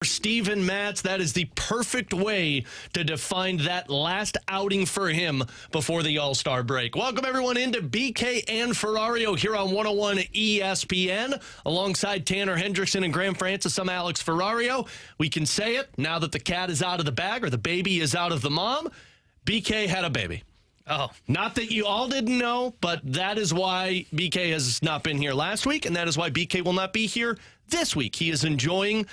Steven Matz, that is the perfect way to define that last outing for him before the All-Star break. Welcome, everyone, into BK and Ferrario here on 101 ESPN. Alongside Tanner Hendrickson and Graham Francis, I'm Alex Ferrario. We can say it now that the cat is out of the bag or the baby is out of the mom. BK had a baby. Oh. Not that you all didn't know, but that is why BK has not been here last week, and that is why BK will not be here this week. He is enjoying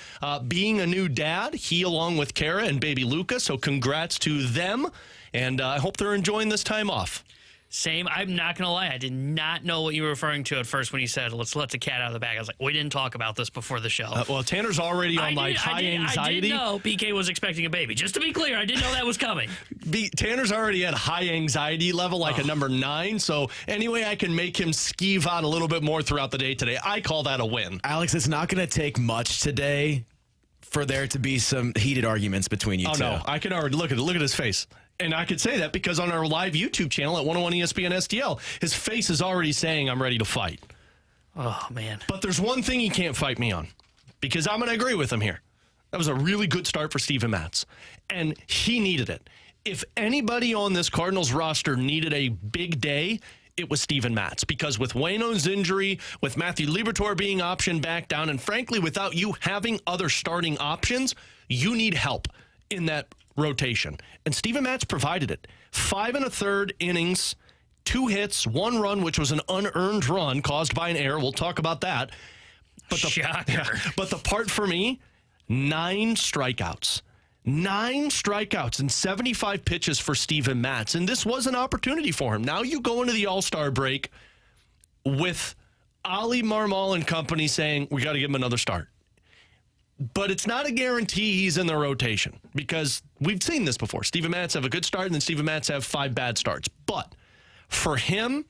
being a new dad, he along with Kara and baby Luca, so congrats to them, and I hope they're enjoying this time off. Same. I'm not going to lie. I did not know what you were referring to at first when you said, let's let the cat out of the bag. I was like, we didn't talk about this before the show. Well, Tanner's already on high anxiety. I did know BK was expecting a baby. Just to be clear, I didn't know that was coming. Tanner's already at high anxiety level, like a number 9. So any way I can make him skeeve on a little bit more throughout the day today, I call that a win. Alex, it's not going to take much today for there to be some heated arguments between you two. Oh, no. I can already look at his face. And I could say that because on our live YouTube channel at 101 ESPN STL, his face is already saying, I'm ready to fight. Oh, man. But there's one thing he can't fight me on, because I'm going to agree with him here. That was a really good start for Steven Matz, and he needed it. If anybody on this Cardinals roster needed a big day, it was Steven Matz, because with Waino's injury, with Matthew Liberatore being optioned back down, and frankly, without you having other starting options, you need help in that rotation. And Steven Matz provided it. 5 1/3 innings, 2 hits, 1 run, which was an unearned run caused by an error. We'll talk about that. But but the part for me, 9 strikeouts. 9 strikeouts and 75 pitches for Steven Matz. And this was an opportunity for him. Now you go into the All-Star break with Ali Marmol and company saying, we got to give him another start. But it's not a guarantee he's in the rotation, because we've seen this before. Steven Matz have a good start, and then Steven Matz have 5 bad starts. But for him,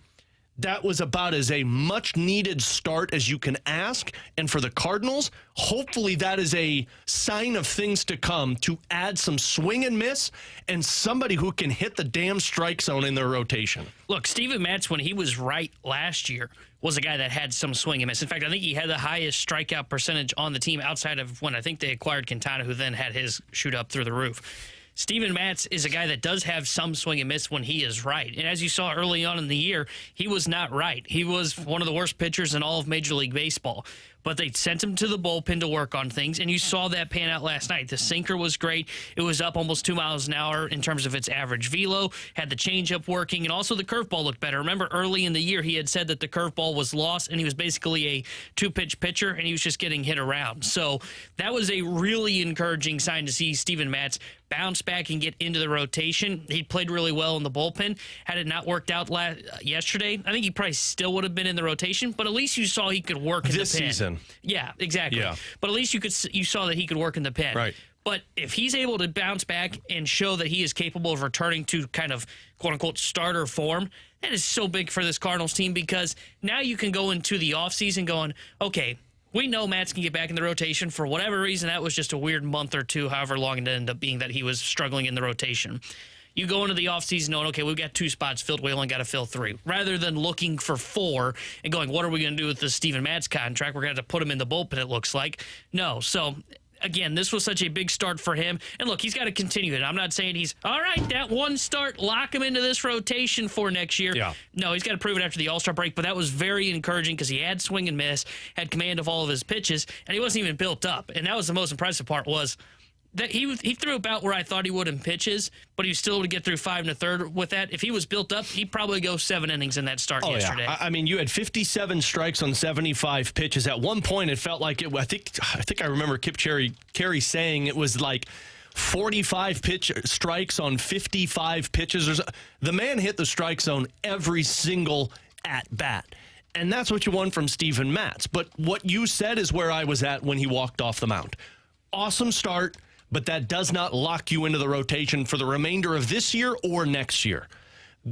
that was about as a much-needed start as you can ask. And for the Cardinals, hopefully that is a sign of things to come, to add some swing and miss and somebody who can hit the damn strike zone in their rotation. Look, Steven Matz, when he was right last year, was a guy that had some swing and miss. In fact, I think he had the highest strikeout percentage on the team outside of when I think they acquired Quintana, who then had his shoot up through the roof. Steven Matz is a guy that does have some swing and miss when he is right. And as you saw early on in the year, he was not right. He was one of the worst pitchers in all of Major League Baseball. But they sent him to the bullpen to work on things, and you saw that pan out last night. The sinker was great. It was up almost 2 miles an hour in terms of its average velo, had the changeup working, and also the curveball looked better. Remember, early in the year, he had said that the curveball was lost, and he was basically a 2-pitch pitcher, and he was just getting hit around. So that was a really encouraging sign to see Steven Matz bounce back and get into the rotation. He played really well in the bullpen. Had it not worked out yesterday, I think he probably still would have been in the rotation, but at least you saw he could work in the pen. This season. Yeah, exactly. Yeah. But at least you saw that he could work in the pen. Right. But if he's able to bounce back and show that he is capable of returning to kind of quote-unquote starter form, that is so big for this Cardinals team, because now you can go into the offseason going, okay, we know Matz can get back in the rotation. For whatever reason, that was just a weird month or two, however long it ended up being that he was struggling in the rotation. You go into the offseason knowing, okay, we've got 2 spots filled, we only got to fill 3. Rather than looking for 4 and going, what are we going to do with the Steven Matz contract? We're going to have to put him in the bullpen, it looks like. No. So, again, this was such a big start for him. And look, he's got to continue it. I'm not saying he's, all right, that one start, lock him into this rotation for next year. Yeah. No, he's got to prove it after the All-Star break. But that was very encouraging, because he had swing and miss, had command of all of his pitches, and he wasn't even built up. And that was the most impressive part, was that he threw about where I thought he would in pitches, but he was still able to get through 5 1/3 with that. If he was built up, he'd probably go 7 innings in that start yesterday. Yeah. I mean, you had 57 strikes on 75 pitches. At one point, it felt like I think I remember Kip Carey saying it was like 45 strikes on 55 pitches. The man hit the strike zone every single at bat. And that's what you want from Steven Matz. But what you said is where I was at when he walked off the mound. Awesome start, but that does not lock you into the rotation for the remainder of this year or next year,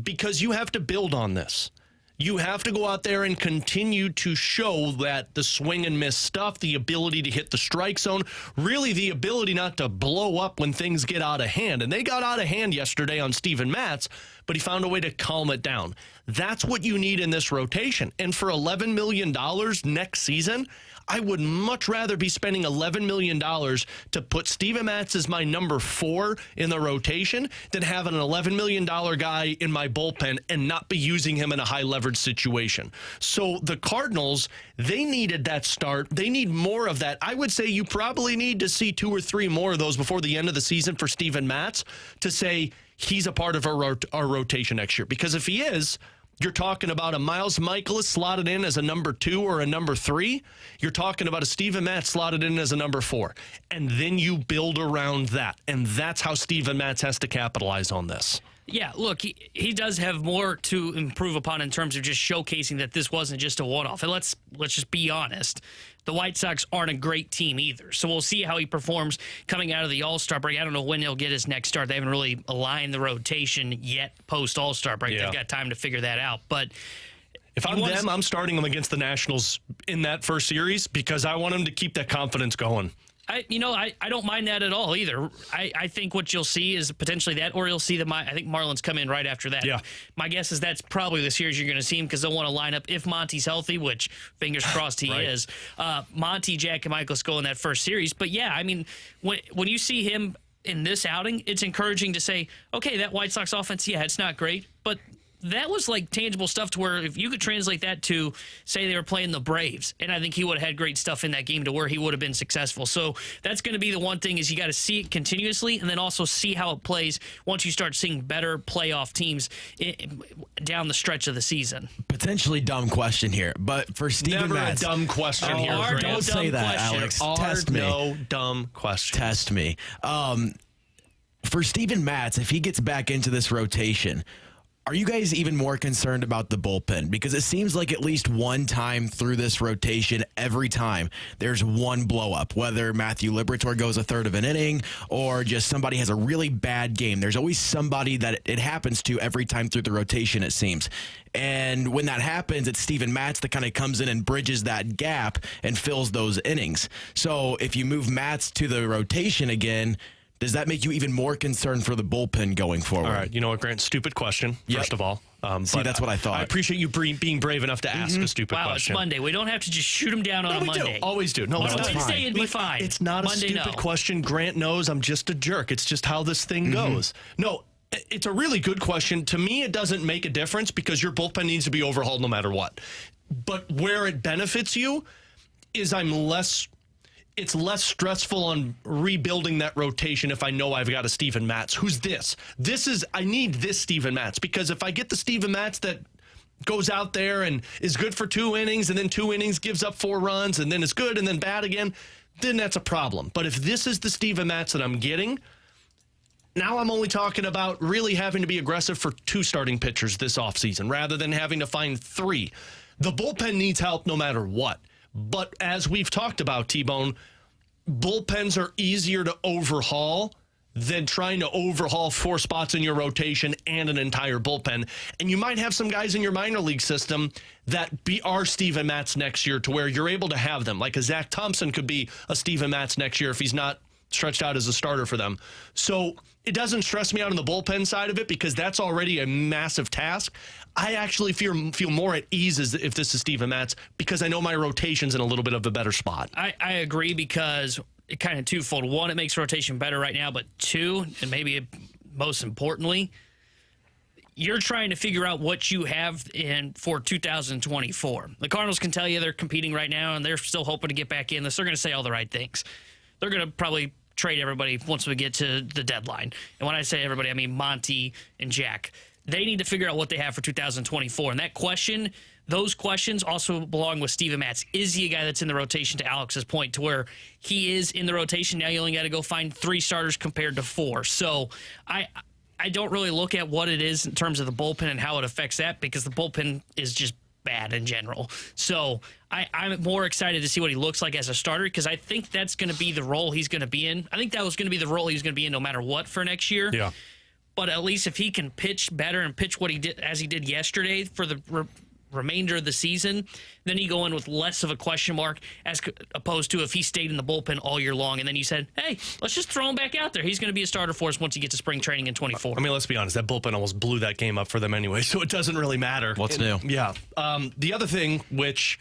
because you have to build on this. You have to go out there and continue to show that the swing and miss stuff, the ability to hit the strike zone, really the ability not to blow up when things get out of hand. And they got out of hand yesterday on Steven Matz, but he found a way to calm it down. That's what you need in this rotation. And for $11 million next season, I would much rather be spending $11 million to put Steven Matz as my number 4 in the rotation than having an $11 million guy in my bullpen and not be using him in a high leverage situation. So the Cardinals, they needed that start. They need more of that. I would say you probably need to see 2 or 3 more of those before the end of the season for Steven Matz to say he's a part of our rotation next year. Because if he is, you're talking about a Miles Michaelis slotted in as a number 2 or a number 3. You're talking about a Steven Matz slotted in as a number 4. And then you build around that. And that's how Steven Matz has to capitalize on this. Yeah, look, he does have more to improve upon in terms of just showcasing that this wasn't just a one-off. And let's just be honest. The White Sox aren't a great team either. So we'll see how he performs coming out of the All-Star break. I don't know when he'll get his next start. They haven't really aligned the rotation yet post-All-Star break. Yeah. They've got time to figure that out. But if I'm them, I'm starting them against the Nationals in that first series because I want them to keep that confidence going. I don't mind that at all either. I think what you'll see is potentially that, or you'll see I think Marlins come in right after that. Yeah. My guess is that's probably the series you're going to see him because they'll want to line up if Monty's healthy, which fingers crossed he right. is. Monty, Jack, and Michaelis go in that first series. But yeah, I mean, when you see him in this outing, it's encouraging to say, okay, that White Sox offense, yeah, it's not great, but that was like tangible stuff to where if you could translate that to, say, they were playing the Braves, and I think he would have had great stuff in that game to where he would have been successful. So that's going to be the one thing is you got to see it continuously and then also see how it plays once you start seeing better playoff teams down the stretch of the season. Potentially dumb question here, but for Steven Matz. Never a dumb question here. Grant. Don't say that, question. Alex. Test me. No dumb question. Test me. For Steven Matz, if he gets back into this rotation, are you guys even more concerned about the bullpen? Because it seems like at least one time through this rotation, every time there's one blow up, whether Matthew Liberatore goes a third of an inning or just somebody has a really bad game. There's always somebody that it happens to every time through the rotation, it seems. And when that happens, it's Steven Matz that kind of comes in and bridges that gap and fills those innings. So if you move Matz to the rotation again, does that make you even more concerned for the bullpen going forward? All right. You know what, Grant? Stupid question, first of all. See, that's what I thought. I appreciate you being brave enough to ask a stupid question. Wow, it's Monday. We don't have to just shoot him down on a Monday. Always do. No, it's Wednesday, it'd be fine. It's not Monday, a stupid question. Grant knows I'm just a jerk. It's just how this thing goes. No, it's a really good question. To me, it doesn't make a difference because your bullpen needs to be overhauled no matter what. But where it benefits you is it's less stressful on rebuilding that rotation if I know I've got a Steven Matz. Who's this? I need this Steven Matz because if I get the Steven Matz that goes out there and is good for 2 innings and then 2 innings gives up 4 runs and then is good and then bad again, then that's a problem. But if this is the Steven Matz that I'm getting, now I'm only talking about really having to be aggressive for 2 starting pitchers this offseason rather than having to find 3. The bullpen needs help no matter what. But as we've talked about, T-Bone, bullpens are easier to overhaul than trying to overhaul 4 spots in your rotation and an entire bullpen. And you might have some guys in your minor league system that are Steven Matz next year to where you're able to have them. Like a Zach Thompson could be a Steven Matz next year if he's not stretched out as a starter for them. So it doesn't stress me out on the bullpen side of it because that's already a massive task. I actually feel more at ease if this is Steven Matz because I know my rotation's in a little bit of a better spot. I agree because it kind of twofold. 1, it makes rotation better right now, but 2, and maybe most importantly, you're trying to figure out what you have for 2024. The Cardinals can tell you they're competing right now, and they're still hoping to get back in this. They're going to say all the right things. They're going to probably trade everybody once we get to the deadline. And when I say everybody, I mean Monty and Jack. They need to figure out what they have for 2024. And those questions also belong with Steven Matz. Is he a guy that's in the rotation, to Alex's point, to where he is in the rotation? Now you only got to go find 3 starters compared to 4. So I don't really look at what it is in terms of the bullpen and how it affects that because the bullpen is just bad in general. So I'm more excited to see what he looks like as a starter because I think that's going to be the role he's going to be in. I think that was going to be the role he was going to be in no matter what for next year. Yeah. But at least if he can pitch better and pitch what he did as he did yesterday for the remainder of the season, then you go in with less of a question mark as opposed to if he stayed in the bullpen all year long and then you said, hey, let's just throw him back out there. He's going to be a starter for us once he gets to spring training in 24. I mean, let's be honest. That bullpen almost blew that game up for them anyway, so it doesn't really matter. What's new? Yeah. The other thing, which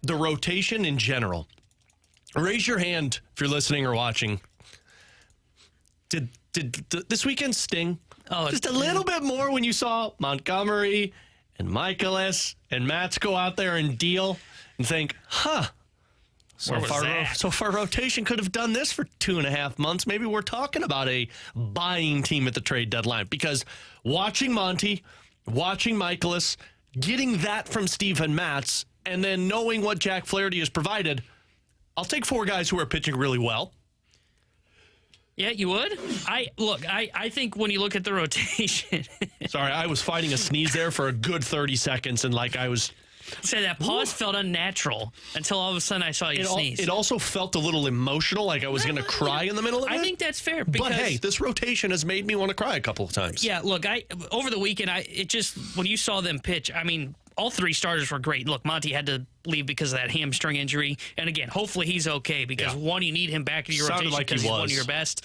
the rotation in general. Raise your hand if you're listening or watching. Did this weekend sting? Oh, Just a little bit more when you saw Montgomery and Michaelis and Matz go out there and deal and think, so if our rotation could have done this for 2.5 months, maybe we're talking about a buying team at the trade deadline. Because watching Monty, watching Michaelis, getting that from Steven Matz, and then knowing what Jack Flaherty has provided, I'll take 4 guys who are pitching really well. Yeah, you would? I think when you look at the rotation. Sorry, I was fighting a sneeze there for a good 30 seconds, and like I was... Say that pause felt unnatural until all of a sudden I saw you sneeze. It also felt a little emotional, like I was going to cry in the middle of it. I think that's fair. Because, but hey, this rotation has made me want to cry a couple of times. Yeah, look, over the weekend, when you saw them pitch, I mean, all 3 starters were great. Look, Monty had to leave because of that hamstring injury, and again, hopefully he's okay because one, you need him back in your rotation because he's one of your best.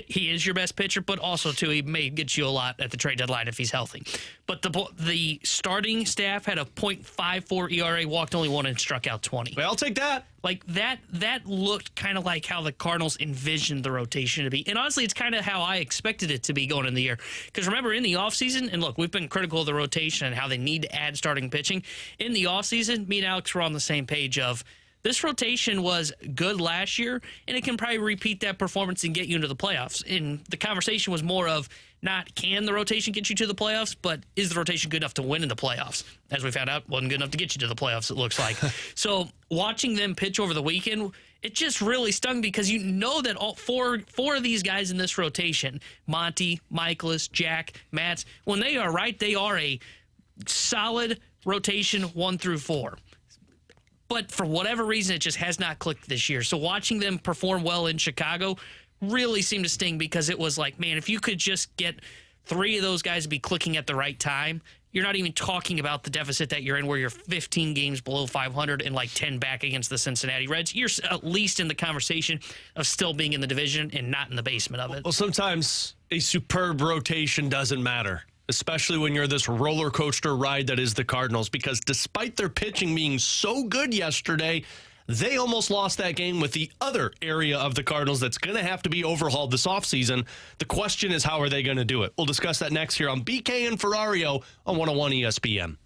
He is your best pitcher, but also, too, he may get you a lot at the trade deadline if he's healthy. But the starting staff had a .54 ERA, walked only 1 and struck out 20. Well, I'll take that. Like, that looked kind of like how the Cardinals envisioned the rotation to be. And honestly, it's kind of how I expected it to be going in the year. Because remember, in the offseason, and look, we've been critical of the rotation and how they need to add starting pitching. In the offseason, me and Alex were on the same page of, this rotation was good last year, and it can probably repeat that performance and get you into the playoffs. And the conversation was more of not can the rotation get you to the playoffs, but is the rotation good enough to win in the playoffs? As we found out, wasn't good enough to get you to the playoffs, it looks like. So watching them pitch over the weekend, it just really stung because you know that all four of these guys in this rotation, Monty, Michaelis, Jack, Matz, when they are right, they are a solid rotation 1 through 4. But for whatever reason, it just has not clicked this year. So watching them perform well in Chicago really seemed to sting because it was like, man, if you could just get 3 of those guys to be clicking at the right time, you're not even talking about the deficit that you're in where you're 15 games below 500 and like 10 back against the Cincinnati Reds. You're at least in the conversation of still being in the division and not in the basement of it. Well, sometimes a superb rotation doesn't matter, especially when you're this roller coaster ride that is the Cardinals, because despite their pitching being so good yesterday, they almost lost that game with the other area of the Cardinals that's going to have to be overhauled this offseason. The question is, how are they going to do it? We'll discuss that next here on BK and Ferrario on 101 ESPN.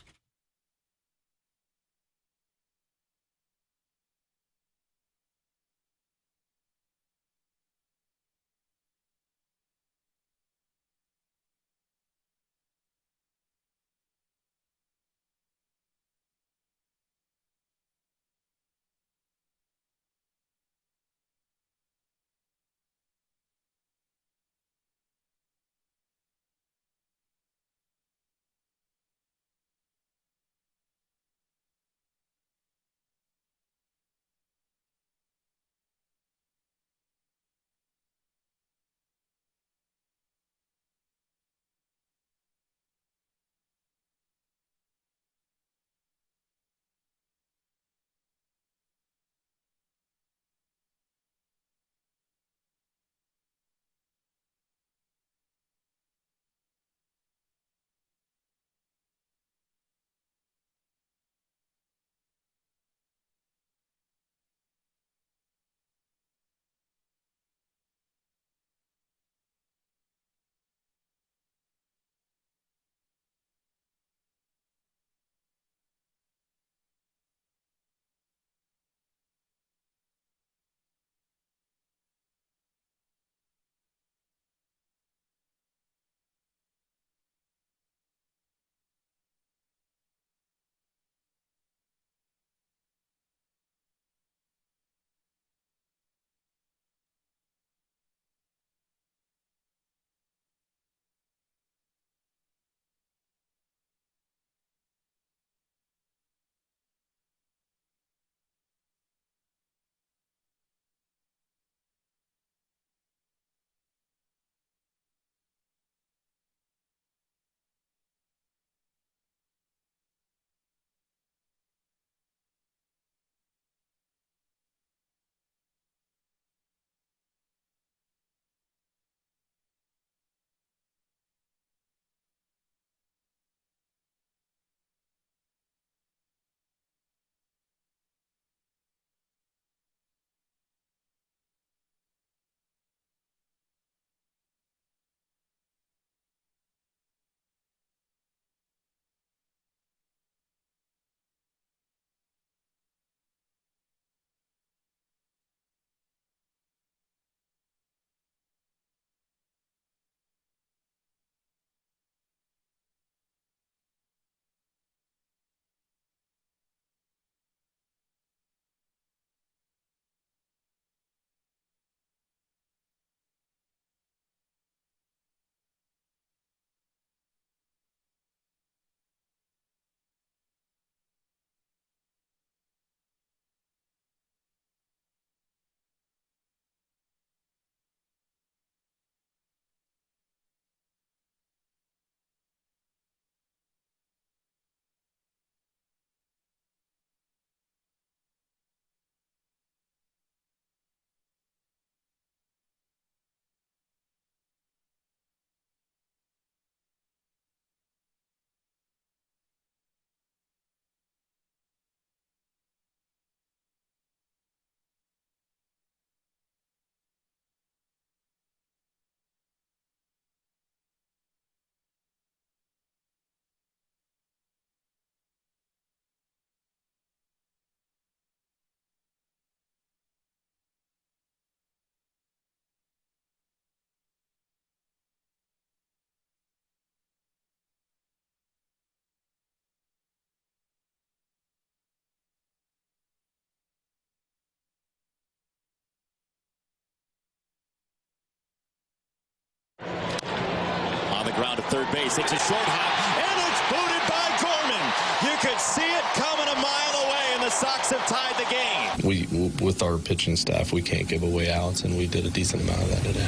Round to third base. It's a short hop, and it's booted by Gorman. You could see it coming a mile away, and the Sox have tied the game. With our pitching staff, we can't give away outs, and we did a decent amount of that today.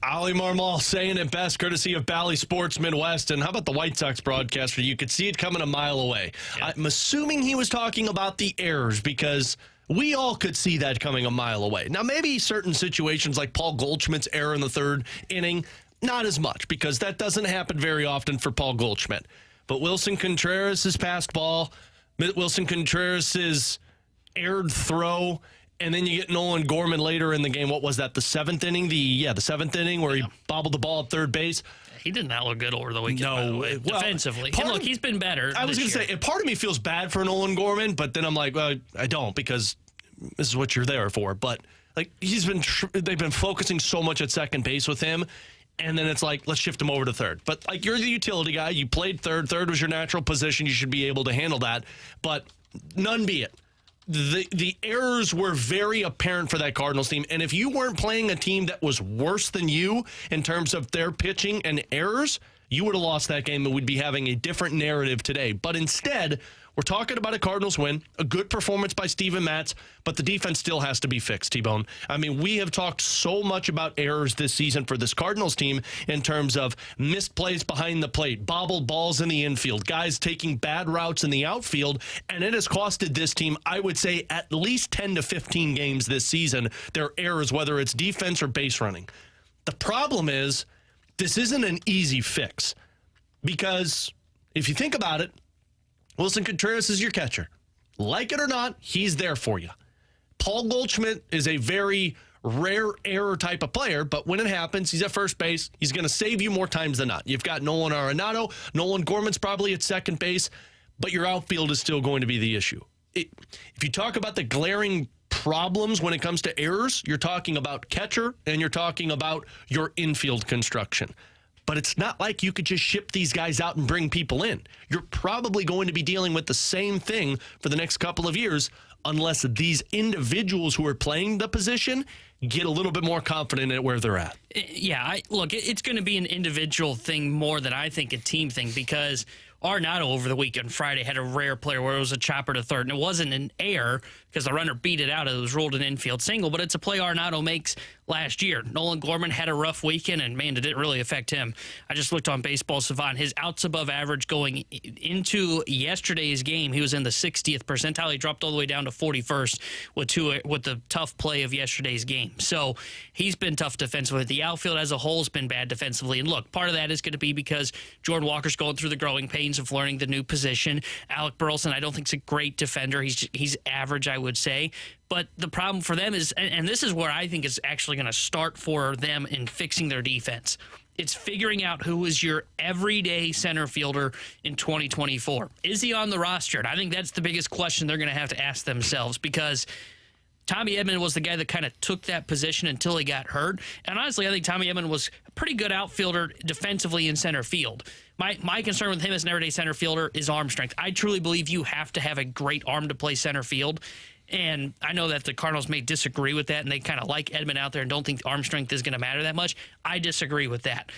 Ali Marmol saying it best, courtesy of Bally Sports Midwest. And how about the White Sox broadcaster? You could see it coming a mile away. Yeah. I'm assuming he was talking about the errors because we all could see that coming a mile away. Now, maybe certain situations like Paul Goldschmidt's error in the third inning, not as much because that doesn't happen very often for Paul Goldschmidt. But Wilson Contreras' passed ball, Wilson Contreras' aired throw, and then you get Nolan Gorman later in the game. What was that, the seventh inning? The seventh inning where he bobbled the ball at third base. He did not look good over the weekend, by the way, defensively. And look, he's been better. I was going to say, part of me feels bad for Nolan Gorman, but then I'm like, well, I don't because this is what you're there for. But like they've been focusing so much at second base with him, and then it's like, let's shift him over to third. But like you're the utility guy. You played third. Third was your natural position. You should be able to handle that. But none be it. The errors were very apparent for that Cardinals team. And if you weren't playing a team that was worse than you in terms of their pitching and errors, you would have lost that game and we'd be having a different narrative today. But instead, we're talking about a Cardinals win, a good performance by Steven Matz, but the defense still has to be fixed, T-Bone. I mean, we have talked so much about errors this season for this Cardinals team in terms of missed plays behind the plate, bobbled balls in the infield, guys taking bad routes in the outfield, and it has costed this team, I would say, at least 10 to 15 games this season, their errors, whether it's defense or base running. The problem is, this isn't an easy fix because if you think about it, Wilson Contreras is your catcher. Like it or not, he's there for you. Paul Goldschmidt is a very rare error type of player, but when it happens, he's at first base. He's going to save you more times than not. You've got Nolan Arenado. Nolan Gorman's probably at second base, but your outfield is still going to be the issue. If you talk about the glaring problems when it comes to errors, you're talking about catcher and you're talking about your infield construction. But it's not like you could just ship these guys out and bring people in. You're probably going to be dealing with the same thing for the next couple of years unless these individuals who are playing the position get a little bit more confident at where they're at. Yeah, look, it's going to be an individual thing more than I think a team thing because Arenado over the weekend Friday had a rare player where it was a chopper to third, and it wasn't an error because the runner beat it out. It was ruled an infield single, but it's a play Arenado makes last year. Nolan Gorman had a rough weekend, and man, did it really affect him. I just looked on Baseball Savant. His outs above average going into yesterday's game, he was in the 60th percentile. He dropped all the way down to 41st with the tough play of yesterday's game. So he's been tough defensively. The outfield as a whole has been bad defensively. And look, part of that is going to be because Jordan Walker's going through the growing pains of learning the new position. Alec Burleson, I don't think, is a great defender. He's average, I would say. But the problem for them is, and this is where I think is actually going to start for them in fixing their defense. It's figuring out who is your everyday center fielder in 2024. Is he on the roster? And I think that's the biggest question they're going to have to ask themselves because Tommy Edman was the guy that kind of took that position until he got hurt. And honestly, I think Tommy Edman was a pretty good outfielder defensively in center field. My concern with him as an everyday center fielder is arm strength. I truly believe you have to have a great arm to play center field. And I know that the Cardinals may disagree with that, and they kind of like Edman out there and don't think arm strength is going to matter that much. I disagree with that.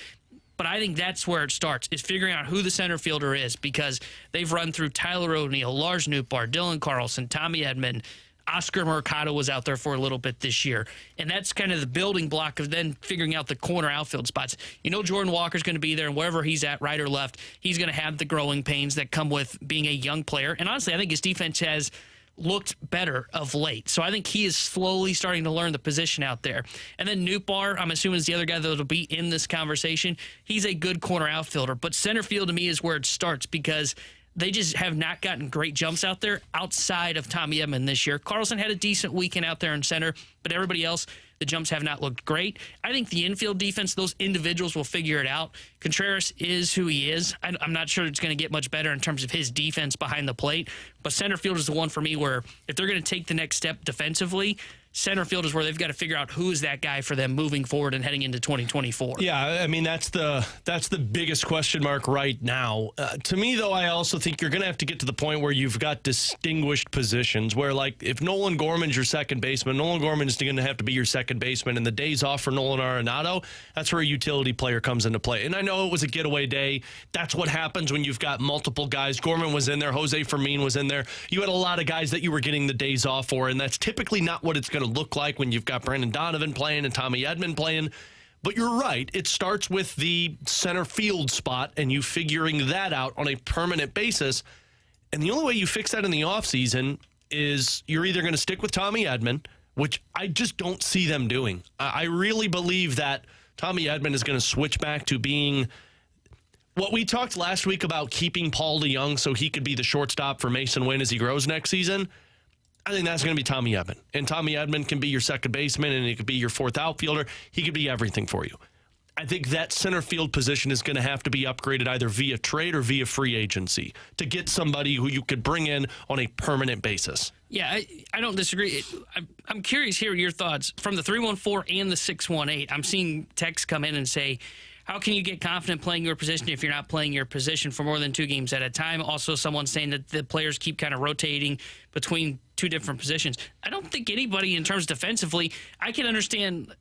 But I think that's where it starts, is figuring out who the center fielder is because they've run through Tyler O'Neill, Lars Nootbaar, Dylan Carlson, Tommy Edman. Oscar Mercado was out there for a little bit this year. And that's kind of the building block of then figuring out the corner outfield spots. You know Jordan Walker's going to be there, and wherever he's at, right or left, he's going to have the growing pains that come with being a young player. And honestly, I think his defense has looked better of late. So I think he is slowly starting to learn the position out there. And then Nootbaar, I'm assuming, is the other guy that will be in this conversation. He's a good corner outfielder. But center field to me is where it starts because they just have not gotten great jumps out there outside of Tommy Edman this year. Carlson had a decent weekend out there in center, but everybody else, the jumps have not looked great. I think the infield defense, those individuals will figure it out. Contreras is who he is. I'm not sure it's going to get much better in terms of his defense behind the plate, but center field is the one for me where if they're going to take the next step defensively, center field is where they've got to figure out who is that guy for them moving forward and heading into 2024. Yeah, I mean, that's the biggest question mark right now. To me, though, I also think you're going to have to get to the point where you've got distinguished positions where, like, if Nolan Gorman's your second baseman, Nolan Gorman is going to have to be your second baseman, and the days off for Nolan Arenado, that's where a utility player comes into play. And I know it was a getaway day. That's what happens when you've got multiple guys. Gorman was in there. Jose Fermin was in there. You had a lot of guys that you were getting the days off for, and that's typically not what it's going to look like when you've got Brendan Donovan playing and Tommy Edman playing. But you're right. It starts with the center field spot and you figuring that out on a permanent basis. And the only way you fix that in the offseason is you're either going to stick with Tommy Edman, which I just don't see them doing. I really believe that Tommy Edman is going to switch back to being what we talked last week about, keeping Paul DeJong so he could be the shortstop for Mason Wynn as he grows next season. I think that's going to be Tommy Edman. And Tommy Edman can be your second baseman, and he could be your fourth outfielder. He could be everything for you. I think that center field position is going to have to be upgraded either via trade or via free agency to get somebody who you could bring in on a permanent basis. Yeah, I don't disagree. I'm curious here your thoughts from the 314 and the 618. I'm seeing texts come in and say, how can you get confident playing your position if you're not playing your position for more than 2 games at a time? Also, someone saying that the players keep kind of rotating between 2 different positions. I don't think anybody in terms defensively, I can understand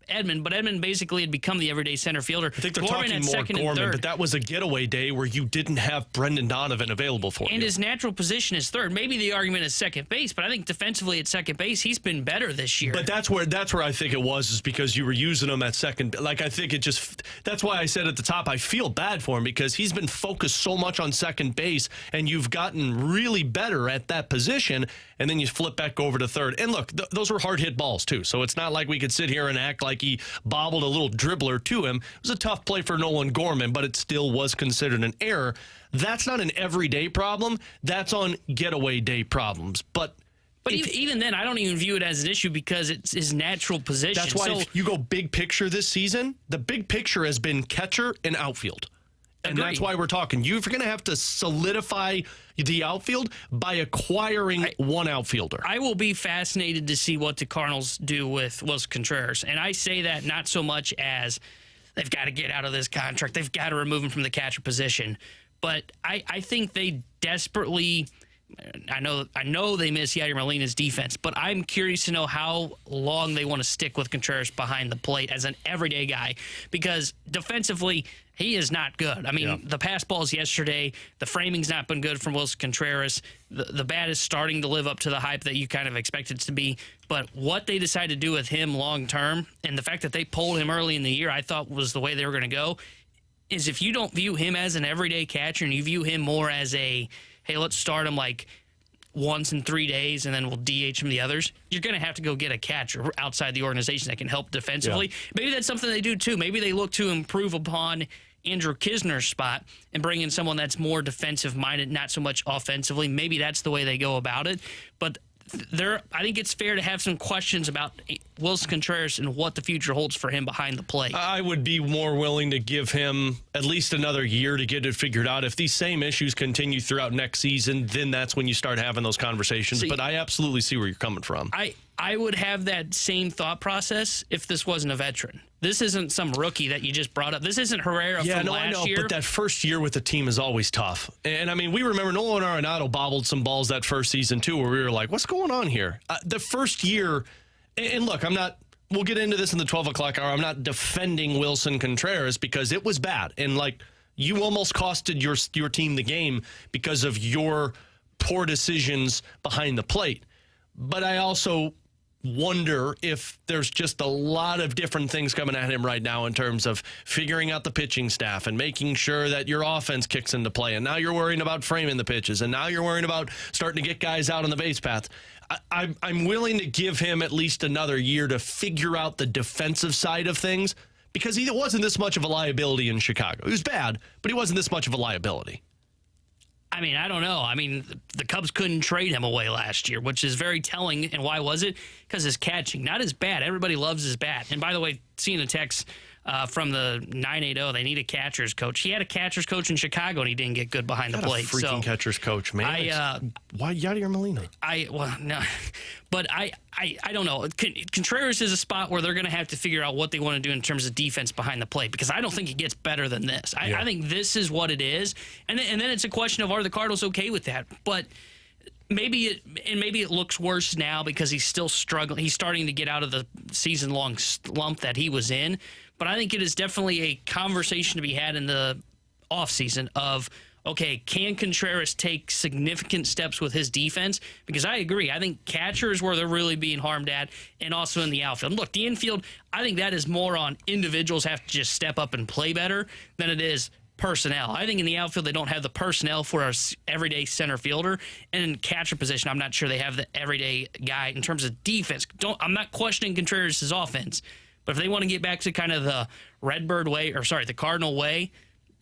Edman, but Edman basically had become the everyday center fielder. I think they're talking more Gorman, but that was a getaway day where you didn't have Brendan Donovan available for you. And his natural position is third. Maybe the argument is second base, but I think defensively at second base, he's been better this year. But that's where I think it was, is because you were using him at second. Like, I think it just, that's why I said at the top, I feel bad for him because he's been focused so much on second base, and you've gotten really better at that position, and then you flip back over to third. And look, those were hard hit balls too, so it's not like we could sit here and act like he bobbled a little dribbler to him. It was a tough play for Nolan Gorman, but it still was considered an error. That's not an everyday problem. That's on getaway day problems. But even then, I don't even view it as an issue because it's his natural position. That's why if you go big picture this season, the big picture has been catcher and outfield. And Agreed. That's why we're talking. You're going to have to solidify the outfield by acquiring one outfielder. I will be fascinated to see what the Cardinals do with Willson Contreras. And I say that not so much as they've got to get out of this contract. They've got to remove him from the catcher position. But I think they desperately... I know they miss Yadier Molina's defense, but I'm curious to know how long they want to stick with Contreras behind the plate as an everyday guy, because defensively, he is not good. I mean, The pass balls yesterday, the framing's not been good from Willson Contreras. The bat is starting to live up to the hype that you kind of expect it to be. But what they decided to do with him long term, and the fact that they pulled him early in the year, I thought was the way they were going to go, is if you don't view him as an everyday catcher and you view him more as a, hey, let's start him like once in 3 days and then we'll DH him the others, you're going to have to go get a catcher outside the organization that can help defensively. Yeah. Maybe that's something they do too. Maybe they look to improve upon Andrew Kisner's spot and bring in someone that's more defensive-minded, not so much offensively. Maybe that's the way they go about it. But I think it's fair to have some questions about Willson Contreras and what the future holds for him behind the plate. I would be more willing to give him at least another year to get it figured out. If these same issues continue throughout next season, then that's when you start having those conversations. But I absolutely see where you're coming from. I would have that same thought process if this wasn't a veteran. This isn't some rookie that you just brought up. This isn't Herrera from last year. But that first year with the team is always tough. And, I mean, we remember Nolan Arenado bobbled some balls that first season, too, where we were like, what's going on here? The first year, and look, we'll get into this in the 12 o'clock hour. I'm not defending Willson Contreras because it was bad. And, like, you almost costed your team the game because of your poor decisions behind the plate. But I also wonder if there's just a lot of different things coming at him right now in terms of figuring out the pitching staff and making sure that your offense kicks into play. And now you're worrying about framing the pitches. And now you're worrying about starting to get guys out on the base path. I'm willing to give him at least another year to figure out the defensive side of things because he wasn't this much of a liability in Chicago. He was bad, but he wasn't this much of a liability. I mean, I don't know. I mean, the Cubs couldn't trade him away last year, which is very telling. And why was it? Because his catching, not his bat. Everybody loves his bat. And by the way, seeing a text from the 980. They need a catcher's coach. He had a catcher's coach in Chicago, and he didn't get good behind the plate. Freaking catcher's coach, man. Why Yadier Molina? But I don't know. Contreras is a spot where they're going to have to figure out what they want to do in terms of defense behind the plate, because I don't think it gets better than this. I think this is what it is, and then it's a question of, are the Cardinals okay with that? But maybe it looks worse now because he's still struggling. He's starting to get out of the season-long slump that he was in. But I think it is definitely a conversation to be had in the offseason of, okay, can Contreras take significant steps with his defense? Because I agree. I think catcher is where they're really being harmed at, and also in the outfield. Look, the infield, I think that is more on individuals have to just step up and play better than it is personnel. I think in the outfield, they don't have the personnel for our everyday center fielder. And in catcher position, I'm not sure they have the everyday guy in terms of defense. I'm not questioning Contreras' offense, but if they want to get back to kind of the the Cardinal way,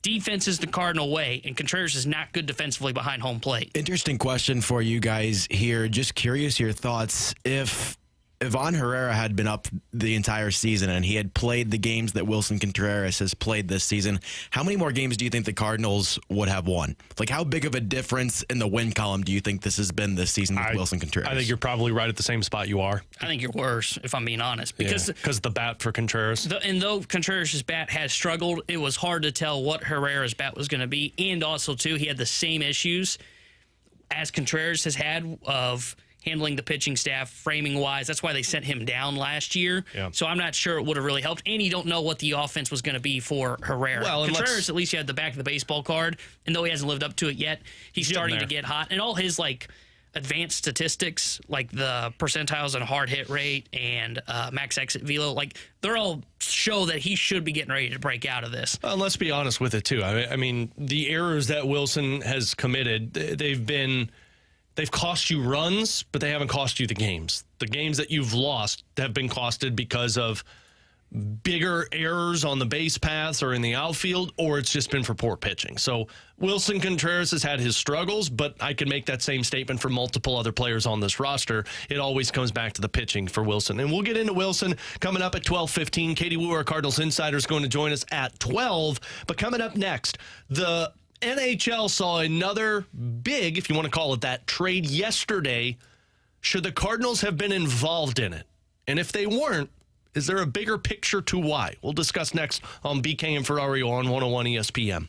defense is the Cardinal way, and Contreras is not good defensively behind home plate. Interesting question for you guys here. Just curious your thoughts. If Ivan Herrera had been up the entire season and he had played the games that Wilson Contreras has played this season, how many more games do you think the Cardinals would have won? Like, how big of a difference in the win column do you think this has been this season with Wilson Contreras? I think you're probably right at the same spot you are. I think you're worse, if I'm being honest. Because the bat for Contreras. And though Contreras' bat has struggled, it was hard to tell what Herrera's bat was going to be. And also, too, he had the same issues as Contreras has had of handling the pitching staff, framing-wise. That's why they sent him down last year. Yeah. So I'm not sure it would have really helped. And you don't know what the offense was going to be for Herrera. Well, Contreras, at least he had the back of the baseball card. And though he hasn't lived up to it yet, he's starting to get hot. And all his, advanced statistics, like the percentiles on hard hit rate and max exit velo, they're all show that he should be getting ready to break out of this. Well, let's be honest with it, too. I mean, the errors that Wilson has committed, they've cost you runs, but they haven't cost you the games. The games that you've lost have been costed because of bigger errors on the base paths or in the outfield, or it's just been for poor pitching. So Wilson Contreras has had his struggles, but I can make that same statement for multiple other players on this roster. It always comes back to the pitching for Wilson. And we'll get into Wilson coming up at 12:15. Katie Wu, our Cardinals insider, is going to join us at 12. But coming up next, the NHL saw another big, if you want to call it that, trade yesterday. Should the Cardinals have been involved in it? And if they weren't, is there a bigger picture to why? We'll discuss next on BK and Ferrario on 101 ESPN.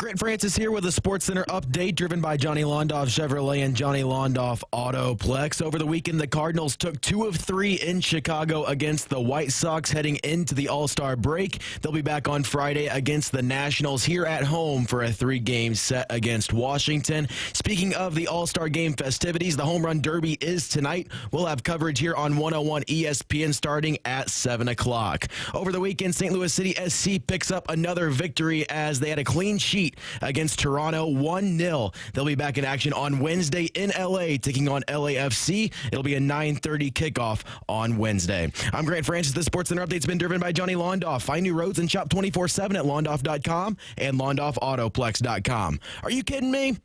Grant Francis here with a SportsCenter update driven by Johnny Londoff Chevrolet and Johnny Londoff Autoplex. Over the weekend, the Cardinals took 2 of 3 in Chicago against the White Sox heading into the All-Star break. They'll be back on Friday against the Nationals here at home for a 3-game set against Washington. Speaking of the All-Star game festivities, the Home Run Derby is tonight. We'll have coverage here on 101 ESPN starting at 7 o'clock. Over the weekend, St. Louis City SC picks up another victory as they had a clean sheet against Toronto, 1-0. They'll be back in action on Wednesday in LA, taking on LAFC. It'll be a 9:30 kickoff on Wednesday. I'm Grant Francis. The SportsCenter update's been driven by Johnny Londoff. Find new roads and shop 24/7 at londoff.com and londoffautoplex.com. Are you kidding me?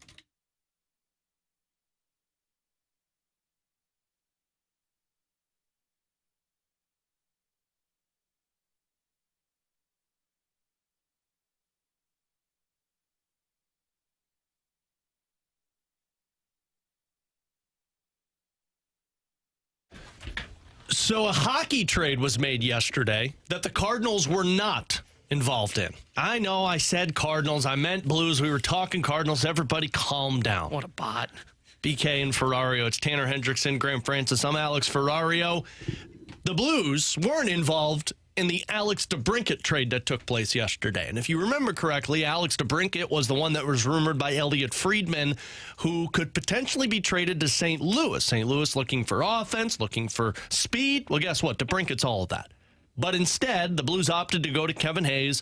So a hockey trade was made yesterday that the Cardinals were not involved in. I know I said Cardinals. I meant Blues. We were talking Cardinals. Everybody calm down. What a bot. BK and Ferrario. It's Tanner Hendrickson, Graham Francis. I'm Alex Ferrario. The Blues weren't involved in the Alex DeBrincat trade that took place yesterday. And if you remember correctly, Alex DeBrincat was the one that was rumored by Elliot Friedman, who could potentially be traded to St. Louis. St. Louis looking for offense, looking for speed. Well, guess what? DeBrincat's all of that. But instead, the Blues opted to go to Kevin Hayes,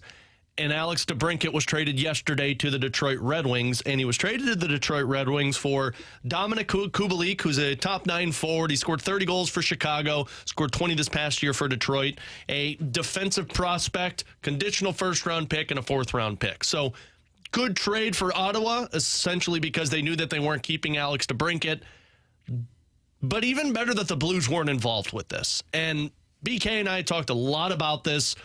and Alex DeBrincat was traded yesterday to the Detroit Red Wings, and he was traded to the Detroit Red Wings for Dominik Kubalik, who's a top 9 forward. He scored 30 goals for Chicago, scored 20 this past year for Detroit, a defensive prospect, conditional first-round pick, and a fourth-round pick. So good trade for Ottawa, essentially because they knew that they weren't keeping Alex DeBrincat, but even better that the Blues weren't involved with this. And BK and I talked a lot about this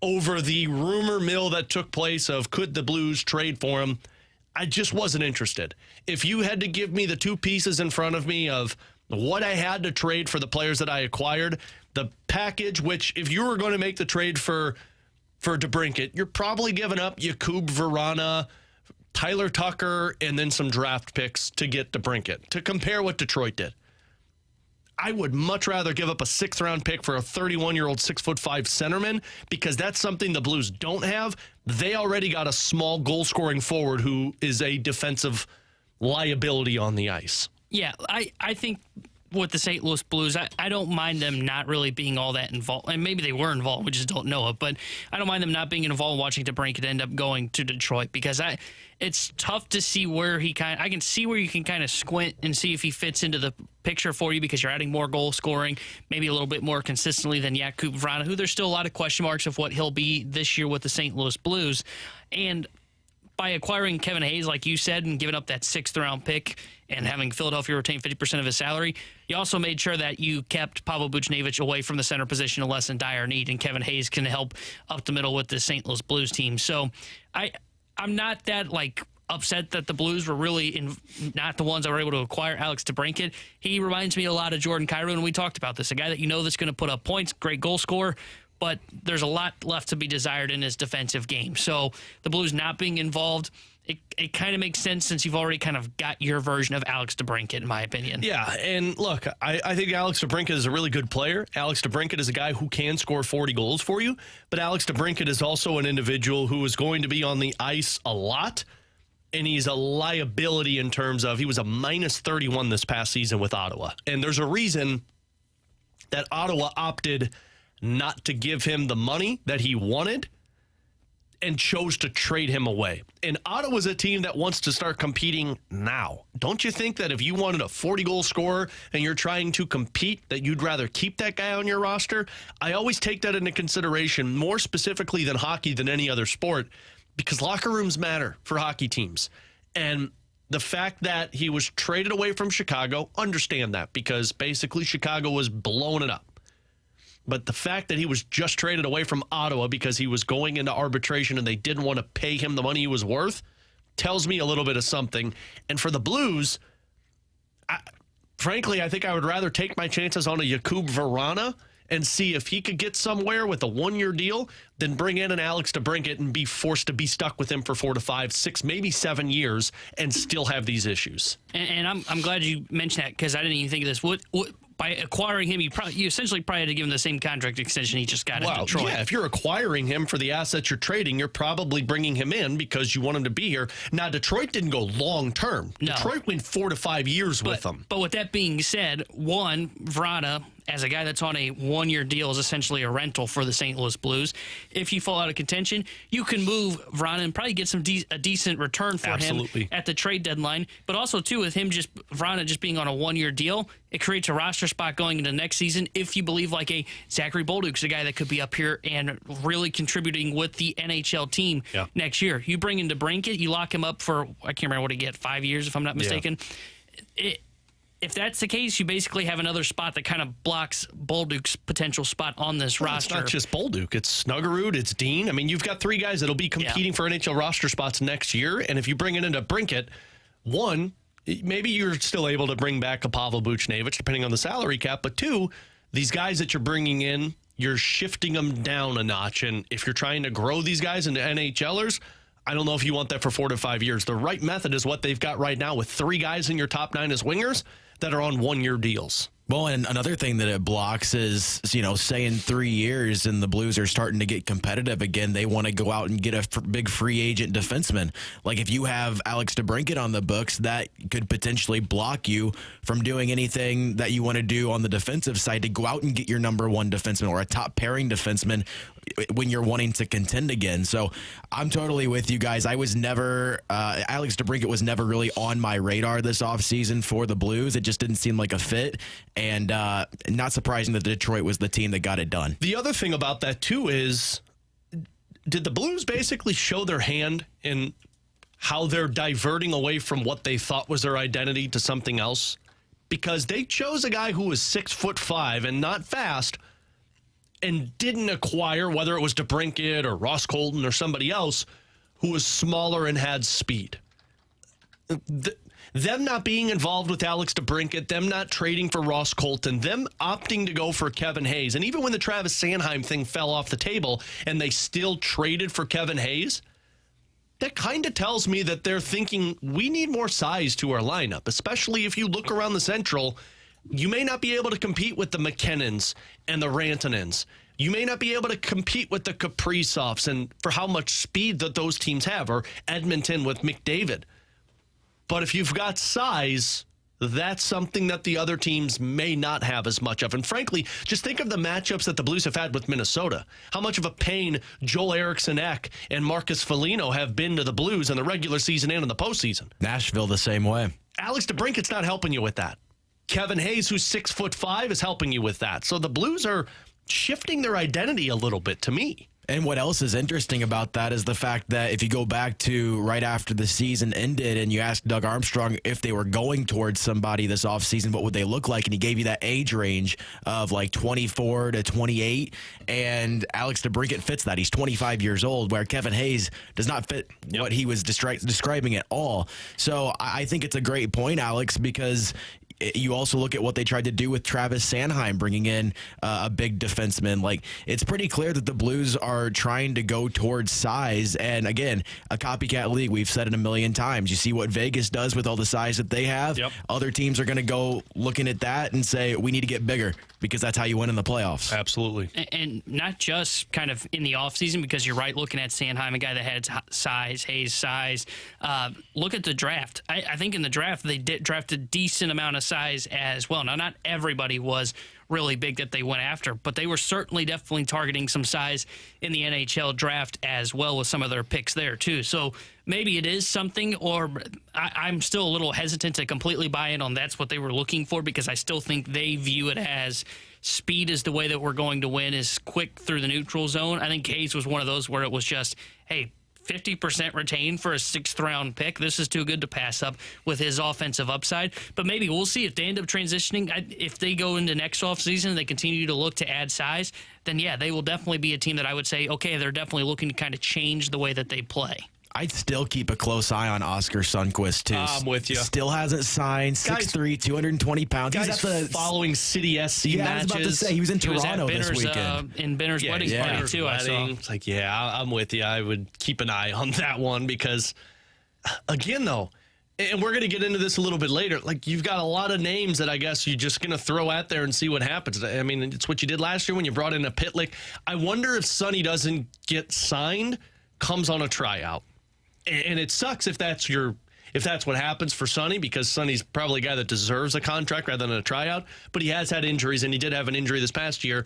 over the rumor mill that took place of could the Blues trade for him. I just wasn't interested. If you had to give me the 2 pieces in front of me of what I had to trade for the players that I acquired, the package, which if you were going to make the trade for DeBrincat, you're probably giving up Jakub Vrana, Tyler Tucker, and then some draft picks to get DeBrincat, to compare what Detroit did. I would much rather give up a 6th-round pick for a 31-year-old 6'5" centerman because that's something the Blues don't have. They already got a small goal-scoring forward who is a defensive liability on the ice. Yeah, I think with the St. Louis Blues, I don't mind them not really being all that involved. And maybe they were involved, we just don't know it. But I don't mind them not being involved watching DeBrincat end up going to Detroit because it's tough to see where I can see where you can kind of squint and see if he fits into the picture for you because you're adding more goal scoring, maybe a little bit more consistently than Jakub Vrana, who there's still a lot of question marks of what he'll be this year with the St. Louis Blues. And by acquiring Kevin Hayes, like you said, and giving up that 6th-round pick and having Philadelphia retain 50% of his salary, you also made sure that you kept Pavel Buchnevich away from the center position unless in dire need, and Kevin Hayes can help up the middle with the St. Louis Blues team. So I'm not that, upset that the Blues were really not the ones that were able to acquire Alex DeBrincat. He reminds me a lot of Jordan Kyrou, and we talked about this, a guy that you know that's going to put up points, great goal scorer, but there's a lot left to be desired in his defensive game. So the Blues not being involved, it kind of makes sense since you've already kind of got your version of Alex DeBrincat, in my opinion. Yeah, and look, I think Alex DeBrincat is a really good player. Alex DeBrincat is a guy who can score 40 goals for you, but Alex DeBrincat is also an individual who is going to be on the ice a lot, and he's a liability in terms of he was a minus 31 this past season with Ottawa. And there's a reason that Ottawa opted not to give him the money that he wanted and chose to trade him away. And Ottawa's a team that wants to start competing now. Don't you think that if you wanted a 40-goal scorer and you're trying to compete, that you'd rather keep that guy on your roster? I always take that into consideration, more specifically than hockey than any other sport, because locker rooms matter for hockey teams. And the fact that he was traded away from Chicago, understand that, because basically Chicago was blowing it up. But the fact that he was just traded away from Ottawa because he was going into arbitration and they didn't want to pay him the money he was worth tells me a little bit of something. And for the Blues, frankly, I think I would rather take my chances on a Jakub Vrana and see if he could get somewhere with a 1-year deal, then bring in an Alex DeBrincat and be forced to be stuck with him for 4 to 5, 6, maybe 7 years and still have these issues. And I'm glad you mentioned that because I didn't even think of this. What by acquiring him, you essentially probably had to give him the same contract extension he just got in Detroit. Yeah, if you're acquiring him for the assets you're trading, you're probably bringing him in because you want him to be here. Now, Detroit didn't go long term. No. Detroit went 4 to 5 years with him. But with that being said, Vrana, as a guy that's on a 1-year deal, is essentially a rental for the St. Louis Blues. If you fall out of contention, you can move Vrana and probably get a decent return for him at the trade deadline. But also, too, with Vrana just being on a 1-year deal, it creates a roster spot going into next season if you believe like a Zachary Bolduc's a guy that could be up here and really contributing with the NHL team next year. You bring in DeBrincat, you lock him up for, I can't remember what he get, 5 years if I'm not mistaken. If that's the case, you basically have another spot that kind of blocks Bolduc's potential spot on this roster. It's not just Bolduc. It's Snuggerud. It's Dean. I mean, you've got 3 guys that'll be competing for NHL roster spots next year. And if you bring it into DeBrincat, one, maybe you're still able to bring back a Pavel Buchnevich, depending on the salary cap. But 2, these guys that you're bringing in, you're shifting them down a notch. And if you're trying to grow these guys into NHLers, I don't know if you want that for 4 to 5 years. The right method is what they've got right now with 3 guys in your top 9 as wingers that are on 1-year deals. Well, and another thing that it blocks is, say in 3 years and the Blues are starting to get competitive again, they want to go out and get a big free agent defenseman. Like if you have Alex DeBrincat on the books, that could potentially block you from doing anything that you want to do on the defensive side to go out and get your number 1 defenseman or a top pairing defenseman when you're wanting to contend again. So I'm totally with you guys. I was never, Alex DeBrincat was never really on my radar this offseason for the Blues. It just didn't seem like a fit. And not surprising that Detroit was the team that got it done. The other thing about that, too, is did the Blues basically show their hand in how they're diverting away from what they thought was their identity to something else? Because they chose a guy who was 6'5" and not fast and didn't acquire, whether it was DeBrincat or Ross Colton or somebody else, who was smaller and had speed. Them not being involved with Alex DeBrincat, them not trading for Ross Colton, them opting to go for Kevin Hayes, and even when the Travis Sanheim thing fell off the table and they still traded for Kevin Hayes, that kind of tells me that they're thinking we need more size to our lineup, especially if you look around the Central. You may not be able to compete with the McKinnons and the Rantanens. You may not be able to compete with the Kaprizovs and for how much speed that those teams have, or Edmonton with McDavid. But if you've got size, that's something that the other teams may not have as much of. And frankly, just think of the matchups that the Blues have had with Minnesota. How much of a pain Joel Eriksson-Ek and Marcus Foligno have been to the Blues in the regular season and in the postseason. Nashville the same way. Alex DeBrincat's not helping you with that. Kevin Hayes, who's 6'5", is helping you with that. So the Blues are shifting their identity a little bit to me. And what else is interesting about that is the fact that if you go back to right after the season ended and you asked Doug Armstrong if they were going towards somebody this offseason, what would they look like? And he gave you that age range of like 24 to 28. And Alex DeBrincat fits that. He's 25 years old, where Kevin Hayes does not fit what he was describing at all. So I think it's a great point, Alex, because you also look at what they tried to do with Travis Sanheim, bringing in a big defenseman. Like, it's pretty clear that the Blues are trying to go towards size. And again, a copycat league. We've said it a million times. You see what Vegas does with all the size that they have. Yep. Other teams are going to go looking at that and say, we need to get bigger, because that's how you win in the playoffs. Absolutely. And not just kind of in the offseason, because you're right, looking at Sanheim, a guy that had size, Hayes size. Look at the draft. I think in the draft, they did draft a decent amount of size as well. Now, not everybody was really big that they went after, but they were certainly definitely targeting some size in the NHL draft as well with some of their picks there too. So maybe it is something, or I'm still a little hesitant to completely buy in on that's what they were looking for, because I still think they view it as speed is the way that we're going to win, is quick through the neutral zone. I think Hayes was one of those where it was just, hey, 50% retained for a 6th-round pick. This is too good to pass up with his offensive upside. But maybe we'll see if they end up transitioning. If they go into next offseason and they continue to look to add size, then, yeah, they will definitely be a team that I would say, okay, they're definitely looking to kind of change the way that they play. I'd still keep a close eye on Oscar Sundqvist, too. I'm with you. Still hasn't signed. 6'3", 220 pounds. He's Guys at the following City SC yeah, matches. I was about to say, he was in Toronto this weekend. In Benner's wedding party, too, I saw. It's like, yeah, I'm with you. I would keep an eye on that one because, again, though, and we're going to get into this a little bit later, like you've got a lot of names that I guess you're just going to throw out there and see what happens. I mean, it's what you did last year when you brought in a Pitlick. I wonder if Sonny doesn't get signed, comes on a tryout. And it sucks if that's what happens for Sonny, because Sonny's probably a guy that deserves a contract rather than a tryout. But he has had injuries, and he did have an injury this past year.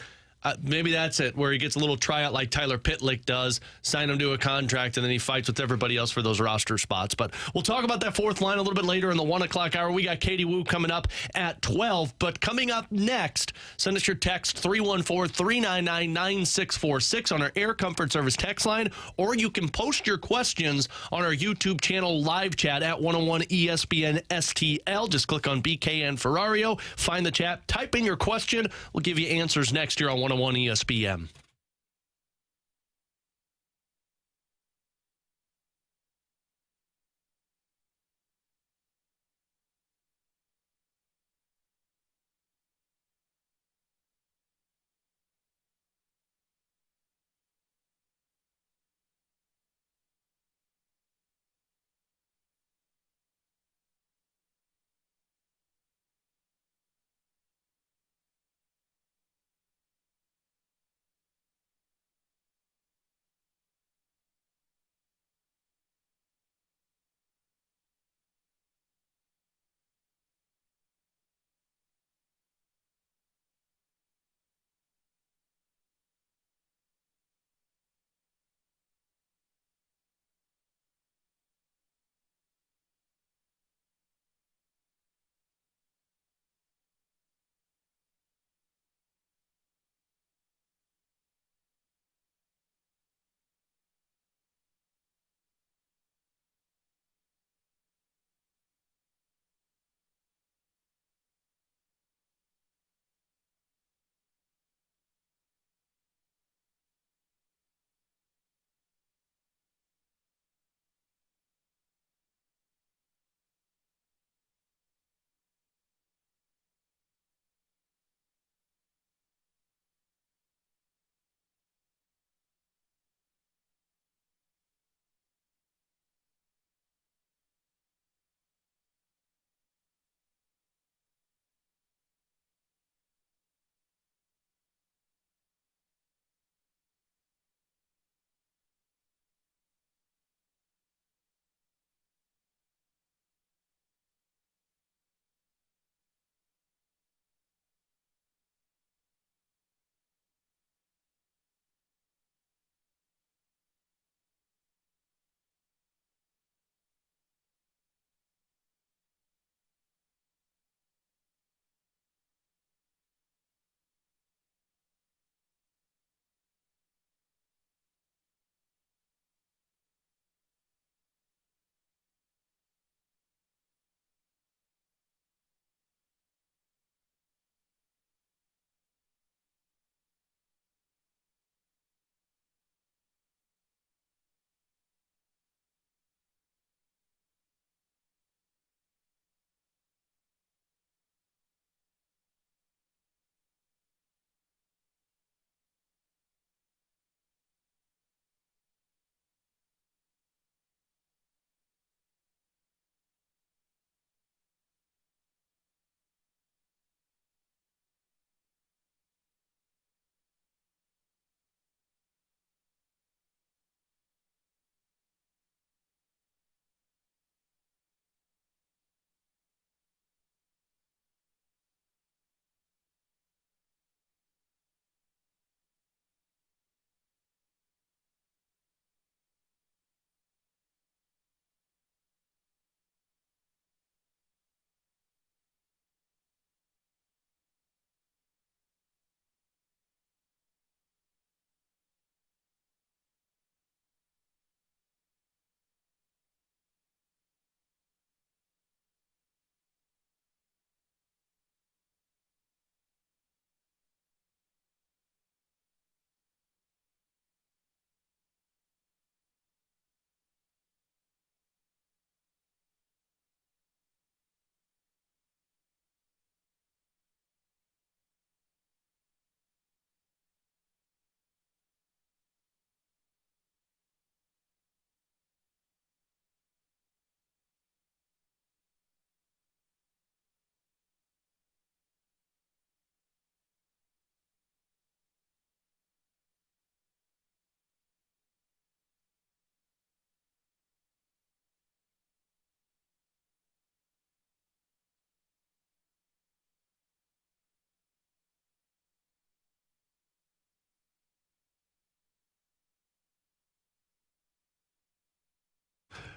Maybe that's it, where he gets a little tryout like Tyler Pitlick does, sign him to a contract, and then he fights with everybody else for those roster spots. But we'll talk about that fourth line a little bit later in the 1 o'clock hour. We got Katie Wu coming up at 12. But coming up next, send us your text 314-399-9646 on our Air Comfort Service text line, or you can post your questions on our YouTube channel live chat at 101 ESPN STL. Just click on BK and Ferrario, find the chat, type in your question. We'll give you answers next year on 101 ESPN.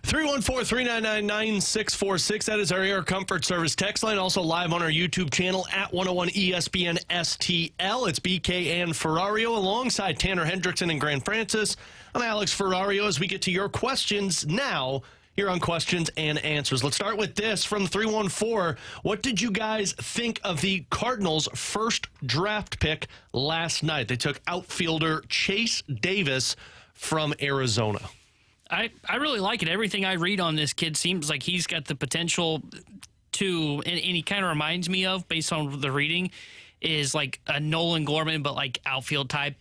314-399-9646. That is our Air Comfort Service text line. Also live on our YouTube channel at 101 ESPN STL. It's BK and Ferrario alongside Tanner Hendrickson and Grant Francis. I'm Alex Ferrario as we get to your questions now here on Questions and Answers. Let's start with this from 314. What did you guys think of the Cardinals' first draft pick last night? They took outfielder Chase Davis from Arizona. I really like it. Everything I read on this kid seems like he's got the potential to, and he kind of reminds me of, based on the reading, is like a Nolan Gorman, but like outfield type.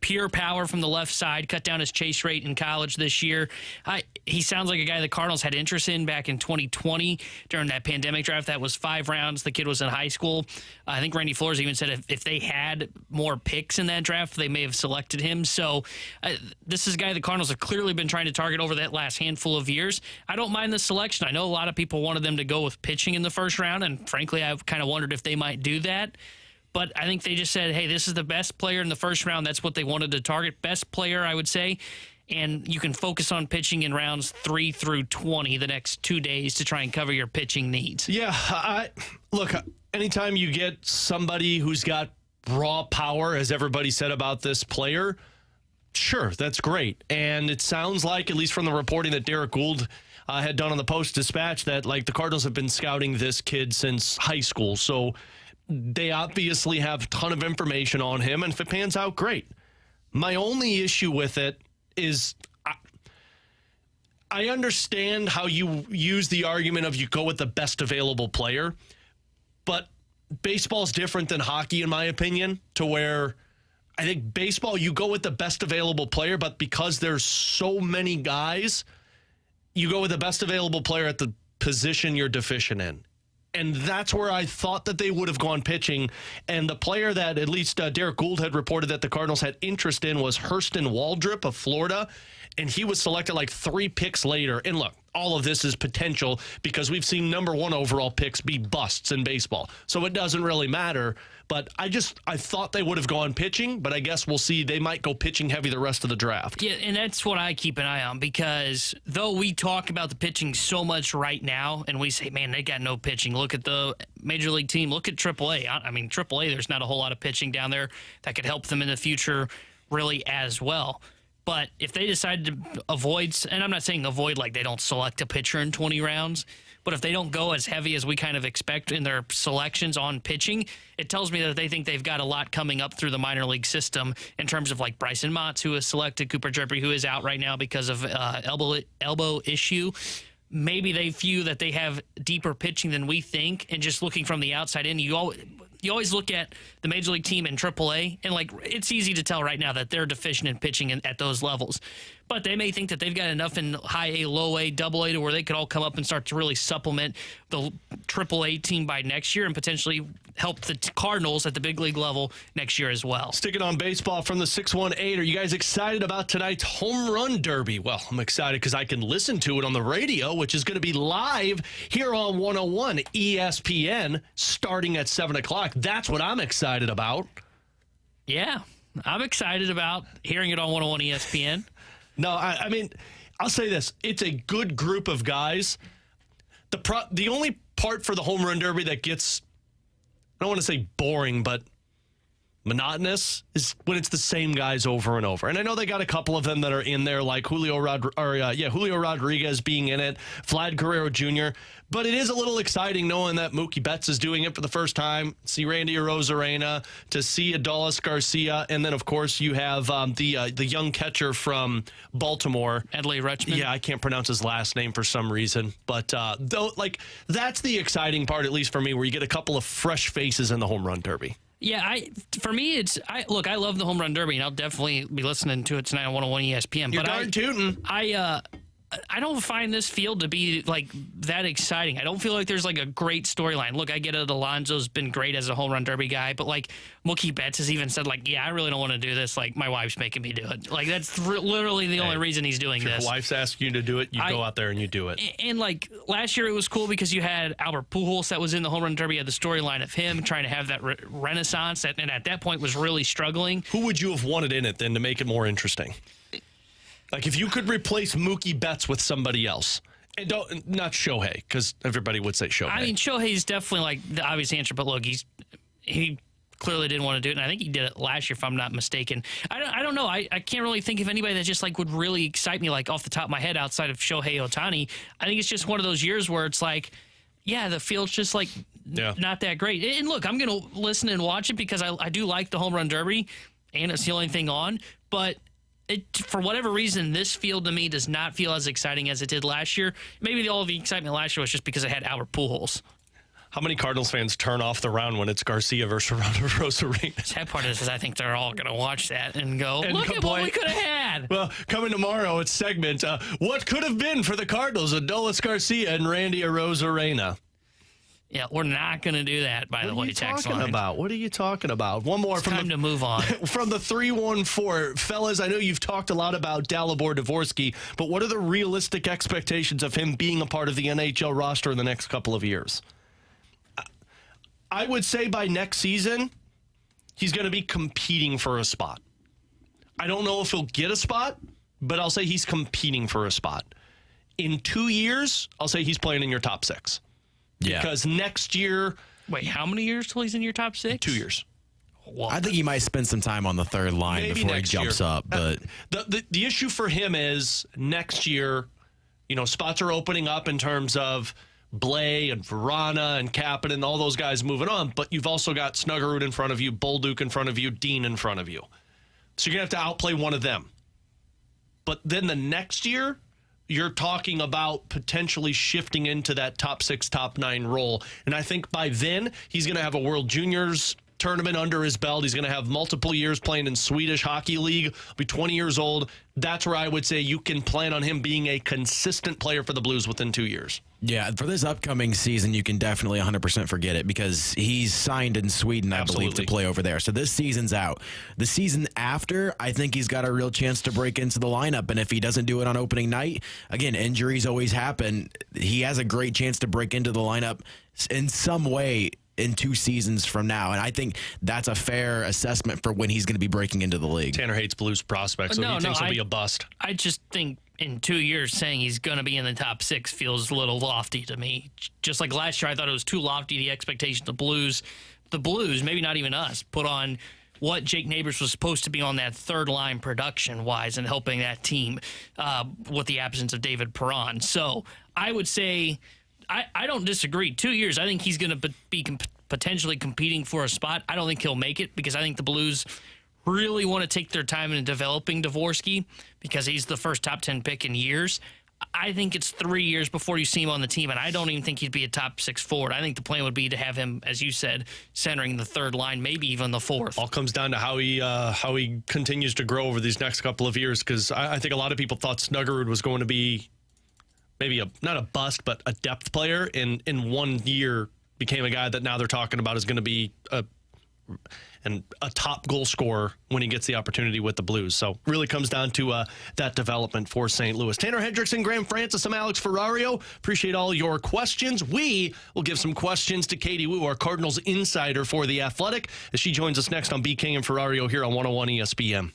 Pure power from the left side, cut down his chase rate in college this year. He sounds like a guy the Cardinals had interest in back in 2020 during that pandemic draft. That was 5 rounds. The kid was in high school. I think Randy Flores even said if they had more picks in that draft, they may have selected him. So this is a guy the Cardinals have clearly been trying to target over that last handful of years. I don't mind the selection. I know a lot of people wanted them to go with pitching in the first round, and frankly, I've kind of wondered if they might do that. But I think they just said, hey, this is the best player in the first round. That's what they wanted to target. Best player, I would say. And you can focus on pitching in rounds 3 through 20 the next 2 days to try and cover your pitching needs. Yeah, look, anytime you get somebody who's got raw power, as everybody said about this player, sure, that's great. And it sounds like, at least from the reporting that Derek Gould had done on the Post-Dispatch, that like the Cardinals have been scouting this kid since high school. So they obviously have a ton of information on him, and if it pans out, great. My only issue with it is I understand how you use the argument of you go with the best available player, but baseball's different than hockey, in my opinion, to where I think baseball, you go with the best available player, but because there's so many guys, you go with the best available player at the position you're deficient in. And that's where I thought that they would have gone pitching. And the player that at least Derek Gould had reported that the Cardinals had interest in was Hurston Waldrop of Florida. And he was selected like 3 picks later. And look, all of this is potential because we've seen number 1 overall picks be busts in baseball. So it doesn't really matter. But I thought they would have gone pitching, but I guess we'll see. They might go pitching heavy the rest of the draft. Yeah, and that's what I keep an eye on, because though we talk about the pitching so much right now, and we say, man, they got no pitching. Look at the Major League team. Look at AAA. I mean, AAA, there's not a whole lot of pitching down there that could help them in the future really as well. But if they decide to avoid, and I'm not saying avoid like they don't select a pitcher in 20 rounds, but if they don't go as heavy as we kind of expect in their selections on pitching, it tells me that they think they've got a lot coming up through the minor league system in terms of like Bryson Matz, who is selected, Cooper Jeffrey, who is out right now because of elbow issue. Maybe they view that they have deeper pitching than we think, and just looking from the outside in, you always look at the Major League team in AAA, and like it's easy to tell right now that they're deficient in pitching at those levels. But they may think that they've got enough in high A, low A, double A to where they could all come up and start to really supplement the AAA team by next year and potentially help the Cardinals at the big league level next year as well. Sticking on baseball from the 618, are you guys excited about tonight's home run derby? Well, I'm excited because I can listen to it on the radio, which is going to be live here on 101 ESPN starting at 7 o'clock. That's what I'm excited about. Yeah, I'm excited about hearing it on 101 ESPN. No, I mean, I'll say this. It's a good group of guys. The only part for the home run derby that gets, I don't want to say boring, but monotonous is when it's the same guys over and over. And I know they got a couple of them that are in there, like Julio Rodriguez being in it, Vlad Guerrero Jr., but it is a little exciting knowing that Mookie Betts is doing it for the first time, see Randy Arozarena, to see Adolis Garcia, and then, of course, you have the young catcher from Baltimore. Adley Rutschman. Yeah, I can't pronounce his last name for some reason. But that's the exciting part, at least for me, where you get a couple of fresh faces in the home run derby. Yeah, for me, I love the home run derby, and I'll definitely be listening to it tonight on 101 ESPN. You're darn tootin'. I don't find this field to be like that exciting. I don't feel like there's like a great storyline. Look, I get it. Alonso's been great as a home run derby guy, but like Mookie Betts has even said like, yeah, I really don't want to do this. Like my wife's making me do it. Like that's literally the only reason he's doing this. If your wife's asking you to do it, you go out there and you do it. And like last year it was cool because you had Albert Pujols that was in the home run derby, had the storyline of him trying to have that renaissance, and at that point was really struggling. Who would you have wanted in it then to make it more interesting? Like if you could replace Mookie Betts with somebody else, and not Shohei, because everybody would say Shohei. I mean, Shohei's definitely like the obvious answer, but look, he clearly didn't want to do it, and I think he did it last year, if I'm not mistaken. I don't know. I can't really think of anybody that just like would really excite me, like off the top of my head, outside of Shohei Ohtani. I think it's just one of those years where it's like, yeah, the field's just like not that great. And look, I'm going to listen and watch it because I do like the home run derby, and it's the only thing on. But for whatever reason, this field to me does not feel as exciting as it did last year. Maybe all the excitement last year was just because it had Albert Pujols. How many Cardinals fans turn off the round when it's Garcia versus Rosarina? The sad part is I think they're all going to watch that and go, look at what we could have had. Well, coming tomorrow, it's segment, what could have been for the Cardinals, Adolis Garcia and Randy Rosarina. Yeah, we're not going to do that, by the way, text line. What are you talking about? One more. It's time to move on. From the 314. Fellas, I know you've talked a lot about Dalibor Dvorsky, but what are the realistic expectations of him being a part of the NHL roster in the next couple of years? I would say by next season, he's going to be competing for a spot. I don't know if he'll get a spot, but I'll say he's competing for a spot. In 2 years, I'll say he's playing in your top 6. Yeah. Because next year... Wait, how many years till he's in your top 6? 2 years. Well, I think he might spend some time on the third line before he jumps up. But the issue for him is next year, spots are opening up in terms of Blais and Verana and Kapanen and all those guys moving on, but you've also got Snuggerud in front of you, Bolduc in front of you, Dean in front of you. So you're going to have to outplay one of them. But then the next year, you're talking about potentially shifting into that top 6, top 9 role. And I think by then, he's going to have a World Juniors tournament under his belt. He's going to have multiple years playing in Swedish Hockey League, be 20 years old. That's where I would say you can plan on him being a consistent player for the Blues within 2 years. Yeah, for this upcoming season, you can definitely 100% forget it because he's signed in Sweden, I believe, to play over there. So this season's out. The season after, I think he's got a real chance to break into the lineup. And if he doesn't do it on opening night, again, injuries always happen. He has a great chance to break into the lineup in some way in 2 seasons from now. And I think that's a fair assessment for when he's going to be breaking into the league. Tanner hates Blues prospects, so he thinks he'll be a bust. I just think in 2 years saying he's going to be in the top 6 feels a little lofty to me. Just like last year, I thought it was too lofty, the expectation the Blues, maybe not even us, put on what Jake Neighbors was supposed to be on that third line production-wise and helping that team with the absence of David Perron. So I would say I don't disagree. 2 years, I think he's going to be potentially competing for a spot. I don't think he'll make it because I think the Blues really want to take their time in developing Dvorsky because he's the first top 10 pick in years. I think it's 3 years before you see him on the team, and I don't even think he'd be a top 6 forward. I think the plan would be to have him, as you said, centering the third line, maybe even the fourth. All comes down to how he continues to grow over these next couple of years because I think a lot of people thought Snuggerud was going to be maybe not a bust, but a depth player. In 1 year, became a guy that now they're talking about is going to be a top goal scorer when he gets the opportunity with the Blues. So really comes down to that development for St. Louis. Tanner Hendrickson, Graham Francis, I'm Alex Ferrario. Appreciate all your questions. We will give some questions to Katie Wu, our Cardinals insider for The Athletic, as she joins us next on BK and Ferrario here on 101 ESPN.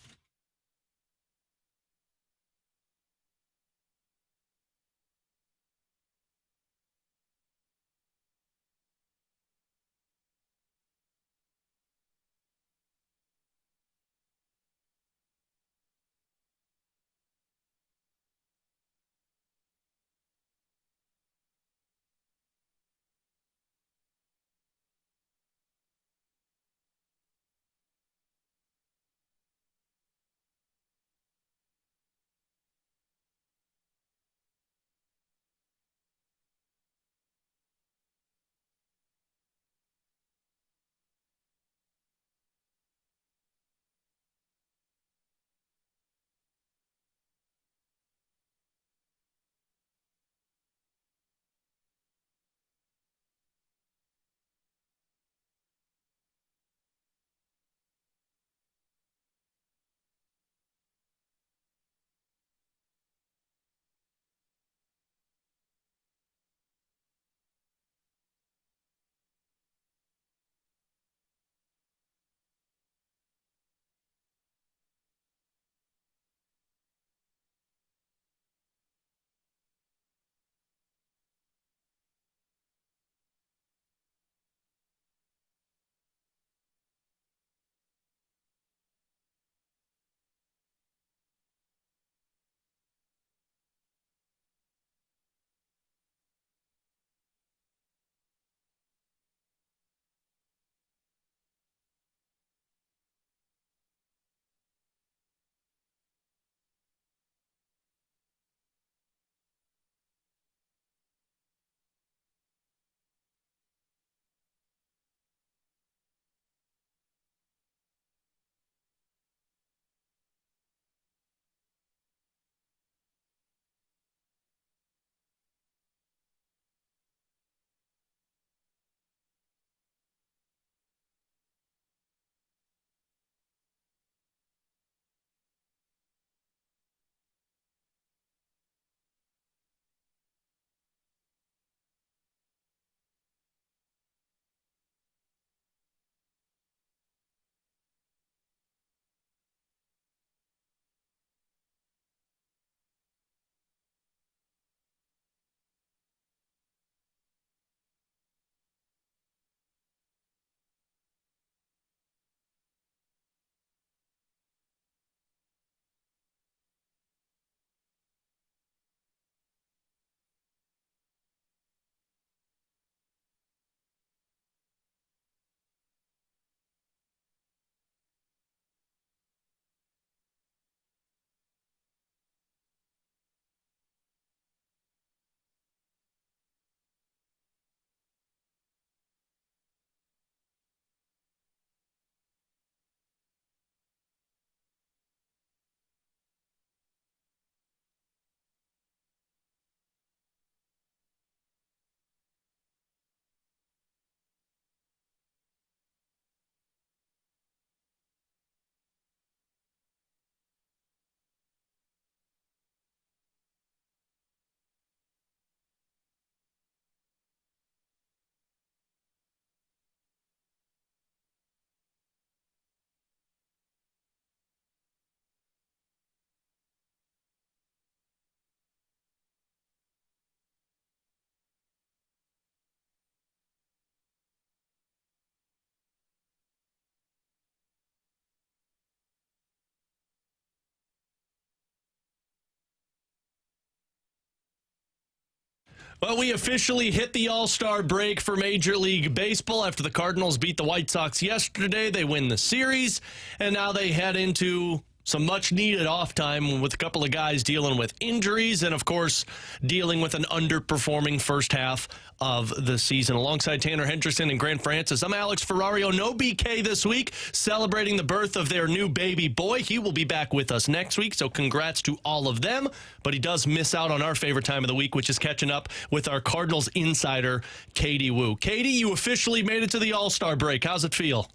Well, we officially hit the All-Star break for Major League Baseball after the Cardinals beat the White Sox yesterday. They win the series, and now they head into some much-needed off time with a couple of guys dealing with injuries and, of course, dealing with an underperforming first half of the season. Alongside Tanner Hendrickson and Grant Francis, I'm Alex Ferrario. No BK this week, celebrating the birth of their new baby boy. He will be back with us next week, so congrats to all of them. But he does miss out on our favorite time of the week, which is catching up with our Cardinals insider, Katie Woo. Katie, you officially made it to the All-Star break. How's it feel?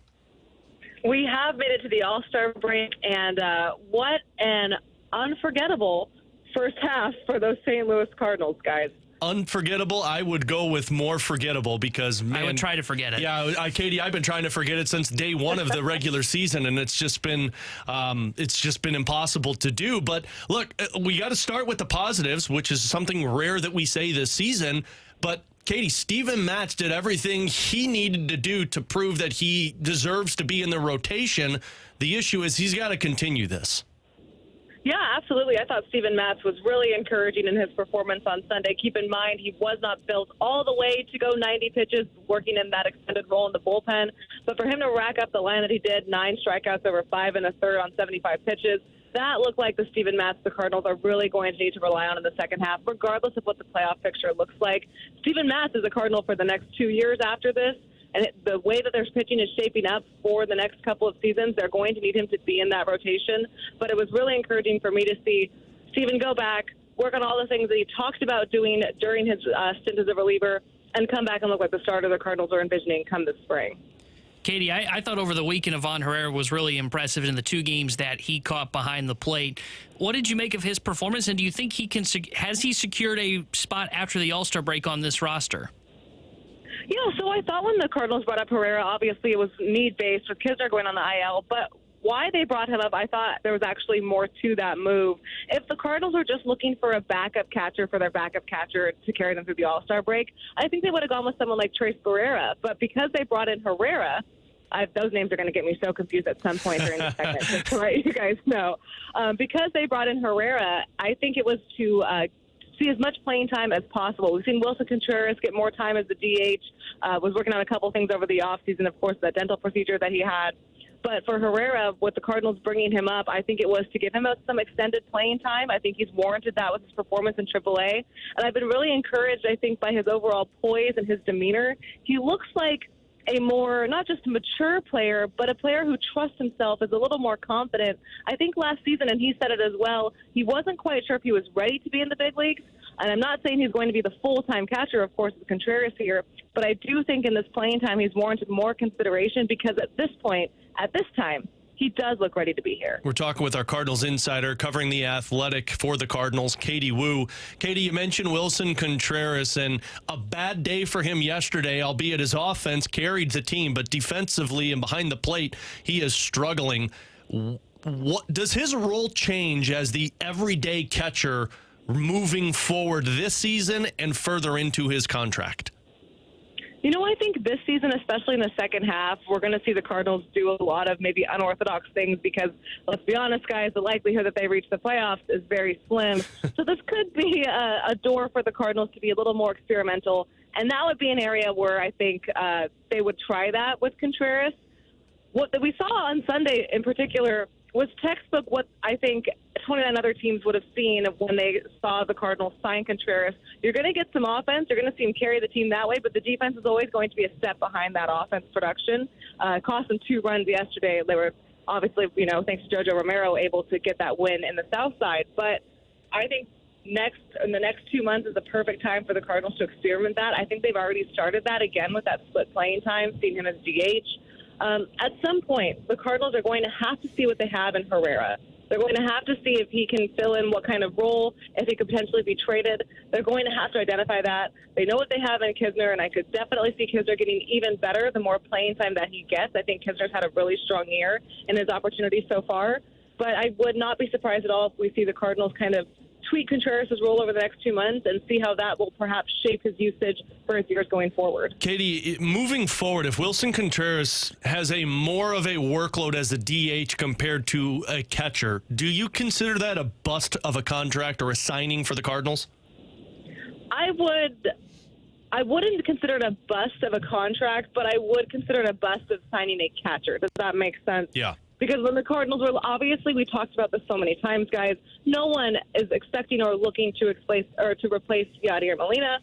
We have made it to the All-Star break, and what an unforgettable first half for those St. Louis Cardinals, guys. Unforgettable. I would go with more forgettable because, man, I would try to forget it. Yeah, Katie, I've been trying to forget it since day one of the regular season, and it's just been impossible to do. But look, we got to start with the positives, which is something rare that we say this season. But Katie, Steven Matz did everything he needed to do to prove that he deserves to be in the rotation. The issue is he's got to continue this. Yeah, absolutely. I thought Steven Matz was really encouraging in his performance on Sunday. Keep in mind, he was not built all the way to go 90 pitches, working in that extended role in the bullpen. But for him to rack up the line that he did, 9 strikeouts over 5 1/3 on 75 pitches, that looked like the Steven Matz the Cardinals are really going to need to rely on in the second half, regardless of what the playoff picture looks like. Steven Matz is a Cardinal for the next 2 years after this, and the way that their pitching is shaping up for the next couple of seasons, they're going to need him to be in that rotation. But it was really encouraging for me to see Steven go back, work on all the things that he talked about doing during his stint as a reliever, and come back and look like the starter the Cardinals are envisioning come this spring. Katie, I thought over the weekend Ivan Herrera was really impressive in the 2 games that he caught behind the plate. What did you make of his performance, and do you think has he secured a spot after the All-Star break on this roster? Yeah, so I thought when the Cardinals brought up Herrera, obviously it was need-based with Kisner going on the IL, but why they brought him up, I thought there was actually more to that move. If the Cardinals were just looking for a backup catcher for their backup catcher to carry them through the All-Star break, I think they would have gone with someone like Trace Barrera. But because they brought in Herrera, those names are going to get me so confused at some point during the segment, just to let you guys know. Because they brought in Herrera, I think it was to see as much playing time as possible. We've seen Wilson Contreras get more time as the DH, was working on a couple things over the offseason, of course, the dental procedure that he had. But for Herrera, with the Cardinals bringing him up, I think it was to give him some extended playing time. I think he's warranted that with his performance in AAA. And I've been really encouraged, I think, by his overall poise and his demeanor. He looks like a more, not just mature player, but a player who trusts himself, is a little more confident. I think last season, and he said it as well, he wasn't quite sure if he was ready to be in the big leagues. And I'm not saying he's going to be the full-time catcher, of course, with Contreras here, but I do think in this playing time he's warranted more consideration because at this point, at this time, he does look ready to be here. We're talking with our Cardinals insider covering the Athletic for the Cardinals, Katie Woo. Katie, you mentioned Wilson Contreras, and a bad day for him yesterday, albeit his offense carried the team, but defensively and behind the plate, he is struggling. What does his role change as the everyday catcher moving forward this season and further into his contract? You know, I think this season, especially in the second half, we're going to see the Cardinals do a lot of maybe unorthodox things because, let's be honest, guys, the likelihood that they reach the playoffs is very slim. So this could be a door for the Cardinals to be a little more experimental, and that would be an area where I think they would try that with Contreras. What we saw on Sunday in particular was textbook what I think 29 other teams would have seen when they saw the Cardinals sign Contreras. You're going to get some offense. You're going to see him carry the team that way, but the defense is always going to be a step behind that offense production. Cost them 2 runs yesterday. They were obviously, thanks to Jojo Romero, able to get that win in the South Side. But I think in the next 2 months is the perfect time for the Cardinals to experiment that. I think they've already started that again with that split playing time, seeing him as DH. At some point, the Cardinals are going to have to see what they have in Herrera. They're going to have to see if he can fill in what kind of role, if he could potentially be traded. They're going to have to identify that. They know what they have in Kisner, and I could definitely see Kisner getting even better the more playing time that he gets. I think Kisner's had a really strong year in his opportunities so far. But I would not be surprised at all if we see the Cardinals kind of tweak Contreras' role over the next 2 months and see how that will perhaps shape his usage for his years going forward. Katie, moving forward, if Wilson Contreras has a more of a workload as a DH compared to a catcher, do you consider that a bust of a contract or a signing for the Cardinals? I wouldn't consider it a bust of a contract, but I would consider it a bust of signing a catcher. Does that make sense? Yeah. Because when the Cardinals were, obviously we talked about this so many times, guys, no one is expecting or looking to replace Yadier Molina.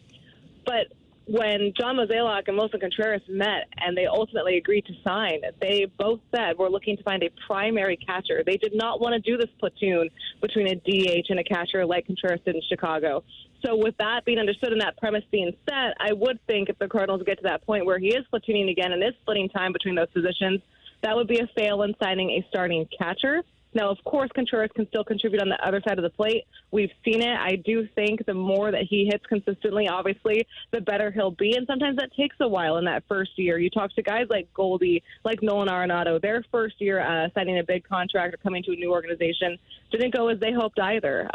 But when John Mozeliak and Wilson Contreras met and they ultimately agreed to sign, they both said we're looking to find a primary catcher. They did not want to do this platoon between a DH and a catcher like Contreras did in Chicago. So with that being understood and that premise being set, I would think if the Cardinals get to that point where he is platooning again and is splitting time between those positions, that would be a fail in signing a starting catcher. Now, of course, Contreras can still contribute on the other side of the plate. We've seen it. I do think the more that he hits consistently, obviously, the better he'll be. And sometimes that takes a while in that first year. You talk to guys like Goldie, like Nolan Arenado. Their first year signing a big contract or coming to a new organization didn't go as they hoped either.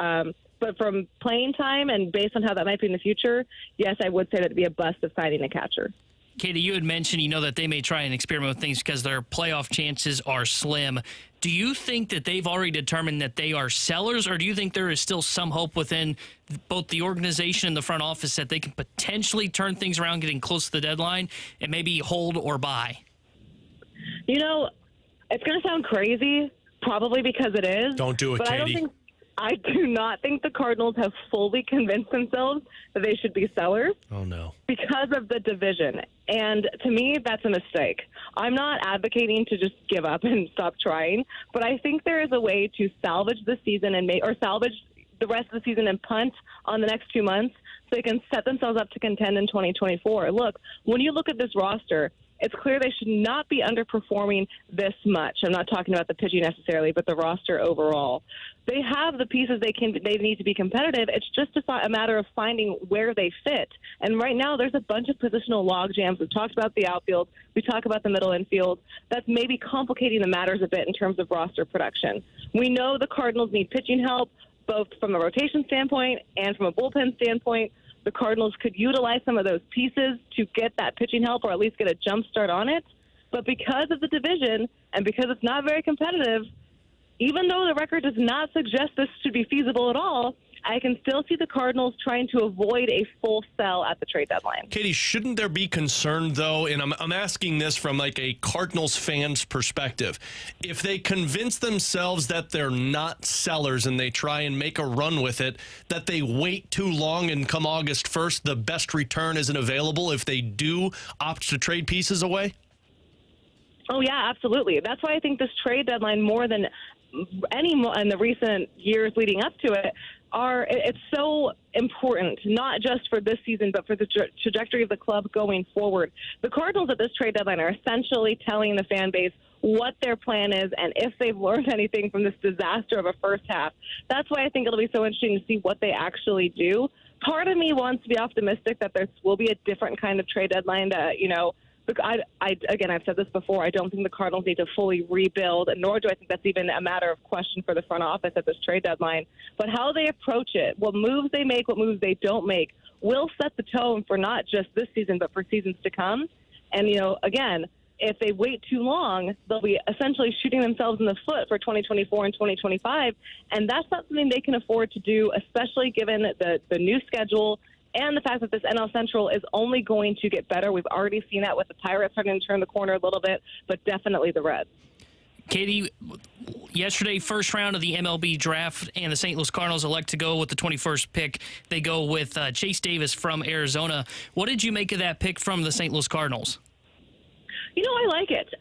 But from playing time and based on how that might be in the future, yes, I would say that it'd be a bust of signing a catcher. Katie, you had mentioned, that they may try and experiment with things because their playoff chances are slim. Do you think that they've already determined that they are sellers, or do you think there is still some hope within both the organization and the front office that they can potentially turn things around getting close to the deadline and maybe hold or buy? It's going to sound crazy, probably because it is. Don't do it, but Katie. I do not think the Cardinals have fully convinced themselves that they should be sellers. Oh, no. Because of the division. And to me, that's a mistake. I'm not advocating to just give up and stop trying, but I think there is a way to salvage the season or salvage the rest of the season and punt on the next 2 months so they can set themselves up to contend in 2024. Look, when you look at this roster, it's clear they should not be underperforming this much. I'm not talking about the pitching necessarily, but the roster overall. They have the pieces they need to be competitive. It's just a matter of finding where they fit. And right now, there's a bunch of positional log jams. We've talked about the outfield. We talk about the middle infield. That's maybe complicating the matters a bit in terms of roster production. We know the Cardinals need pitching help, both from a rotation standpoint and from a bullpen standpoint. The Cardinals could utilize some of those pieces to get that pitching help or at least get a jump start on it. But because of the division and because it's not very competitive, even though the record does not suggest this should be feasible at all, I can still see the Cardinals trying to avoid a full sell at the trade deadline. Katie, shouldn't there be concern, though, and I'm asking this from like a Cardinals fan's perspective, if they convince themselves that they're not sellers and they try and make a run with it, that they wait too long and come August 1st, the best return isn't available if they do opt to trade pieces away? Oh, yeah, absolutely. That's why I think this trade deadline, more than any in the recent years leading up to it, it's so important, not just for this season, but for the trajectory of the club going forward. The Cardinals at this trade deadline are essentially telling the fan base what their plan is and if they've learned anything from this disaster of a first half. That's why I think it'll be so interesting to see what they actually do. Part of me wants to be optimistic that there will be a different kind of trade deadline that, again, I've said this before, I don't think the Cardinals need to fully rebuild, nor do I think that's even a matter of question for the front office at this trade deadline. But how they approach it, what moves they make, what moves they don't make, will set the tone for not just this season, but for seasons to come. And, again, if they wait too long, they'll be essentially shooting themselves in the foot for 2024 and 2025. And that's not something they can afford to do, especially given the new schedule and the fact that this NL Central is only going to get better. We've already seen that with the Pirates starting to turn the corner a little bit, but definitely the Reds. Katie, yesterday, first round of the MLB draft, and the St. Louis Cardinals elect to go with the 21st pick. They go with Chase Davis from Arizona. What did you make of that pick from the St. Louis Cardinals? I like it.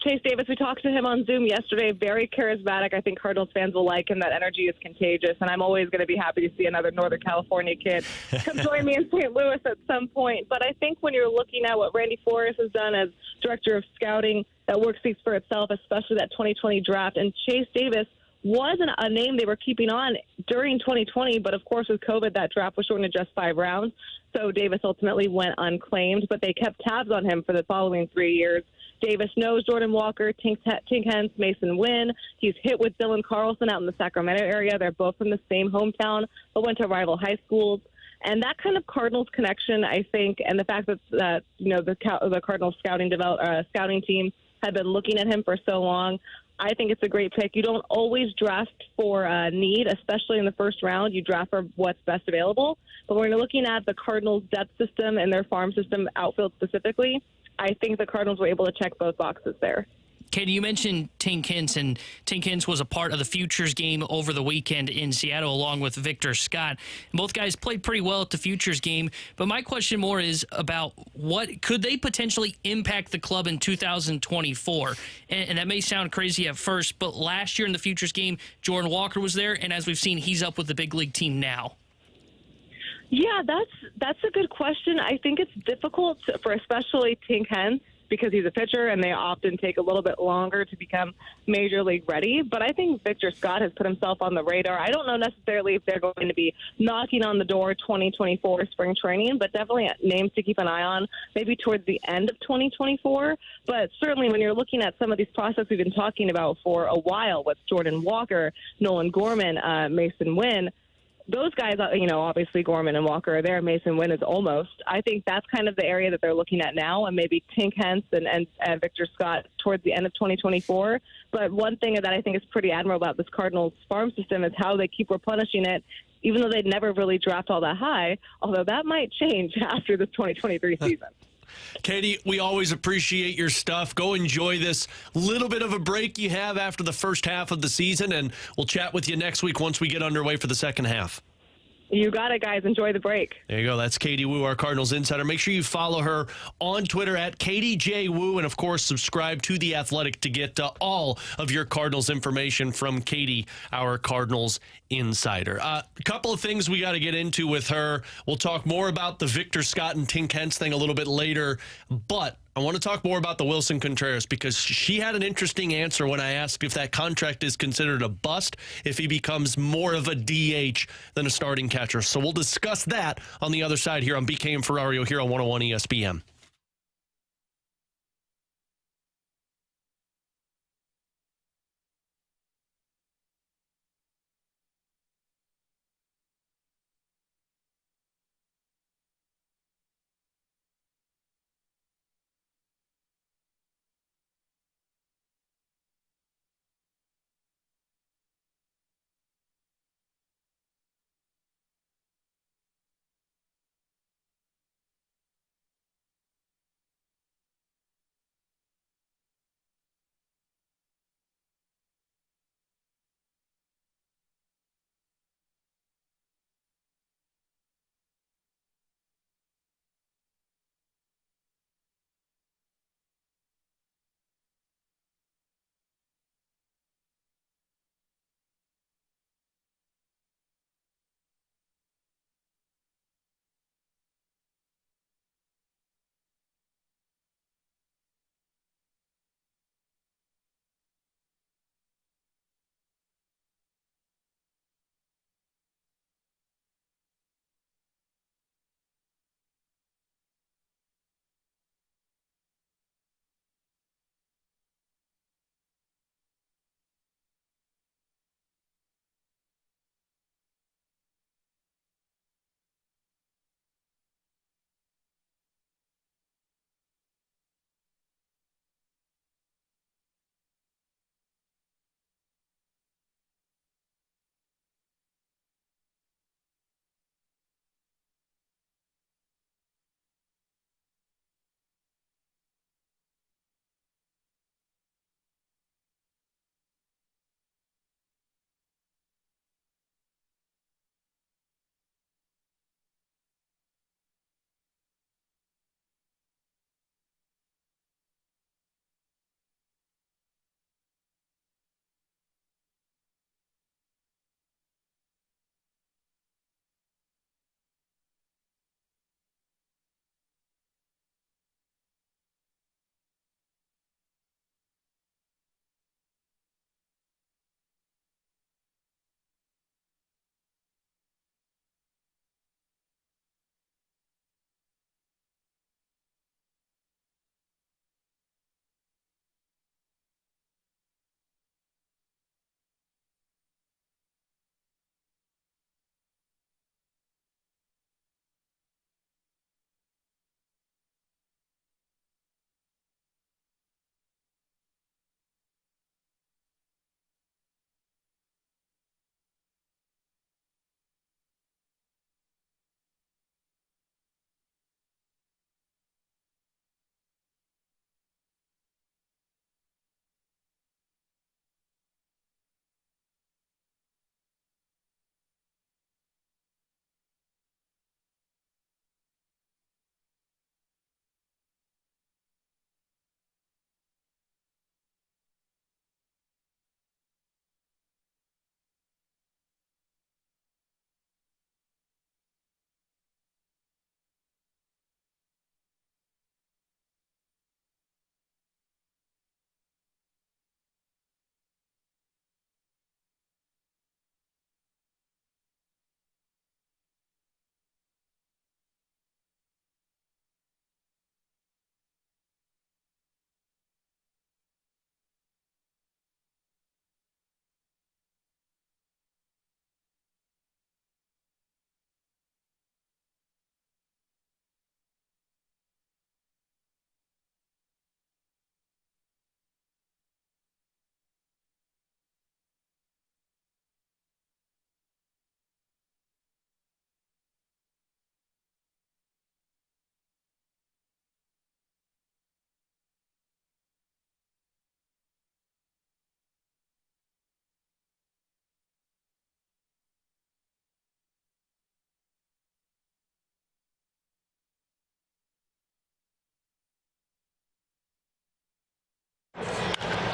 Chase Davis, we talked to him on Zoom yesterday, very charismatic. I think Cardinals fans will like him. That energy is contagious, and I'm always going to be happy to see another Northern California kid come join me in St. Louis at some point. But I think when you're looking at what Randy Flores has done as director of scouting, that work speaks for itself, especially that 2020 draft. And Chase Davis was a name they were keeping on during 2020, but of course with COVID, that draft was shortened to just 5 rounds. So Davis ultimately went unclaimed, but they kept tabs on him for the following 3 years. Davis knows Jordan Walker, Tink Hens, Mason Wynn. He's hit with Dylan Carlson out in the Sacramento area. They're both from the same hometown, but went to rival high schools. And that kind of Cardinals connection, I think, and the fact that the Cardinals scouting team had been looking at him for so long, I think it's a great pick. You don't always draft for need, especially in the first round. You draft for what's best available. But when you're looking at the Cardinals' depth system and their farm system outfield specifically, I think the Cardinals were able to check both boxes there. Katie, you mentioned Tink, and Tink was a part of the Futures game over the weekend in Seattle along with Victor Scott. Both guys played pretty well at the Futures game, but my question more is about what could they potentially impact the club in 2024? And that may sound crazy at first, but last year in the Futures game, Jordan Walker was there, and as we've seen, he's up with the big league team now. Yeah, that's a good question. I think it's difficult for especially Tink Hens, because he's a pitcher and they often take a little bit longer to become major league ready. But I think Victor Scott has put himself on the radar. I don't know necessarily if they're going to be knocking on the door 2024 spring training, but definitely names to keep an eye on maybe towards the end of 2024. But certainly when you're looking at some of these prospects we've been talking about for a while with Jordan Walker, Nolan Gorman, Mason Wynn, those guys, obviously Gorman and Walker are there. Mason Wynn is almost. I think that's kind of the area that they're looking at now, and maybe Tink Hens and Victor Scott towards the end of 2024. But one thing that I think is pretty admirable about this Cardinals farm system is how they keep replenishing it, even though they'd never really draft all that high, although that might change after this 2023 season. Katie, we always appreciate your stuff. Go enjoy this little bit of a break you have after the first half of the season, and we'll chat with you next week once we get underway for the second half. You got it, guys. Enjoy the break. There you go. That's Katie Woo, our Cardinals insider. Make sure you follow her on Twitter at KatieJWoo, and, of course, subscribe to The Athletic to get all of your Cardinals information from Katie, our Cardinals insider. A couple of things we got to get into with her. We'll talk more about the Victor Scott and Tink Hens thing a little bit later, but I want to talk more about the Wilson Contreras because she had an interesting answer when I asked if that contract is considered a bust if he becomes more of a DH than a starting catcher. So we'll discuss that on the other side here on BK and Ferrario here on 101 ESPN.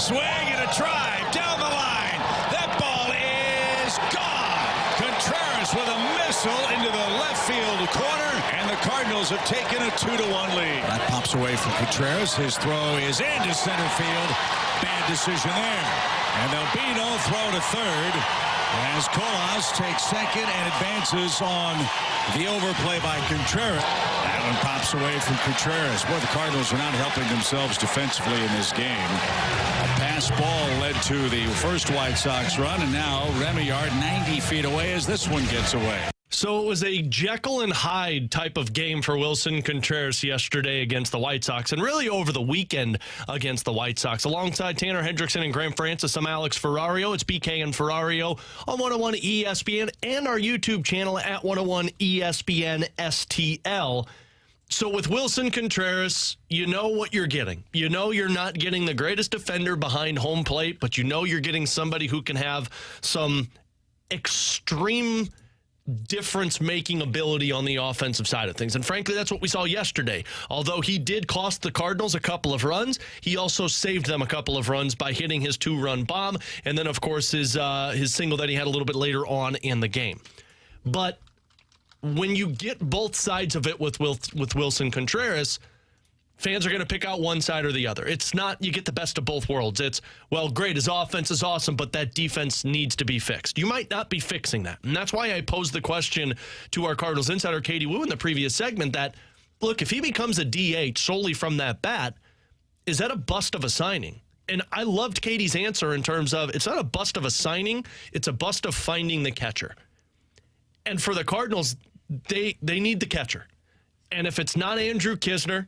swing and a drive down the line. That ball is gone. Contreras with a missile into the left field corner, and the Cardinals have taken a 2-1 lead. That pops away from Contreras. His throw is into center field. Bad decision there. And there'll be no throw to third as Colas takes second and advances on the overplay by Contreras. That one pops away from Contreras. Boy, the Cardinals are not helping themselves defensively in this game. A pass ball led to the first White Sox run, and now Remillard 90 feet away as this one gets away. So it was a Jekyll and Hyde type of game for Wilson Contreras yesterday against the White Sox, and really over the weekend against the White Sox. Alongside Tanner Hendrickson and Graham Francis, I'm Alex Ferrario. It's BK and Ferrario on 101 ESPN and our YouTube channel at 101 ESPN STL. So with Wilson Contreras, you know what you're getting. You know you're not getting the greatest defender behind home plate, but you know you're getting somebody who can have some extreme difference-making ability on the offensive side of things. And frankly, that's what we saw yesterday. Although he did cost the Cardinals a couple of runs, he also saved them a couple of runs by hitting his 2-run bomb, and then, of course, his single that he had a little bit later on in the game. But when you get both sides of it with Wilson Contreras, fans are going to pick out one side or the other. It's not you get the best of both worlds. It's, well, great, his offense is awesome, but that defense needs to be fixed. You might not be fixing that. And that's why I posed the question to our Cardinals insider, Katie Wu, in the previous segment that, look, if he becomes a DH solely from that bat, is that a bust of a signing? And I loved Katie's answer in terms of it's not a bust of a signing, it's a bust of finding the catcher. And for the Cardinals, they need the catcher. And if it's not Andrew Kisner,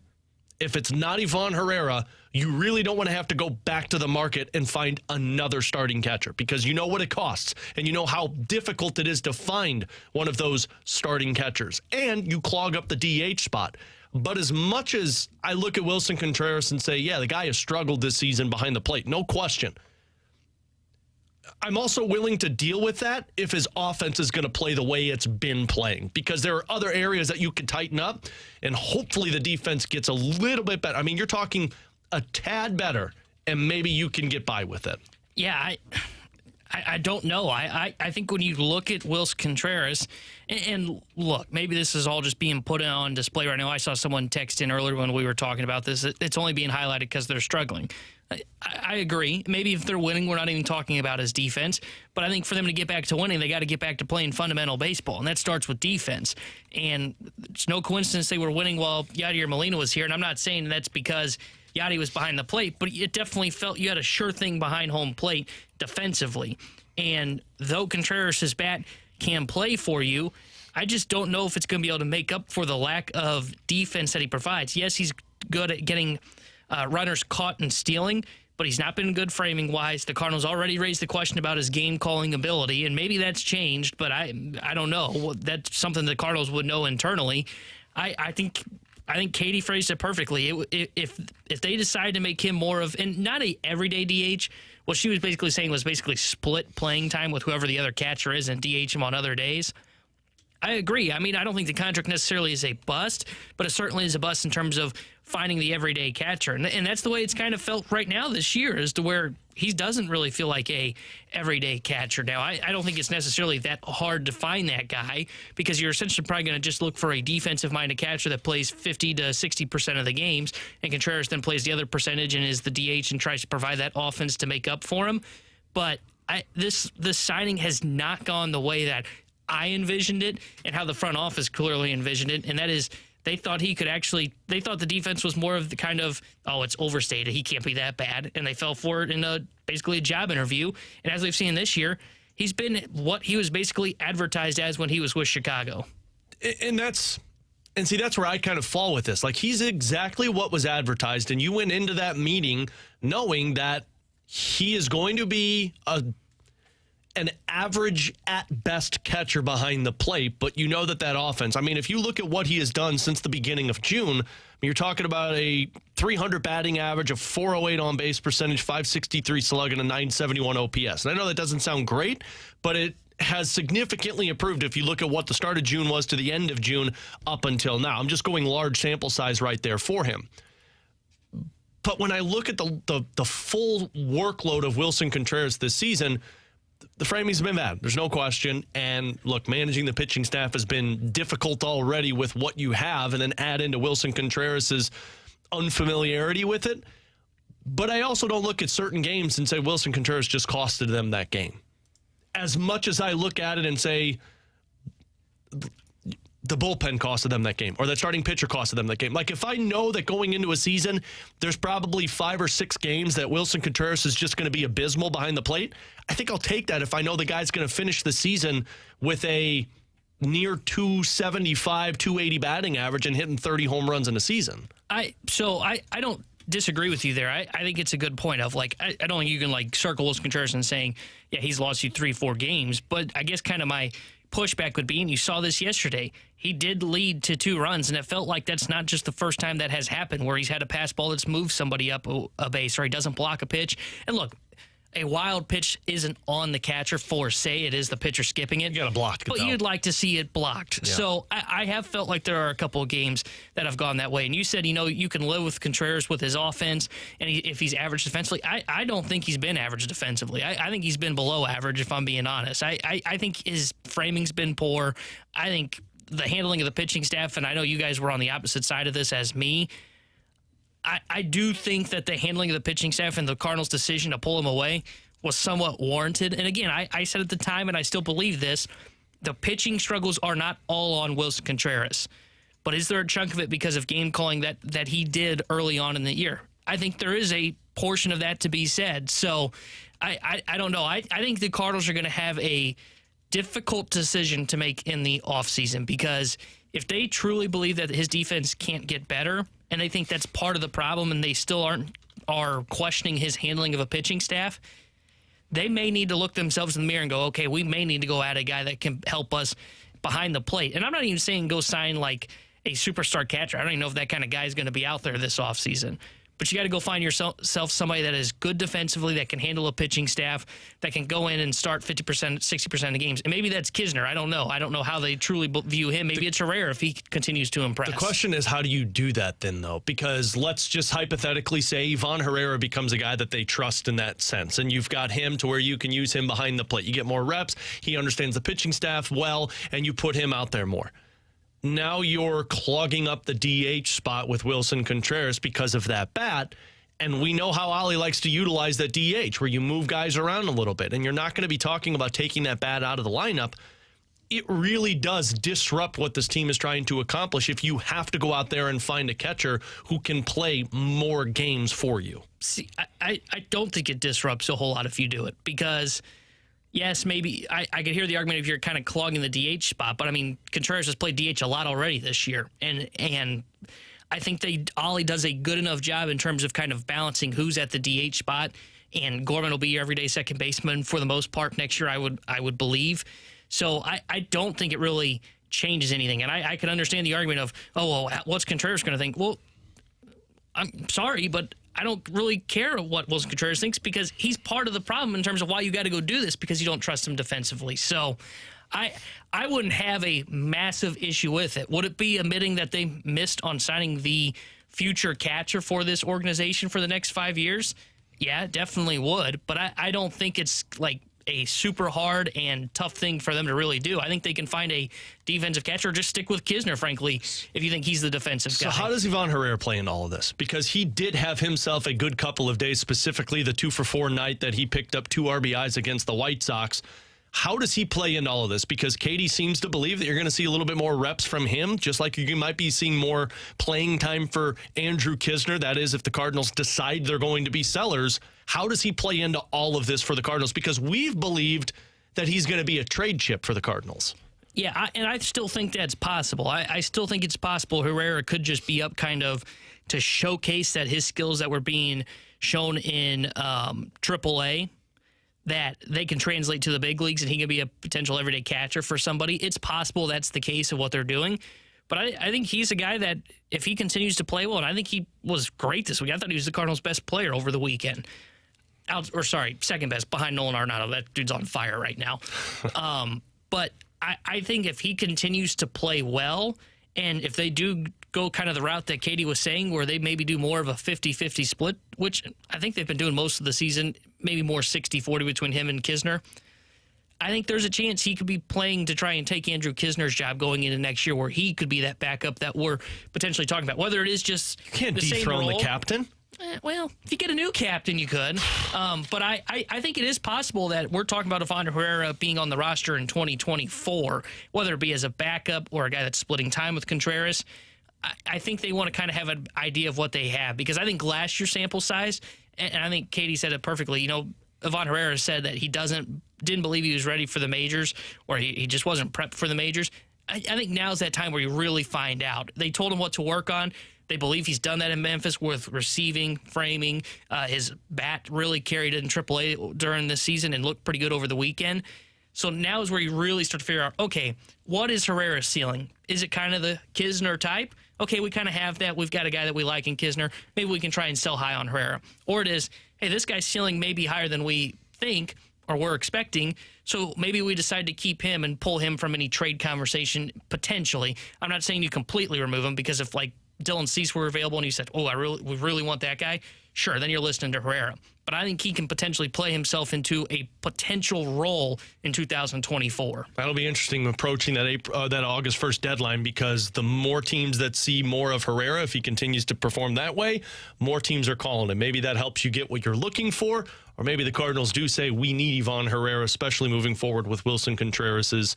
if it's not Ivan Herrera, you really don't want to have to go back to the market and find another starting catcher because you know what it costs and you know how difficult it is to find one of those starting catchers. And you clog up the DH spot. But as much as I look at Wilson Contreras and say, yeah, the guy has struggled this season behind the plate, no question. I'm also willing to deal with that if his offense is going to play the way it's been playing, because there are other areas that you could tighten up, and hopefully the defense gets a little bit better. I mean, you're talking a tad better, and maybe you can get by with it. Yeah, I don't know. I think when you look at Wilson Contreras, and look, maybe this is all just being put on display right now. I saw someone text in earlier when we were talking about this. It's only being highlighted because they're struggling. I agree. Maybe if they're winning, we're not even talking about his defense. But I think for them to get back to winning, they got to get back to playing fundamental baseball, and that starts with defense. And it's no coincidence they were winning while Yadier Molina was here. And I'm not saying that's because Yadi was behind the plate, but it definitely felt you had a sure thing behind home plate defensively. And though Contreras' bat can play for you, I just don't know if it's going to be able to make up for the lack of defense that he provides. Yes, he's good at getting runners caught and stealing, but he's not been good framing-wise. The Cardinals already raised the question about his game-calling ability, and maybe that's changed, but I don't know. That's something the Cardinals would know internally. I think Katie phrased it perfectly. If they decide to make him more of, and not a everyday DH, what she was basically saying was basically split playing time with whoever the other catcher is and DH him on other days. I agree. I mean, I don't think the contract necessarily is a bust, but it certainly is a bust in terms of finding the everyday catcher. And that's the way it's kind of felt right now this year, as to where he doesn't really feel like a everyday catcher now. I don't think it's necessarily that hard to find that guy, because you're essentially probably going to just look for a defensive-minded catcher that plays 50 to 60% of the games, and Contreras then plays the other percentage and is the DH and tries to provide that offense to make up for him. But this signing has not gone the way that I envisioned it and how the front office clearly envisioned it, and that is they thought the defense was more of the kind of, oh, it's overstated, he can't be that bad, and they fell for it in basically a job interview. And as we've seen this year, he's been what he was basically advertised as when he was with Chicago. And that's where I kind of fall with this. Like, he's exactly what was advertised, and you went into that meeting knowing that he is going to be an average at best catcher behind the plate, but you know that offense, I mean, if you look at what he has done since the beginning of June, you're talking about a 300 batting average, of 408 on base percentage, 563 slug, and a 971 OPS. And I know that doesn't sound great, but it has significantly improved if you look at what the start of June was to the end of June up until now. I'm just going large sample size right there for him. But when I look at the full workload of Wilson Contreras this season, the framing's been bad. There's no question. And look, managing the pitching staff has been difficult already with what you have, and then add into Wilson Contreras' unfamiliarity with it. But I also don't look at certain games and say Wilson Contreras just costed them that game. As much as I look at it and say the bullpen costed them that game, or that starting pitcher costed them that game. Like, if I know that going into a season, there's probably 5 or 6 games that Wilson Contreras is just going to be abysmal behind the plate, I think I'll take that if I know the guy's going to finish the season with a near 275, 280 batting average and hitting 30 home runs in a season. I don't disagree with you there. I think it's a good point of, like, I don't think you can, like, circle Wilson Contreras and saying, yeah, he's lost you 3-4 games. But I guess kind of my pushback would be, and you saw this yesterday, he did lead to 2 runs, and it felt like that's not just the first time that has happened where he's had a pass ball that's moved somebody up a base, or he doesn't block a pitch. And look, a wild pitch isn't on the catcher for, say, it is the pitcher skipping it. You got to block it, but though. You'd like to see it blocked. Yeah. So I have felt like there are a couple of games that have gone that way. And you said, you can live with Contreras with his offense, and if he's average defensively. I don't think he's been average defensively. I think he's been below average, if I'm being honest. I think his framing's been poor. I think the handling of the pitching staff, and I know you guys were on the opposite side of this as me, I do think that the handling of the pitching staff and the Cardinals' decision to pull him away was somewhat warranted. And again, I said at the time, and I still believe this, the pitching struggles are not all on Wilson Contreras. But is there a chunk of it because of game calling that he did early on in the year? I think there is a portion of that to be said. So I don't know. I think the Cardinals are going to have a difficult decision to make in the offseason, because if they truly believe that his defense can't get better, and they think that's part of the problem, and they still are questioning his handling of a pitching staff, they may need to look themselves in the mirror and go, okay, we may need to go at a guy that can help us behind the plate. And I'm not even saying go sign like a superstar catcher. I don't even know if that kind of guy is going to be out there this offseason. But you got to go find yourself somebody that is good defensively, that can handle a pitching staff, that can go in and start 50%, 60% of the games. And maybe that's Kisner. I don't know. I don't know how they truly view him. Maybe it's Herrera if he continues to impress. The question is, how do you do that then, though? Because let's just hypothetically say Ivan Herrera becomes a guy that they trust in that sense, and you've got him to where you can use him behind the plate. You get more reps. He understands the pitching staff well, and you put him out there more. Now you're clogging up the DH spot with Wilson Contreras because of that bat. And we know how Ollie likes to utilize that DH, where you move guys around a little bit. And you're not going to be talking about taking that bat out of the lineup. It really does disrupt what this team is trying to accomplish if you have to go out there and find a catcher who can play more games for you. See, I don't think it disrupts a whole lot if you do it, because yes, maybe I could hear the argument if you're kind of clogging the DH spot, but I mean, Contreras has played DH a lot already this year, and I think Ollie does a good enough job in terms of kind of balancing who's at the DH spot, and Gorman will be your everyday second baseman for the most part next year, I would believe. So I don't think it really changes anything, and I can understand the argument of, oh, well, what's Contreras going to think? Well, I'm sorry, but I don't really care what Wilson Contreras thinks, because he's part of the problem in terms of why you got to go do this, because you don't trust him defensively. So I wouldn't have a massive issue with it. Would it be admitting that they missed on signing the future catcher for this organization for the next 5 years? Yeah, it definitely would. But I don't think it's like a super hard and tough thing for them to really do. I think they can find a defensive catcher, or just stick with Kisner, frankly, if you think he's the defensive guy. So how does Ivan Herrera play in all of this? Because he did have himself a good couple of days, specifically the 2-for-4 night that he picked up 2 RBIs against the White Sox. How does he play into all of this? Because Katie seems to believe that you're going to see a little bit more reps from him, just like you might be seeing more playing time for Andrew Kisner. That is, if the Cardinals decide they're going to be sellers. How does he play into all of this for the Cardinals? Because we've believed that he's going to be a trade chip for the Cardinals. Yeah, and I still think that's possible. I still think it's possible Herrera could just be up kind of to showcase that his skills that were being shown in AAA, that they can translate to the big leagues, and he can be a potential everyday catcher for somebody. It's possible that's the case of what they're doing. But I think he's a guy that, if he continues to play well, and I think he was great this week. I thought he was the Cardinals' best player over the weekend. Second best, behind Nolan Arenado. That dude's on fire right now. But I think if he continues to play well And if they do go kind of the route that Katie was saying, where they maybe do more of a 50-50 split, which I think they've been doing most of the season, maybe more 60-40 between him and Kisner, I think there's a chance he could be playing to try and take Andrew Kisner's job going into next year, where he could be that backup that we're potentially talking about. Whether it is just You can't the same dethrone role, the captain. well, if you get a new captain, you could. But I think it is possible that we're talking about Evandro Herrera being on the roster in 2024, whether it be as a backup or a guy that's splitting time with Contreras. I think they want to kind of have an idea of what they have, because I think last year's sample size, and I think Katie said it perfectly, Evandro Herrera said that he didn't believe he was ready for the majors, or he just wasn't prepped for the majors. I think now's that time where you really find out. They told him what to work on. They believe he's done that in Memphis with receiving, framing. His bat really carried it in AAA during this season and looked pretty good over the weekend. So now is where you really start to figure out, okay, what is Herrera's ceiling? Is it kind of the Kisner type? Okay, we kind of have that. We've got a guy that we like in Kisner. Maybe we can try and sell high on Herrera. Or it is, hey, this guy's ceiling may be higher than we think or we're expecting, so maybe we decide to keep him and pull him from any trade conversation potentially. I'm not saying you completely remove him, because if like Dylan Cease were available and you said, oh, we really want that guy, sure, then you're listening to Herrera. But I think he can potentially play himself into a potential role in 2024. That'll be interesting approaching that August 1st deadline, because the more teams that see more of Herrera, if he continues to perform that way, more teams are calling him. Maybe that helps you get what you're looking for, or maybe the Cardinals do say we need Ivan Herrera, especially moving forward with Wilson Contreras'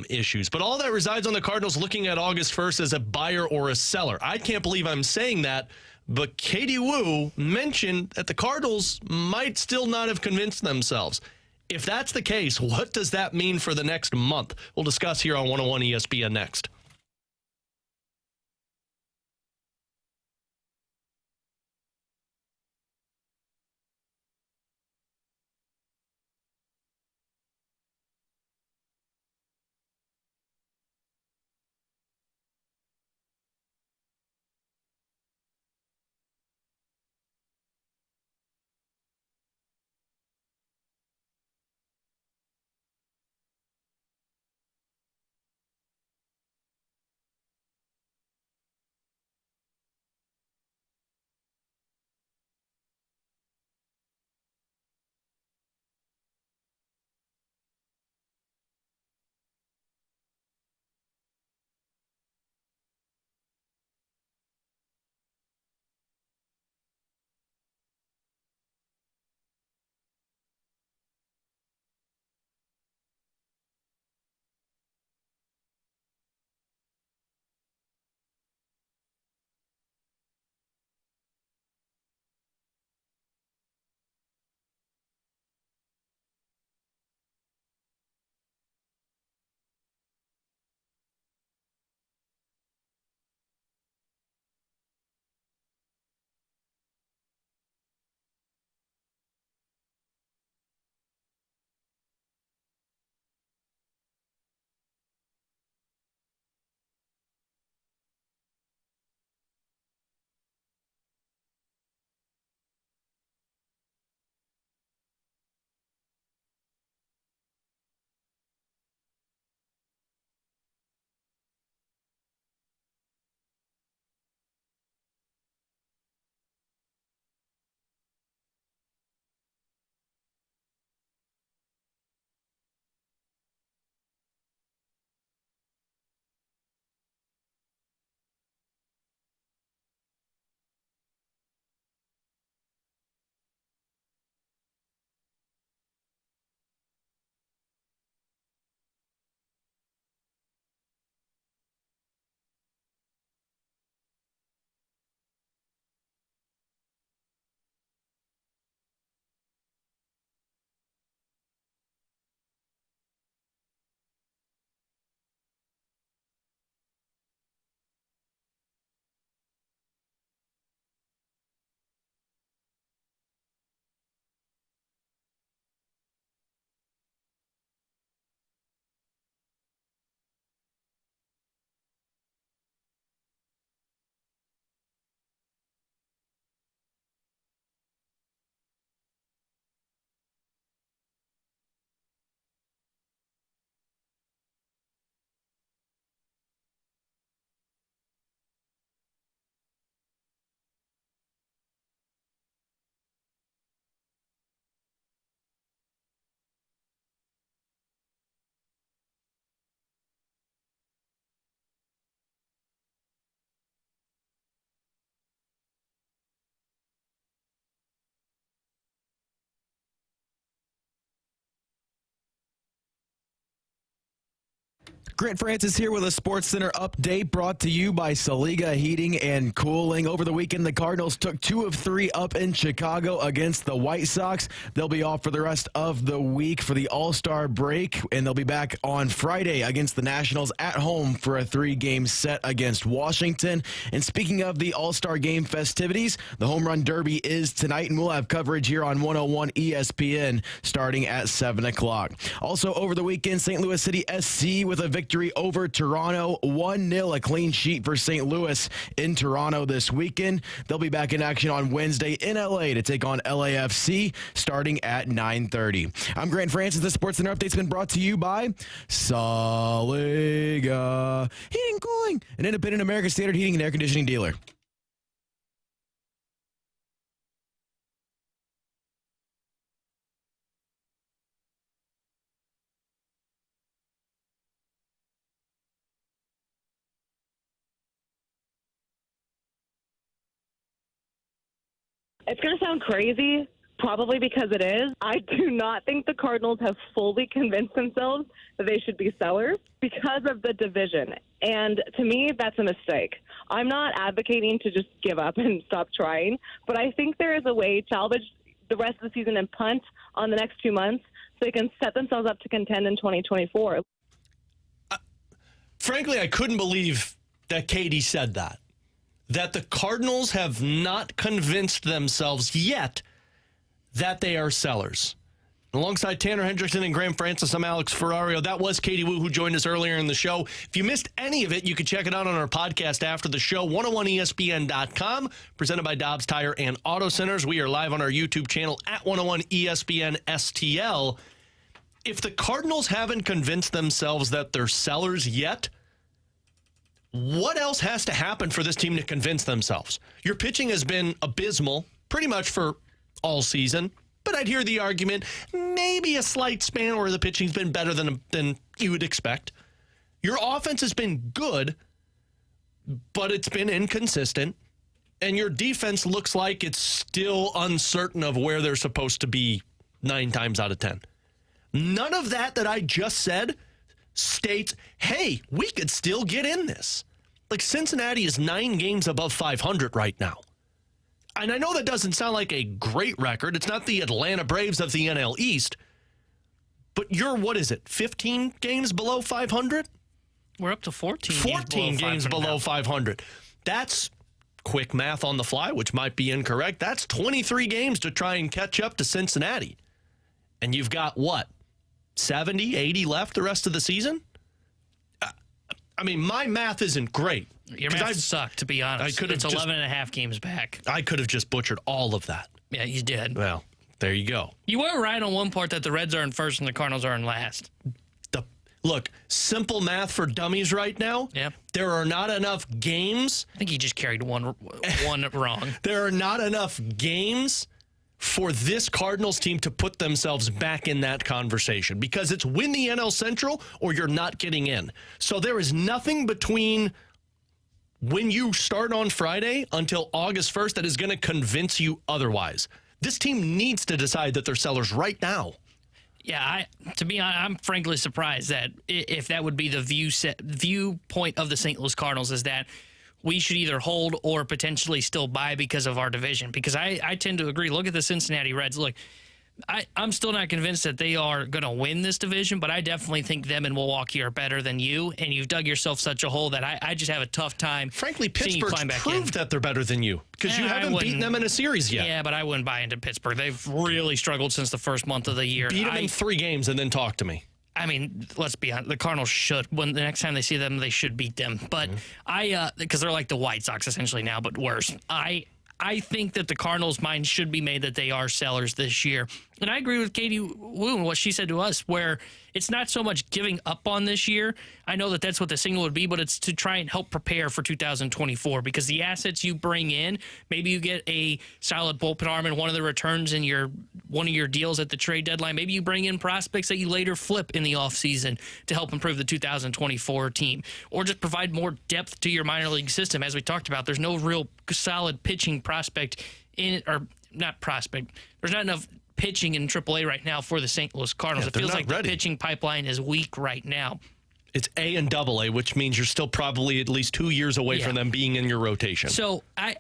issues. But all that resides on the Cardinals looking at August 1st as a buyer or a seller. I can't believe I'm saying that, but Katie Woo mentioned that the Cardinals might still not have convinced themselves. If that's the case, what does that mean for the next month? We'll discuss here on 101 ESPN next. Grant Francis here with a Sports Center update brought to you by Saliga Heating and Cooling. Over the weekend, the Cardinals took 2 of 3 up in Chicago against the White Sox. They'll be off for the rest of the week for the All-Star break, and they'll be back on Friday against the Nationals at home for a 3-game set against Washington. And speaking of the All-Star game festivities, the Home Run Derby is tonight, and we'll have coverage here on 101 ESPN starting at 7 o'clock. Also over the weekend, St. Louis City SC with a victory over Toronto, 1-0, a clean sheet for St. Louis in Toronto this weekend. They'll be back in action on Wednesday in LA to take on LAFC starting at 9:30. I'm Grant Francis. The Sports Center update's been brought to you by Saliga Heating and Cooling, an independent American Standard heating and air conditioning dealer. It's going to sound crazy, probably because it is. I do not think the Cardinals have fully convinced themselves that they should be sellers because of the division. And to me, that's a mistake. I'm not advocating to just give up and stop trying, but I think there is a way to salvage the rest of the season and punt on the next 2 months so they can set themselves up to contend in 2024. Frankly, I couldn't believe that Katie said that the Cardinals have not convinced themselves yet that they are sellers. Alongside Tanner Hendrickson and Graham Francis, I'm Alex Ferrario. That was Katie Wu, who joined us earlier in the show. If you missed any of it, you can check it out on our podcast after the show, 101ESPN.com, presented by Dobbs Tire and Auto Centers. We are live on our YouTube channel at 101ESPN STL. If the Cardinals haven't convinced themselves that they're sellers yet, what else has to happen for this team to convince themselves? Your pitching has been abysmal pretty much for all season, but I'd hear the argument, maybe a slight span where the pitching's been better than you would expect. Your offense has been good, but it's been inconsistent, and your defense looks like it's still uncertain of where they're supposed to be 9 times out of 10. None of that I just said states, hey, we could still get in this. Like, Cincinnati is 9 games above 500 right now. And I know that doesn't sound like a great record. It's not the Atlanta Braves of the NL East. But you're, 15 games below 500? We're up to 14 games below 500. That's quick math on the fly, which might be incorrect. That's 23 games to try and catch up to Cincinnati. And you've got, 70, 80 left the rest of the season? I mean, my math isn't great. Your math sucked, to be honest. It's 11 and a half games back. I could have just butchered all of that. Yeah, you did. Well, there you go. You were right on one part that the Reds are in first and the Cardinals are in last. Look, simple math for dummies right now. Yeah. There are not enough games. I think you just carried one wrong. There are not enough games for this Cardinals team to put themselves back in that conversation, because it's win the NL Central or you're not getting in. So there is nothing between when you start on Friday until August 1st that is going to convince you otherwise. This team needs to decide that they're sellers right now. Yeah, to be honest, I'm frankly surprised that if that would be the viewpoint of the St. Louis Cardinals, is that we should either hold or potentially still buy because of our division. Because I tend to agree. Look at the Cincinnati Reds. Look, I'm still not convinced that they are going to win this division, but I definitely think them and Milwaukee are better than you, and you've dug yourself such a hole that I just have a tough time. Frankly, Pittsburgh's proved that they're better than you, because you haven't beaten them in a series yet. Yeah, but I wouldn't buy into Pittsburgh. They've really struggled since the first month of the year. Beat them in 3 games and then talk to me. I mean, let's be honest. The Cardinals should. When the next time they see them, they should beat them. But because they're like the White Sox essentially now, but worse. I think that the Cardinals' mind should be made that they are sellers this year. And I agree with Katie Wu and what she said to us, where it's not so much giving up on this year. I know that that's what the signal would be, but it's to try and help prepare for 2024, because the assets you bring in, maybe you get a solid bullpen arm in one of the returns in one of your deals at the trade deadline. Maybe you bring in prospects that you later flip in the offseason to help improve the 2024 team, or just provide more depth to your minor league system. As we talked about, there's no real solid pitching prospect in it, or not prospect. There's not enough pitching in AAA right now for the St. Louis Cardinals. It feels like the pitching pipeline is weak right now. It's A and AA, which means you're still probably at least 2 years away from them being in your rotation. So I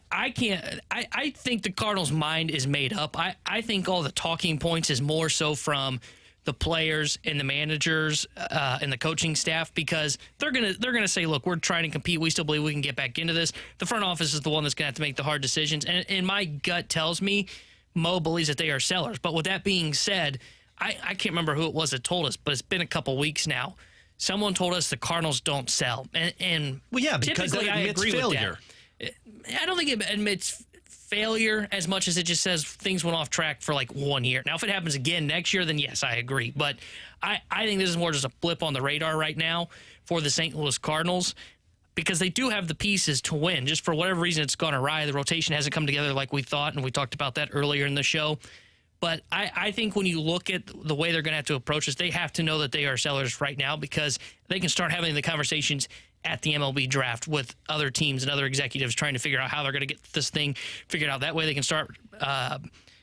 think the Cardinals' mind is made up. I think all the talking points is more so from the players and the managers and the coaching staff, because they're gonna say, look, we're trying to compete. We still believe we can get back into this. The front office is the one that's gonna have to make the hard decisions. And my gut tells me Mo believes that they are sellers. But with that being said, I can't remember who it was that told us, but it's been a couple weeks now. Someone told us the Cardinals don't sell. And well, yeah, because typically that admits I agree failure. with that. I don't think it admits failure as much as it just says things went off track for like 1 year. Now, if it happens again next year, then yes, I agree. But I think this is more just a blip on the radar right now for the St. Louis Cardinals, because they do have the pieces to win. Just for whatever reason, it's gone awry. The rotation hasn't come together like we thought, and we talked about that earlier in the show. But I think when you look at the way they're going to have to approach this, they have to know that they are sellers right now, because they can start having the conversations at the MLB draft with other teams and other executives trying to figure out how they're going to get this thing figured out. That way they can start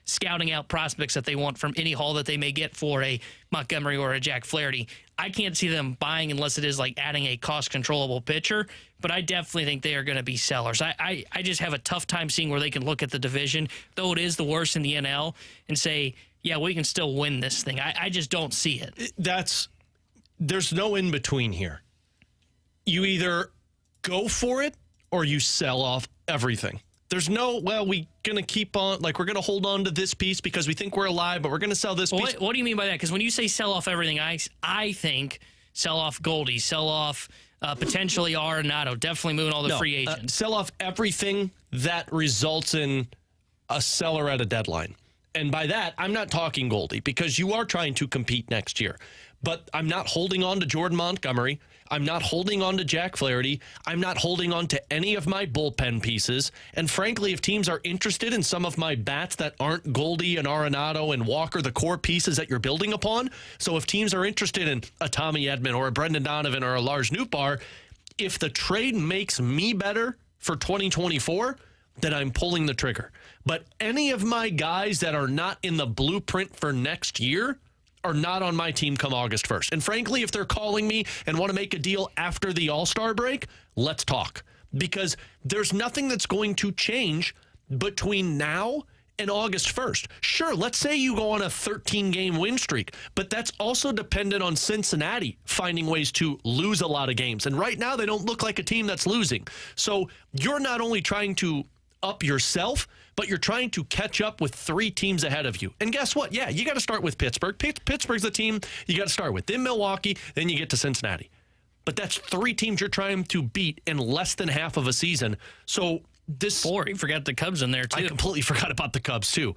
scouting out prospects that they want from any haul that they may get for a Montgomery or a Jack Flaherty. I can't see them buying unless it is like adding a cost-controllable pitcher, but I definitely think they are going to be sellers. I just have a tough time seeing where they can look at the division, though it is the worst in the NL, and say, yeah, we can still win this thing. I just don't see it. There's no in-between here. You either go for it or you sell off everything. There's no, well, we're going to keep on, like, we're going to hold on to this piece because we think we're alive, but we're going to sell this piece. What do you mean by that? Because when you say sell off everything, I think sell off Goldie, sell off potentially Arenado, definitely moving all the free agents. Sell off everything that results in a seller at a deadline. And by that, I'm not talking Goldie, because you are trying to compete next year. But I'm not holding on to Jordan Montgomery. I'm not holding on to Jack Flaherty. I'm not holding on to any of my bullpen pieces. And frankly, if teams are interested in some of my bats that aren't Goldie and Arenado and Walker, the core pieces that you're building upon, so if teams are interested in a Tommy Edman or a Brendan Donovan or a Lars Nootbaar, if the trade makes me better for 2024, then I'm pulling the trigger. But any of my guys that are not in the blueprint for next year are not on my team come August 1st. And frankly, if they're calling me and want to make a deal after the All-Star break, let's talk. Because there's nothing that's going to change between now and August 1st. Sure, let's say you go on a 13-game win streak, but that's also dependent on Cincinnati finding ways to lose a lot of games. And right now, they don't look like a team that's losing. So you're not only trying to up yourself, but you're trying to catch up with 3 teams ahead of you. And guess what? Yeah, you got to start with Pittsburgh. Pittsburgh's the team you got to start with. Then Milwaukee, then you get to Cincinnati. But that's 3 teams you're trying to beat in less than half of a season. So this 4, you forgot the Cubs in there too. I completely forgot about the Cubs too.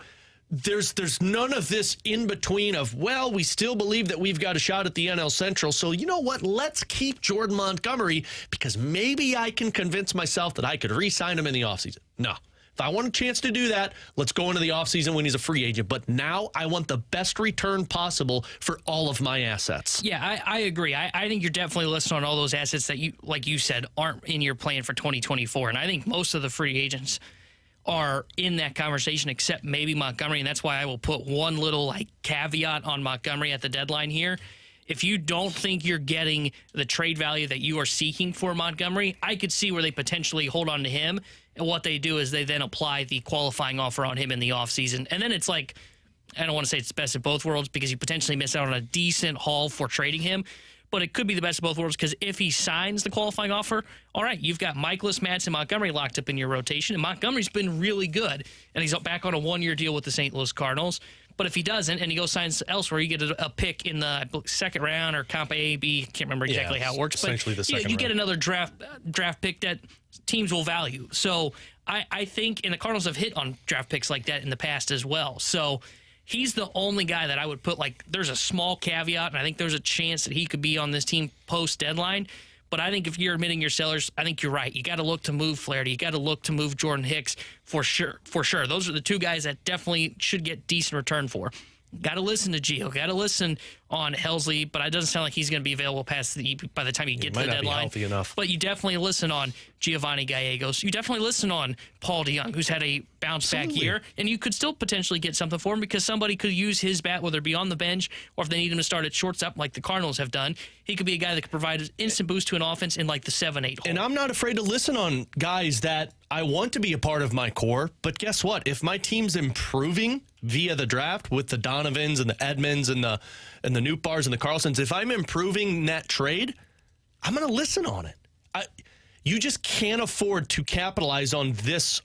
There's none of this in between of, well, we still believe that we've got a shot at the NL Central. So you know what? Let's keep Jordan Montgomery because maybe I can convince myself that I could re-sign him in the offseason. No. If I want a chance to do that, let's go into the offseason when he's a free agent. But now I want the best return possible for all of my assets. Yeah, I agree. I think you're definitely listing on all those assets that you, like you said, aren't in your plan for 2024. And I think most of the free agents are in that conversation, except maybe Montgomery. And that's why I will put one little caveat on Montgomery at the deadline here. If you don't think you're getting the trade value that you are seeking for Montgomery, I could see where they potentially hold on to him. And what they do is they then apply the qualifying offer on him in the offseason. And then it's like, I don't want to say it's the best of both worlds because you potentially miss out on a decent haul for trading him. But it could be the best of both worlds because if he signs the qualifying offer, all right, you've got Michaelis, Matz, and Montgomery locked up in your rotation. And Montgomery's been really good. And he's back on a 1-year deal with the St. Louis Cardinals. But if he doesn't and he goes signs elsewhere, you get a pick in the second round or Comp A, B. Can't remember exactly how it works. Essentially but the second you round. get another draft pick that teams will value. So I think, and the Cardinals have hit on draft picks like that in the past as well. So he's the only guy that I would put, there's a small caveat, and I think there's a chance that he could be on this team post-deadline. But I think if you're admitting your sellers, I think you're right. You got to look to move Flaherty. You got to look to move Jordan Hicks for sure. For sure. Those are the 2 guys that definitely should get decent return for. Got to listen to Gio. Got to listen on Helsley, but it doesn't sound like he's going to be available by the time you get to might the not be deadline. healthy enough. But you definitely listen on Giovanni Gallegos. You definitely listen on Paul DeYoung, who's had a bounce-back year, and you could still potentially get something for him because somebody could use his bat, whether it be on the bench or if they need him to start at shortstop like the Cardinals have done. He could be a guy that could provide an instant boost to an offense in like the 7-8 hole. And I'm not afraid to listen on guys that I want to be a part of my core, but guess what? If my team's improving via the draft with the Donovans and the Edmonds and the Newbars and the Carlsons, if I'm improving that trade, I'm going to listen on it. You just can't afford to capitalize on this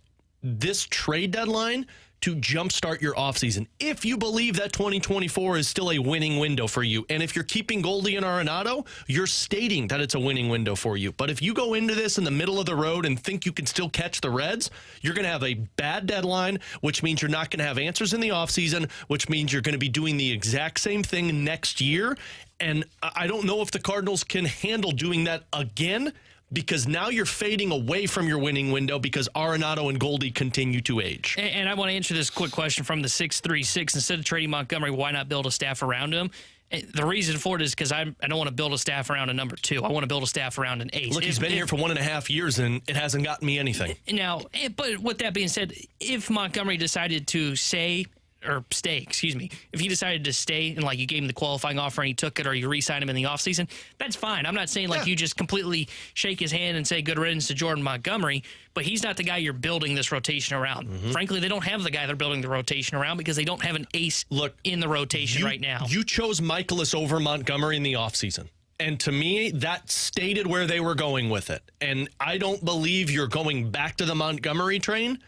trade deadline to jumpstart your offseason. If you believe that 2024 is still a winning window for you, and if you're keeping Goldie and Arenado, you're stating that it's a winning window for you. But if you go into this in the middle of the road and think you can still catch the Reds, you're going to have a bad deadline, which means you're not going to have answers in the offseason, which means you're going to be doing the exact same thing next year. And I don't know if the Cardinals can handle doing that again, because now you're fading away from your winning window because Arenado and Goldie continue to age. And I want to answer this quick question from the 636. Instead of trading Montgomery, why not build a staff around him? The reason for it is because I don't want to build a staff around a number 2. I want to build a staff around an ace. Look, he's been here for 1.5 years, and it hasn't gotten me anything. Now, but with that being said, if Montgomery decided to stay, if he decided to stay and like you gave him the qualifying offer and he took it, or you re-signed him in the offseason, that's fine. I'm not saying you just completely shake his hand and say good riddance to Jordan Montgomery, but he's not the guy you're building this rotation around. Frankly, they don't have the guy they're building the rotation around because they don't have an ace in the rotation right now. You chose Michaelis over Montgomery in the offseason. And to me, that stated where they were going with it. And I don't believe you're going back to the Montgomery train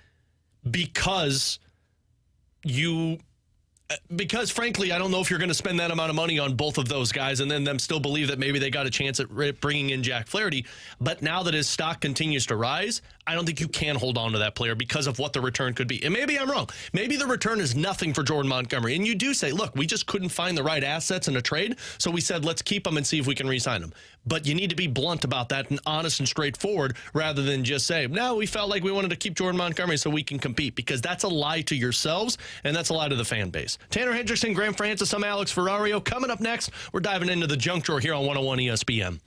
because frankly, I don't know if you're going to spend that amount of money on both of those guys and then them still believe that maybe they got a chance at bringing in Jack Flaherty. But now that his stock continues to rise, I don't think you can hold on to that player because of what the return could be. And maybe I'm wrong. Maybe the return is nothing for Jordan Montgomery. And you do say, look, we just couldn't find the right assets in a trade, so we said, let's keep him and see if we can re-sign him. But you need to be blunt about that and honest and straightforward rather than just say, no, we felt like we wanted to keep Jordan Montgomery so we can compete, because that's a lie to yourselves and that's a lie to the fan base. Tanner Hendrickson, Graham Francis, I'm Alex Ferrario. Coming up next, we're diving into the junk drawer here on 101 ESPN.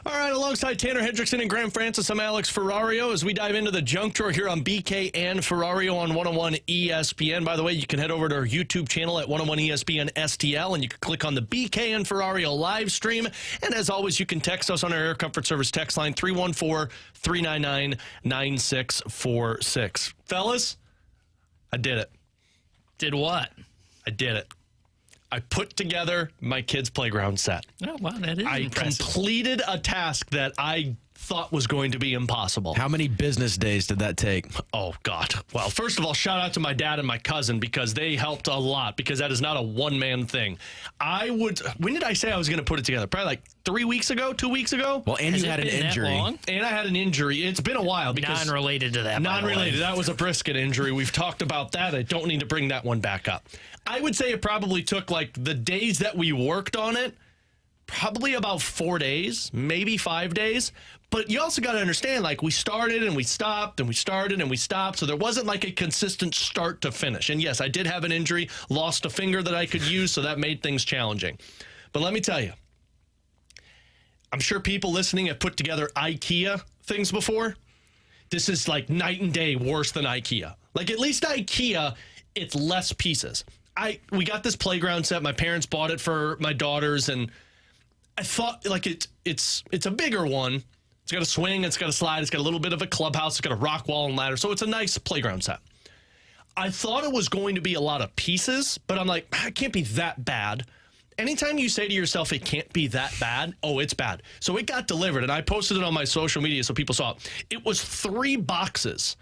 All right, alongside Tanner Hendrickson and Graham Francis, I'm Alex Ferrario as we dive into the junk drawer here on BK and Ferrario on 101 ESPN. By the way, you can head over to our YouTube channel at 101 ESPN STL, and you can click on the BK and Ferrario live stream. And as always, you can text us on our Air Comfort Service text line, 314-399-9646. Fellas, I did it. Did what? I did it. I put together my kids' playground set. Oh, wow, that is impressive. Completed a task that I thought was going to be impossible. How many business days did that take? Oh, God. Well, first of all, shout out to my dad and my cousin because they helped a lot because that is not a one-man thing. When did I say I was going to put it together? Probably like 3 weeks ago, 2 weeks ago? Well, and Has you it had an been that injury. long? And I had an injury. It's been a while because... Non-related to that, by the way. Non-related. That was a brisket injury. We've talked about that. I don't need to bring that one back up. I would say it probably took like the days that we worked on it, probably about 4 days, maybe 5 days. But you also got to understand, like, we started and we stopped and we started and we stopped. So there wasn't like a consistent start to finish. And yes, I did have an injury, lost a finger that I could use. So that made things challenging. But let me tell you, I'm sure people listening have put together IKEA things before. This is like night and day worse than IKEA. Like, at least IKEA, it's less pieces. We got this playground set. My parents bought it for my daughters, and I thought like it's a bigger one. It's got a swing, it's got a slide, it's got a little bit of a clubhouse, it's got a rock wall and ladder. So it's a nice playground set. I thought it was going to be a lot of pieces, but I'm like, it can't be that bad. Anytime you say to yourself, it can't be that bad, oh, it's bad. So it got delivered, and I posted it on my social media so people saw it. It was 3 boxes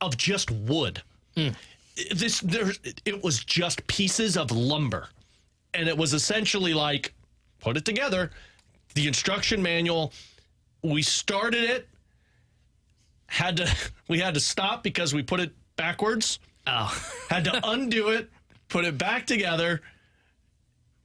of just wood. It was just pieces of lumber. And it was essentially like, put it together, the instruction manual. We started it, we had to stop because we put it backwards. Had to undo it, put it back together.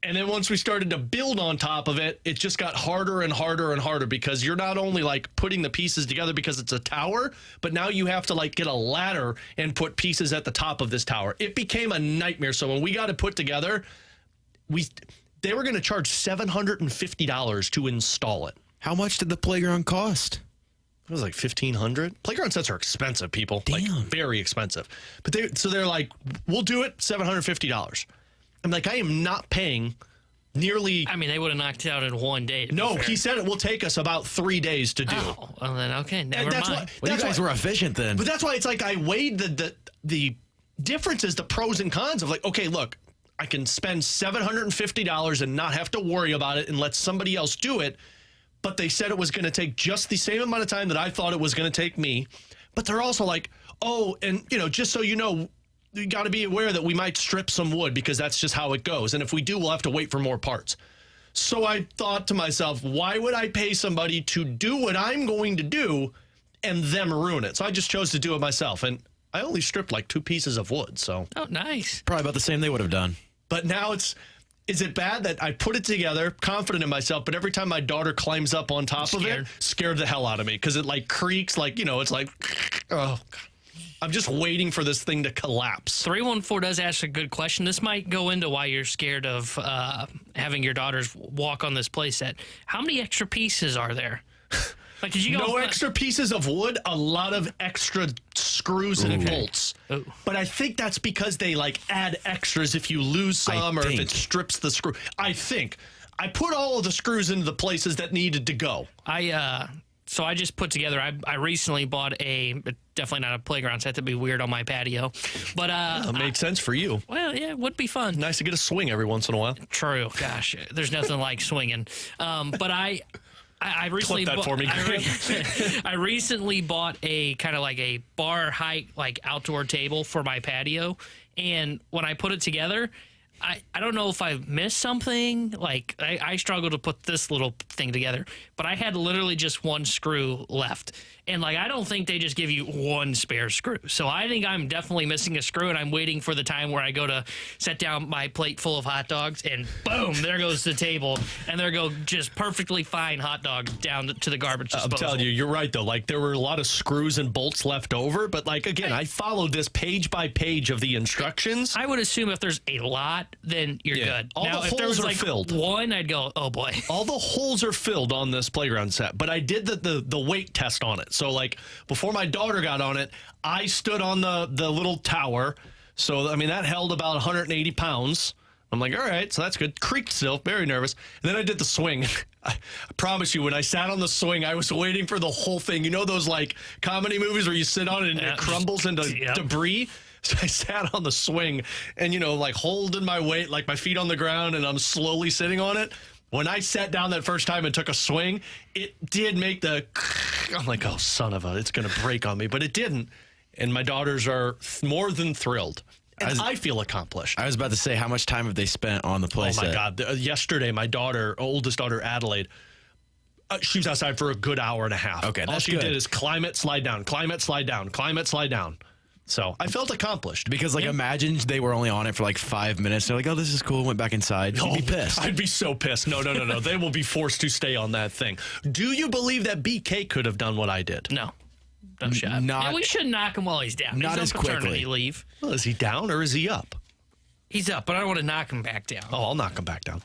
And then once we started to build on top of it, it just got harder and harder and harder because you're not only like putting the pieces together because it's a tower, but now you have to like get a ladder and put pieces at the top of this tower. It became a nightmare. So when we got it put together, they were going to charge $750 to install it. How much did the playground cost? It was like $1,500. Playground sets are expensive, people. Damn. Like, very expensive. But they're like, we'll do it, $750. I'm like, I am not paying nearly... I mean, they would have knocked it out in one day. No, he said it will take us about 3 days to do. Oh, well then, okay, never mind. Well, you guys were efficient then. But that's why it's like I weighed the differences, the pros and cons of like, okay, look, I can spend $750 and not have to worry about it and let somebody else do it. But they said it was going to take just the same amount of time that I thought it was going to take me. But they're also like, oh, and just so you know, you got to be aware that we might strip some wood because that's just how it goes. And if we do, we'll have to wait for more parts. So I thought to myself, why would I pay somebody to do what I'm going to do and them ruin it? So I just chose to do it myself. And I only stripped like 2 pieces of wood. So Oh, nice. Probably about the same they would have done. But now is it bad that I put it together, confident in myself, but every time my daughter climbs up on top of it, scared the hell out of me because it like creaks, like, it's like, oh, God. I'm just waiting for this thing to collapse. 314 does ask a good question. This might go into why you're scared of having your daughters walk on this play set. How many extra pieces are there? Like, did you No extra pieces of wood, a lot of extra screws and bolts. Ooh. But I think that's because they like add extras if you lose some or if it strips the screw. I think. I put all of the screws into the places that needed to go. So I just put together, I recently bought definitely not a playground set, that'd be weird on my patio. But It made sense for you. well, yeah, it would be fun. Nice to get a swing every once in a while. True. Gosh, there's nothing like swinging. But I recently Clip that for me, Grant. I recently bought a kind of like a bar height like outdoor table for my patio, and when I put it together, I don't know if I missed something. Like I struggled to put this little thing together, but I had literally just 1 screw left. And like, I don't think they just give you 1 spare screw. So I think I'm definitely missing a screw, and I'm waiting for the time where I go to set down my plate full of hot dogs and boom, there goes the table. And there go just perfectly fine hot dogs down to the garbage disposal. I'm telling you, you're right, though. Like, there were a lot of screws and bolts left over. But, like, again, I followed this page by page of the instructions. I would assume if there's a lot, then you're good. All now, the if there holes was are like filled. 1, I'd go, oh boy. All the holes are filled on this playground set, but I did the weight test on it. So, like, before my daughter got on it, I stood on the little tower. So, I mean, that held about 180 pounds. I'm like, all right, so that's good. Creaked still, very nervous. And then I did the swing. I promise you, when I sat on the swing, I was waiting for the whole thing. You know those, like, comedy movies where you sit on it and it crumbles into debris? So I sat on the swing and, you know, like, holding my weight, like my feet on the ground, and I'm slowly sitting on it. When I sat down that first time and took a swing, it did make the... I'm like, oh, son of a... It's going to break on me. But it didn't. And my daughters are more than thrilled. And I feel accomplished. I was about to say, how much time have they spent on the playset? Oh, my God. Yesterday, my oldest daughter, Adelaide, she was outside for a good hour and a half. Okay, that's all she good. did is climb it, slide down, climb it, slide down, climb it, slide down. So I felt accomplished. Because, like, imagine they were only on it for like 5 minutes. They're like, oh, this is cool. Went back inside. You'd be pissed. I'd be so pissed. No. They will be forced to stay on that thing. Do you believe that BK could have done what I did? No. No shot. Not- We should knock him while he's down. Not he's as on paternity quickly. leave. Well, is he down or is he up? He's up, but I don't want to knock him back down. Oh, I'll knock him back down.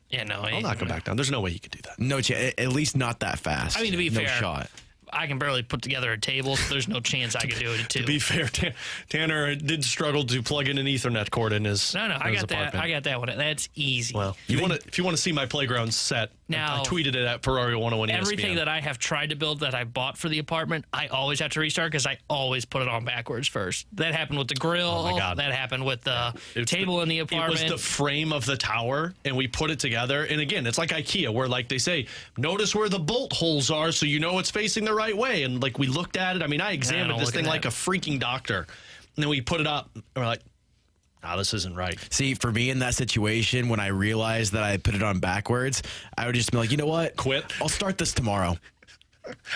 Yeah, no. I'll knock him back down. There's no way he could do that. No chance. At least not that fast. I mean, to be no fair, shot. I can barely put together a table, so there's no chance I could do it too. To be fair, Tanner did struggle to plug in an Ethernet cord in his No, I his got that. apartment. I got that one. That's easy. Well, if you want to see my playground set, Now, I tweeted it at Ferrario 101 ESPN. everything that I have tried to build that I bought for the apartment, I always have to restart because I always put it on backwards first. That happened with the grill. Oh, my God. That happened with the table in the apartment. It was the frame of the tower, and we put it together. And again, it's like IKEA, where, like, they say, notice where the bolt holes are so you know it's facing the right way. And, like, we looked at it. I mean, I examined this thing like a freaking doctor. And then we put it up, and we're like, this isn't right. See, for me in that situation, when I realized that I put it on backwards, I would just be like, you know what? Quit. I'll start this tomorrow.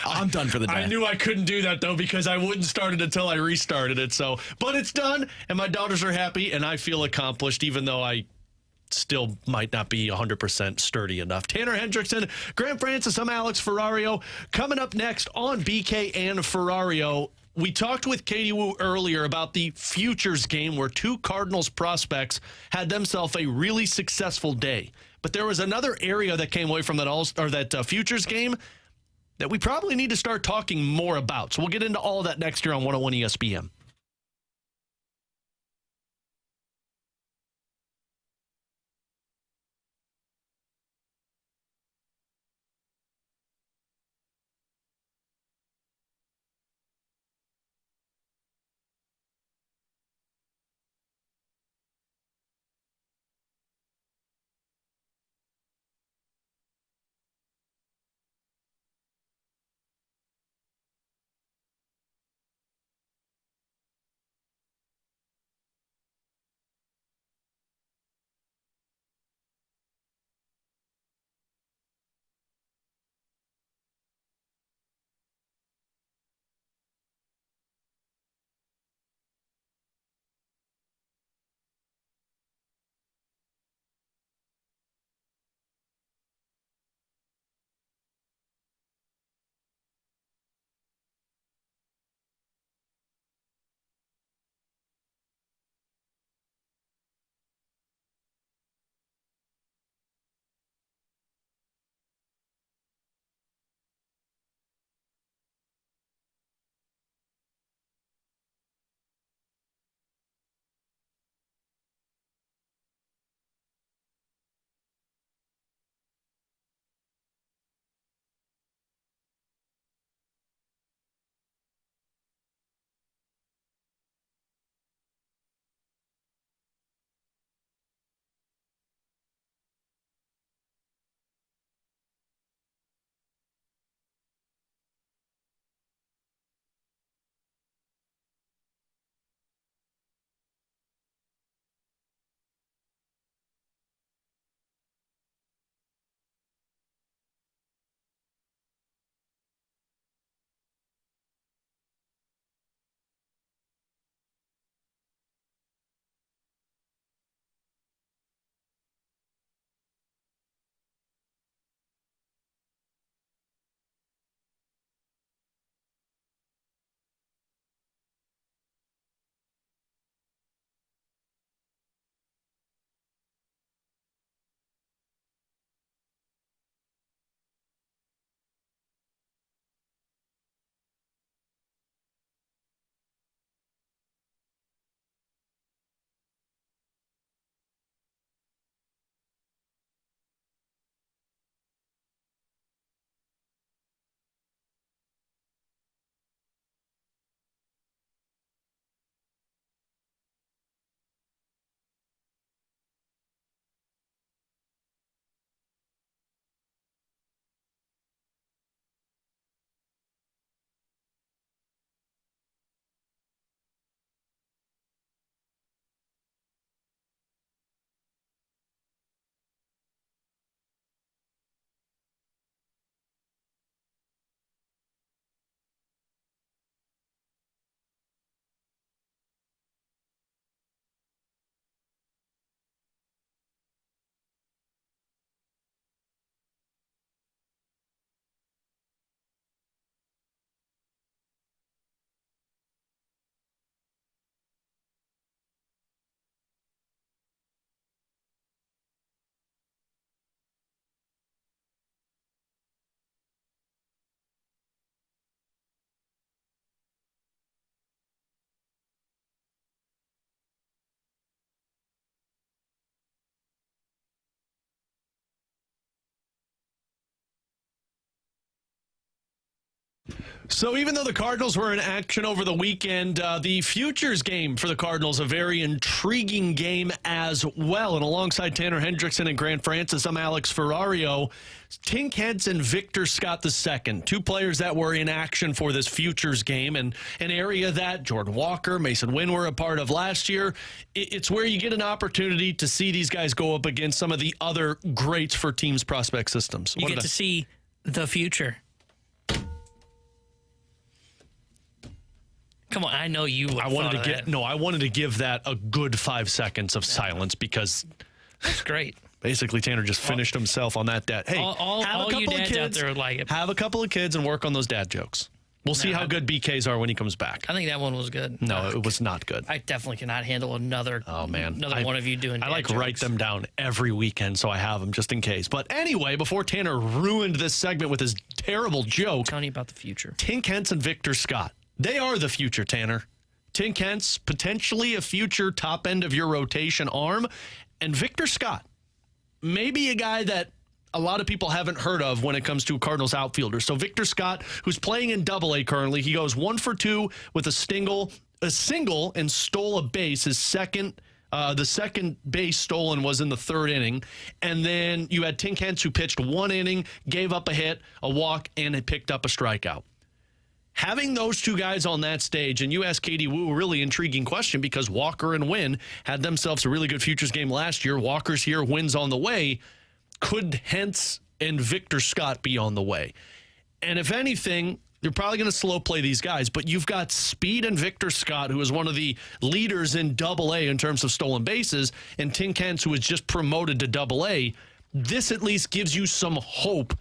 I'm done for the day. I knew I couldn't do that, though, because I wouldn't start it until I restarted it. So, but it's done, and my daughters are happy, and I feel accomplished, even though I still might not be 100% sturdy enough. Tanner Hendrickson, Grant Francis, I'm Alex Ferrario. Coming up next on BK and Ferrario, we talked with Katie Wu earlier about the futures game where two Cardinals prospects had themselves a really successful day. But there was another area that came away from that futures game that we probably need to start talking more about. So we'll get into all that next year on 101 ESPN. So even though the Cardinals were in action over the weekend, the futures game for the Cardinals, a very intriguing game as well. And alongside Tanner Hendrickson and Grant Francis, I'm Alex Ferrario. Tink and Victor Scott II, two players that were in action for this futures game, and an area that Jordan Walker, Mason Wynn were a part of last year. It's where you get an opportunity to see these guys go up against some of the other greats for teams' prospect systems. You get to see the future. Come on, I know you. I wanted to give that a good 5 seconds of silence because that's great. Basically, Tanner just finished himself on that dad. Hey, all you dads out there like it. Have a couple of kids and work on those dad jokes. We'll see how good BKs are when he comes back. I think that one was good. No, it was not good. I definitely cannot handle another. Oh man, another one of you doing. I jokes. write them down every weekend so I have them just in case. But anyway, before Tanner ruined this segment with his terrible joke, tell me about the future. Tink and Victor Scott. They are the future, Tanner. Tink Hence, potentially a future top end of your rotation arm, and Victor Scott, maybe a guy that a lot of people haven't heard of when it comes to Cardinals outfielders. So Victor Scott, who's playing in Double-A currently, he goes 1 for 2 with a single, and stole a base. His second, the second base stolen was in the 3rd inning. And then you had Tink Hence, who pitched 1 inning, gave up a hit, a walk, and had picked up a strikeout. Having those two guys on that stage, and you asked Katie Wu a really intriguing question because Walker and Wynn had themselves a really good futures game last year. Walker's here, Wynn's on the way. Could Hence and Victor Scott be on the way? And if anything, you're probably going to slow play these guys, but you've got speed and Victor Scott, who is one of the leaders in Double-A in terms of stolen bases, and Tink Hence, who was just promoted to Double-A. This at least gives you some hope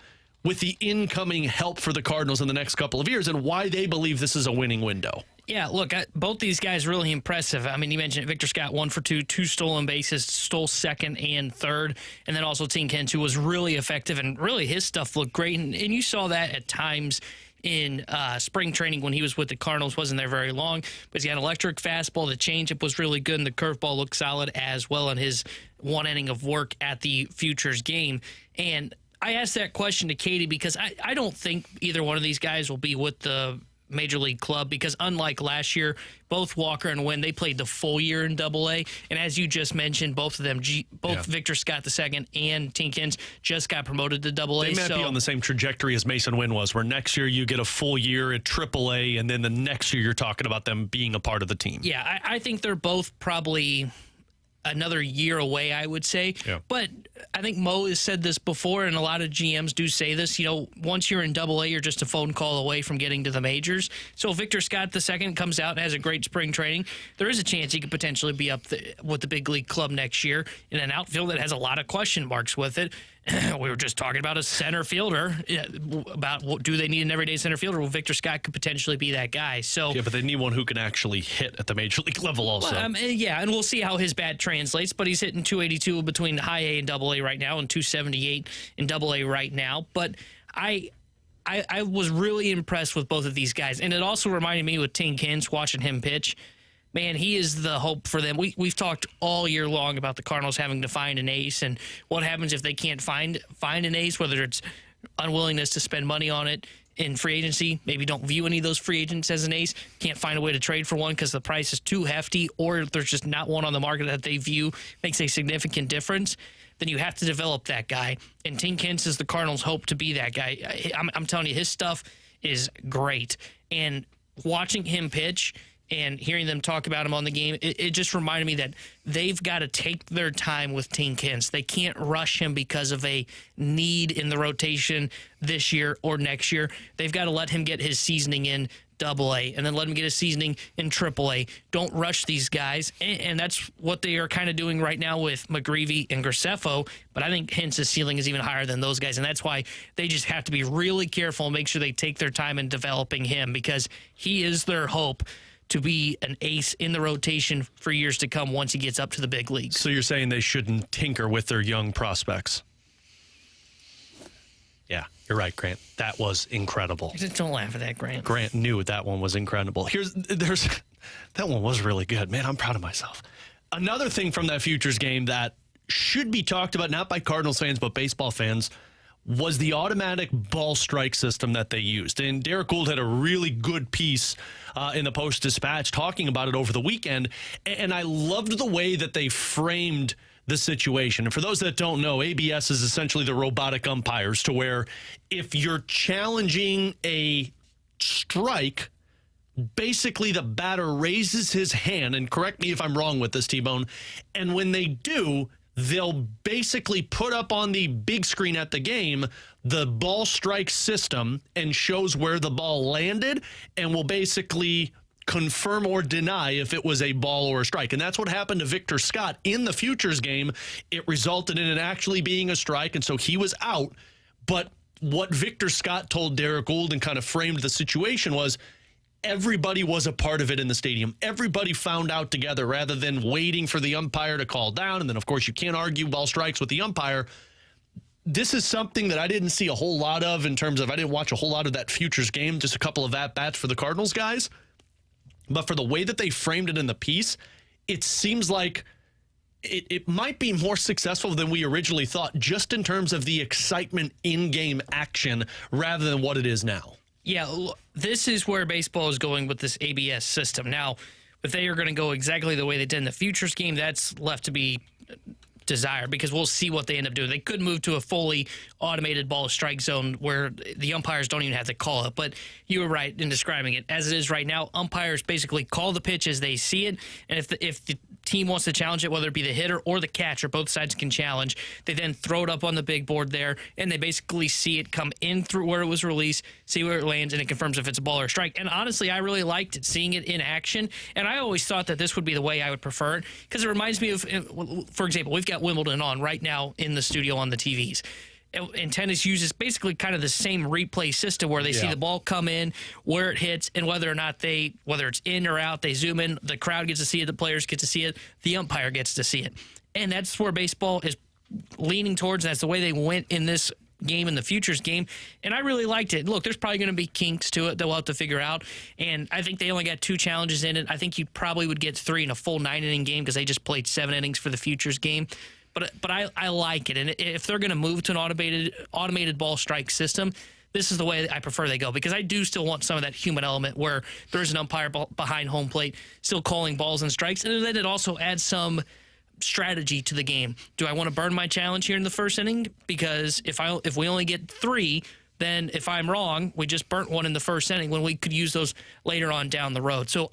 with the incoming help for the Cardinals in the next couple of years and why they believe this is a winning window. Yeah, look, both these guys really impressive. I mean, you mentioned Victor Scott, 1 for 2, 2 stolen bases, stole 2nd and 3rd, and then also Tink Hence, who was really effective, and really his stuff looked great, and you saw that at times in spring training when he was with the Cardinals. Wasn't there very long, but he had an electric fastball. The changeup was really good, and the curveball looked solid as well in his 1 inning of work at the Futures game. And I asked that question to Katie because I don't think either one of these guys will be with the Major League club because unlike last year, both Walker and Wynn, they played the full year in Double-A. And as you just mentioned, both of them, Victor Scott II and Tink Hence just got promoted to Double-A. They might be on the same trajectory as Mason Wynn was, where next year you get a full year at Triple-A, and then the next year you're talking about them being a part of the team. Yeah, I think they're both probably another year away, I would say. Yeah. But I think Mo has said this before, and a lot of GMs do say this. You know, once you're in Double-A, you're just a phone call away from getting to the majors. So if Victor Scott II comes out and has a great spring training, there is a chance he could potentially be up with the big league club next year in an outfield that has a lot of question marks with it. We were just talking about a center fielder, about do they need an everyday center fielder? Well, Victor Scott could potentially be that guy. So yeah, but they need one who can actually hit at the Major League level also. Well, yeah, and we'll see how his bat translates, but he's hitting 282 between high A and Double-A right now and 278 in Double-A right now. But I was really impressed with both of these guys, and it also reminded me with Tink Hence watching him pitch. Man, he is the hope for them. We've talked all year long about the Cardinals having to find an ace and what happens if they can't find an ace, whether it's unwillingness to spend money on it in free agency, maybe don't view any of those free agents as an ace, can't find a way to trade for one because the price is too hefty, or there's just not one on the market that they view makes a significant difference, then you have to develop that guy. And Tink Hence is the Cardinals' hope to be that guy. I'm telling you, his stuff is great. And watching him pitch and hearing them talk about him on the game, it just reminded me that they've got to take their time with Tink Hence. They can't rush him because of a need in the rotation this year or next year. They've got to let him get his seasoning in Double-A and then let him get his seasoning in Triple-A. Don't rush these guys, and that's what they are kind of doing right now with McGreevy and Graceffo, but I think Hence's ceiling is even higher than those guys, and that's why they just have to be really careful and make sure they take their time in developing him because he is their hope to be an ace in the rotation for years to come once he gets up to the big leagues. So you're saying they shouldn't tinker with their young prospects? Yeah, you're right, Grant. That was incredible. Just don't laugh at that, Grant. Grant knew that one was incredible. That one was really good. Man, I'm proud of myself. Another thing from that Futures game that should be talked about, not by Cardinals fans, but baseball fans, was the automatic ball strike system that they used. And Derek Gould had a really good piece in the Post-Dispatch talking about it over the weekend. And I loved the way that they framed the situation. And for those that don't know, ABS is essentially the robotic umpires, to where if you're challenging a strike, basically the batter raises his hand, and correct me if I'm wrong with this, T-Bone, and when they do, they'll basically put up on the big screen at the game the ball strike system and shows where the ball landed, and will basically confirm or deny if it was a ball or a strike. And that's what happened to Victor Scott in the Futures game. It resulted in it actually being a strike, and so he was out. But what Victor Scott told Derek Gould and kind of framed the situation was, everybody was a part of it in the stadium. Everybody found out together rather than waiting for the umpire to call down. And then, of course, you can't argue ball strikes with the umpire. This is something that I didn't see a whole lot of in terms of, I didn't watch a whole lot of that Futures game, just a couple of at-bats for the Cardinals guys. But for the way that they framed it in the piece, it seems like it might be more successful than we originally thought, just in terms of the excitement in-game action rather than what it is now. Yeah, this is where baseball is going with this ABS system. Now, if they are going to go exactly the way they did in the Futures game, that's left to be desired, because we'll see what they end up doing. They could move to a fully automated ball strike zone where the umpires don't even have to call it. But you were right in describing it. As it is right now, umpires basically call the pitch as they see it, and if the team wants to challenge it, whether it be the hitter or the catcher, both sides can challenge. They then throw it up on the big board there, and they basically see it come in through where it was released, see where it lands, and it confirms if it's a ball or a strike. And honestly, I really liked it, seeing it in action, and I always thought that this would be the way I would prefer it, because it reminds me of, for example, we've got Wimbledon on right now in the studio on the TVs. And tennis uses basically kind of the same replay system where they see the ball come in, where it hits, and whether or not whether it's in or out, they zoom in, the crowd gets to see it, the players get to see it, the umpire gets to see it. And that's where baseball is leaning towards. That's the way they went in this game, in the Futures game, and I really liked it. Look, there's probably going to be kinks to it that we'll have to figure out, and I think they only got 2 challenges in it. I think you probably would get 3 in a full 9-inning game, because they just played 7 innings for the Futures game. But I like it, and if they're going to move to an automated ball strike system, this is the way I prefer they go, because I do still want some of that human element where there's an umpire behind home plate still calling balls and strikes, and then it also adds some strategy to the game. Do I want to burn my challenge here in the first inning? Because if we only get 3, then if I'm wrong, we just burnt 1 in the first inning when we could use those later on down the road. So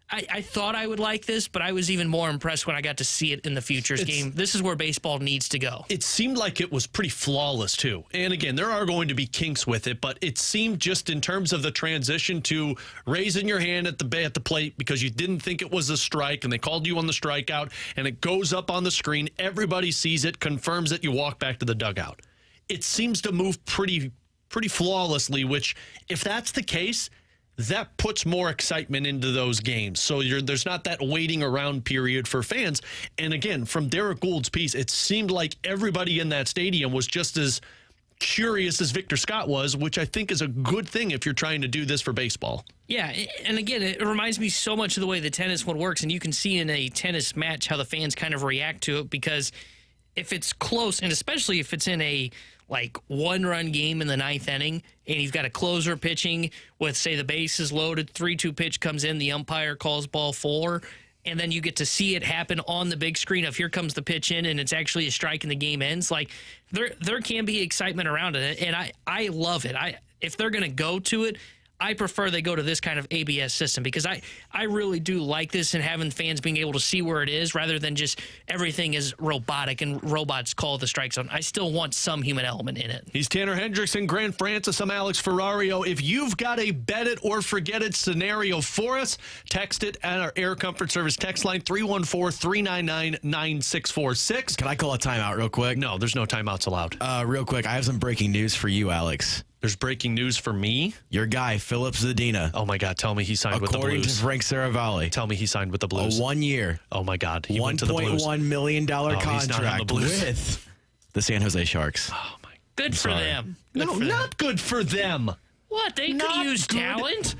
I thought I would like this, but I was even more impressed when I got to see it in the Futures game. This is where baseball needs to go. It seemed like it was pretty flawless, too. And again, there are going to be kinks with it, but it seemed, just in terms of the transition to raising your hand at the plate because you didn't think it was a strike and they called you on the strikeout, and it goes up on the screen, everybody sees it, confirms it, you walk back to the dugout. It seems to move pretty flawlessly, which, if that's the case, that puts more excitement into those games. So there's not that waiting around period for fans. And again, from Derek Gould's piece, it seemed like everybody in that stadium was just as curious as Victor Scott was, which I think is a good thing if you're trying to do this for baseball. Yeah, and again, it reminds me so much of the way the tennis one works, and you can see in a tennis match how the fans kind of react to it, because if it's close, and especially if it's in a one-run game in the 9th inning, and you've got a closer pitching with, say, the base is loaded, 3-2 pitch comes in, the umpire calls ball 4, and then you get to see it happen on the big screen of here comes the pitch in, and it's actually a strike and the game ends. There can be excitement around it, and I love it. If they're going to go to it, I prefer they go to this kind of ABS system, because I really do like this, and having fans being able to see where it is rather than just everything is robotic and robots call the strike zone. I still want some human element in it. He's Tanner Hendrickson, Grant Francis. I'm Alex Ferrario. If you've got a bet it or forget it scenario for us, text it at our Air Comfort Service text line 314-399-9646. Can I call a timeout real quick? No, there's no timeouts allowed. Real quick, I have some breaking news for you, Alex. There's breaking news for me? Your guy, Philip Zadina. Oh, my God. Tell me he signed with the Blues. According to Frank Saravalli. Tell me he signed with the Blues. A 1 year. Oh, my God. He went to the Blues. $1.1 million contract with the San Jose Sharks. Oh, my God. Good for them. Not good for them. What? They could use talent?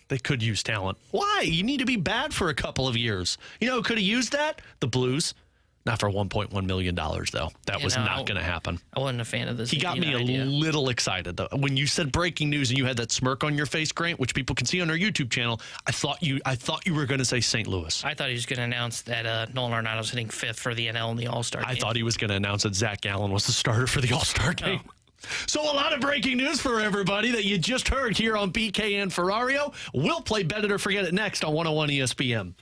They could use talent. Why? You need to be bad for a couple of years. You know who could have used that? The Blues. Not for $1.1 million, though. That was not going to happen. I wasn't a fan of this. He got me a little excited, though. When you said breaking news and you had that smirk on your face, Grant, which people can see on our YouTube channel, I thought you were going to say St. Louis. I thought he was going to announce that Nolan Arenado's hitting 5th for the NL in the All-Star game. I thought he was going to announce that Zach Gallen was the starter for the All-Star game. So a lot of breaking news for everybody that you just heard here on BK and Ferrario. We'll play Bet It or Forget It next on 101 ESPN.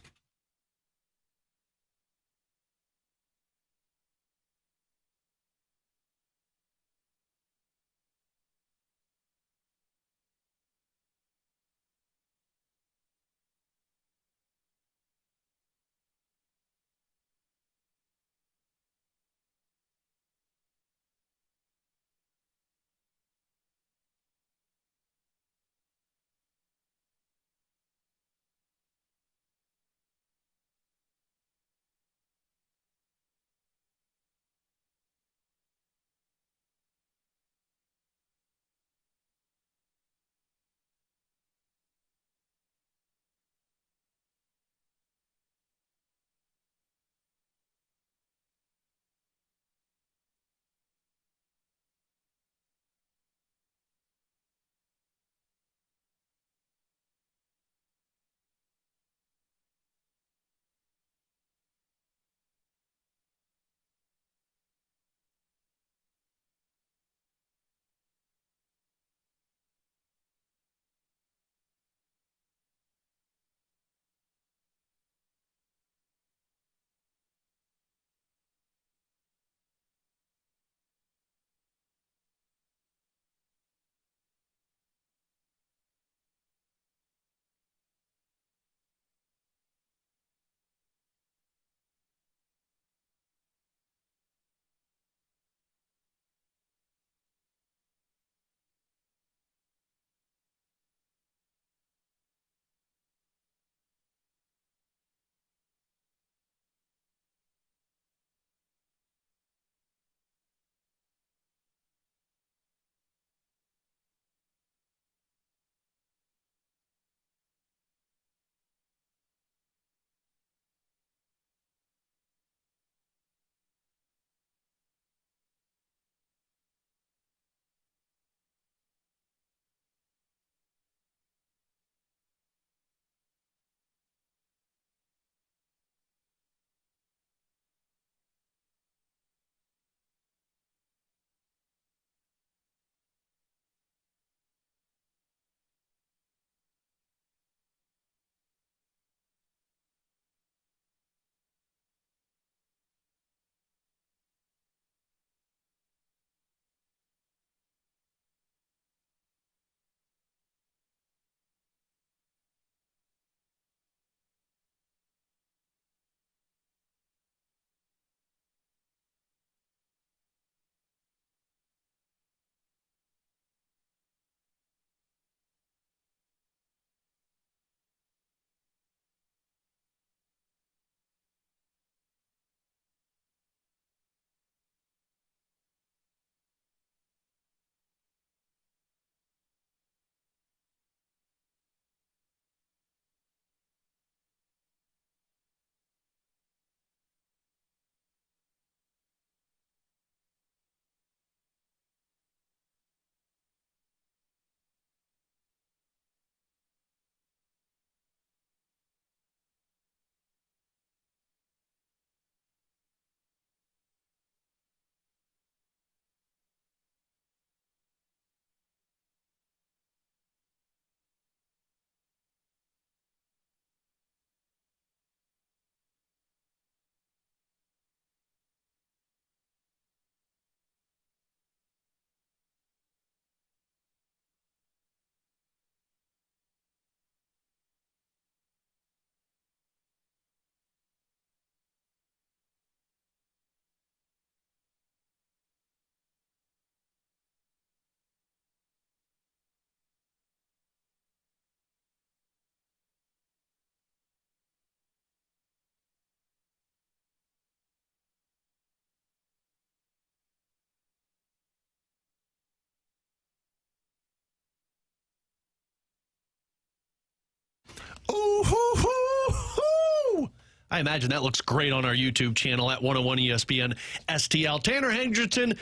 I imagine that looks great on our YouTube channel at 101 ESPN STL. Tanner Hendrickson.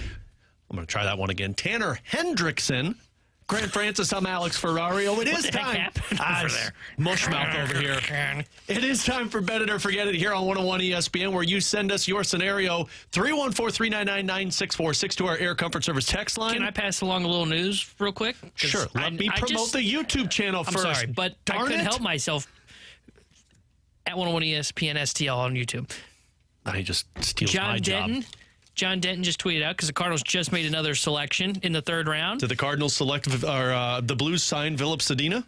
I'm going to try that one again. Tanner Hendrickson. Grant Francis, I'm Alex Ferrario. It is time. Over there. Mushmouth over here. It is time for Bet It or Forget It here on 101 ESPN, where you send us your scenario 314-399-9646 to our Air Comfort Service text line. Can I pass along a little news real quick? Sure. Let me promote the YouTube channel first. I'm sorry, but I couldn't help myself. At 101 ESPN STL on YouTube. He just steals my job. John Denton just tweeted out because the Cardinals just made another selection in the third round. Did the Cardinals select the Blues sign Philip Sedina?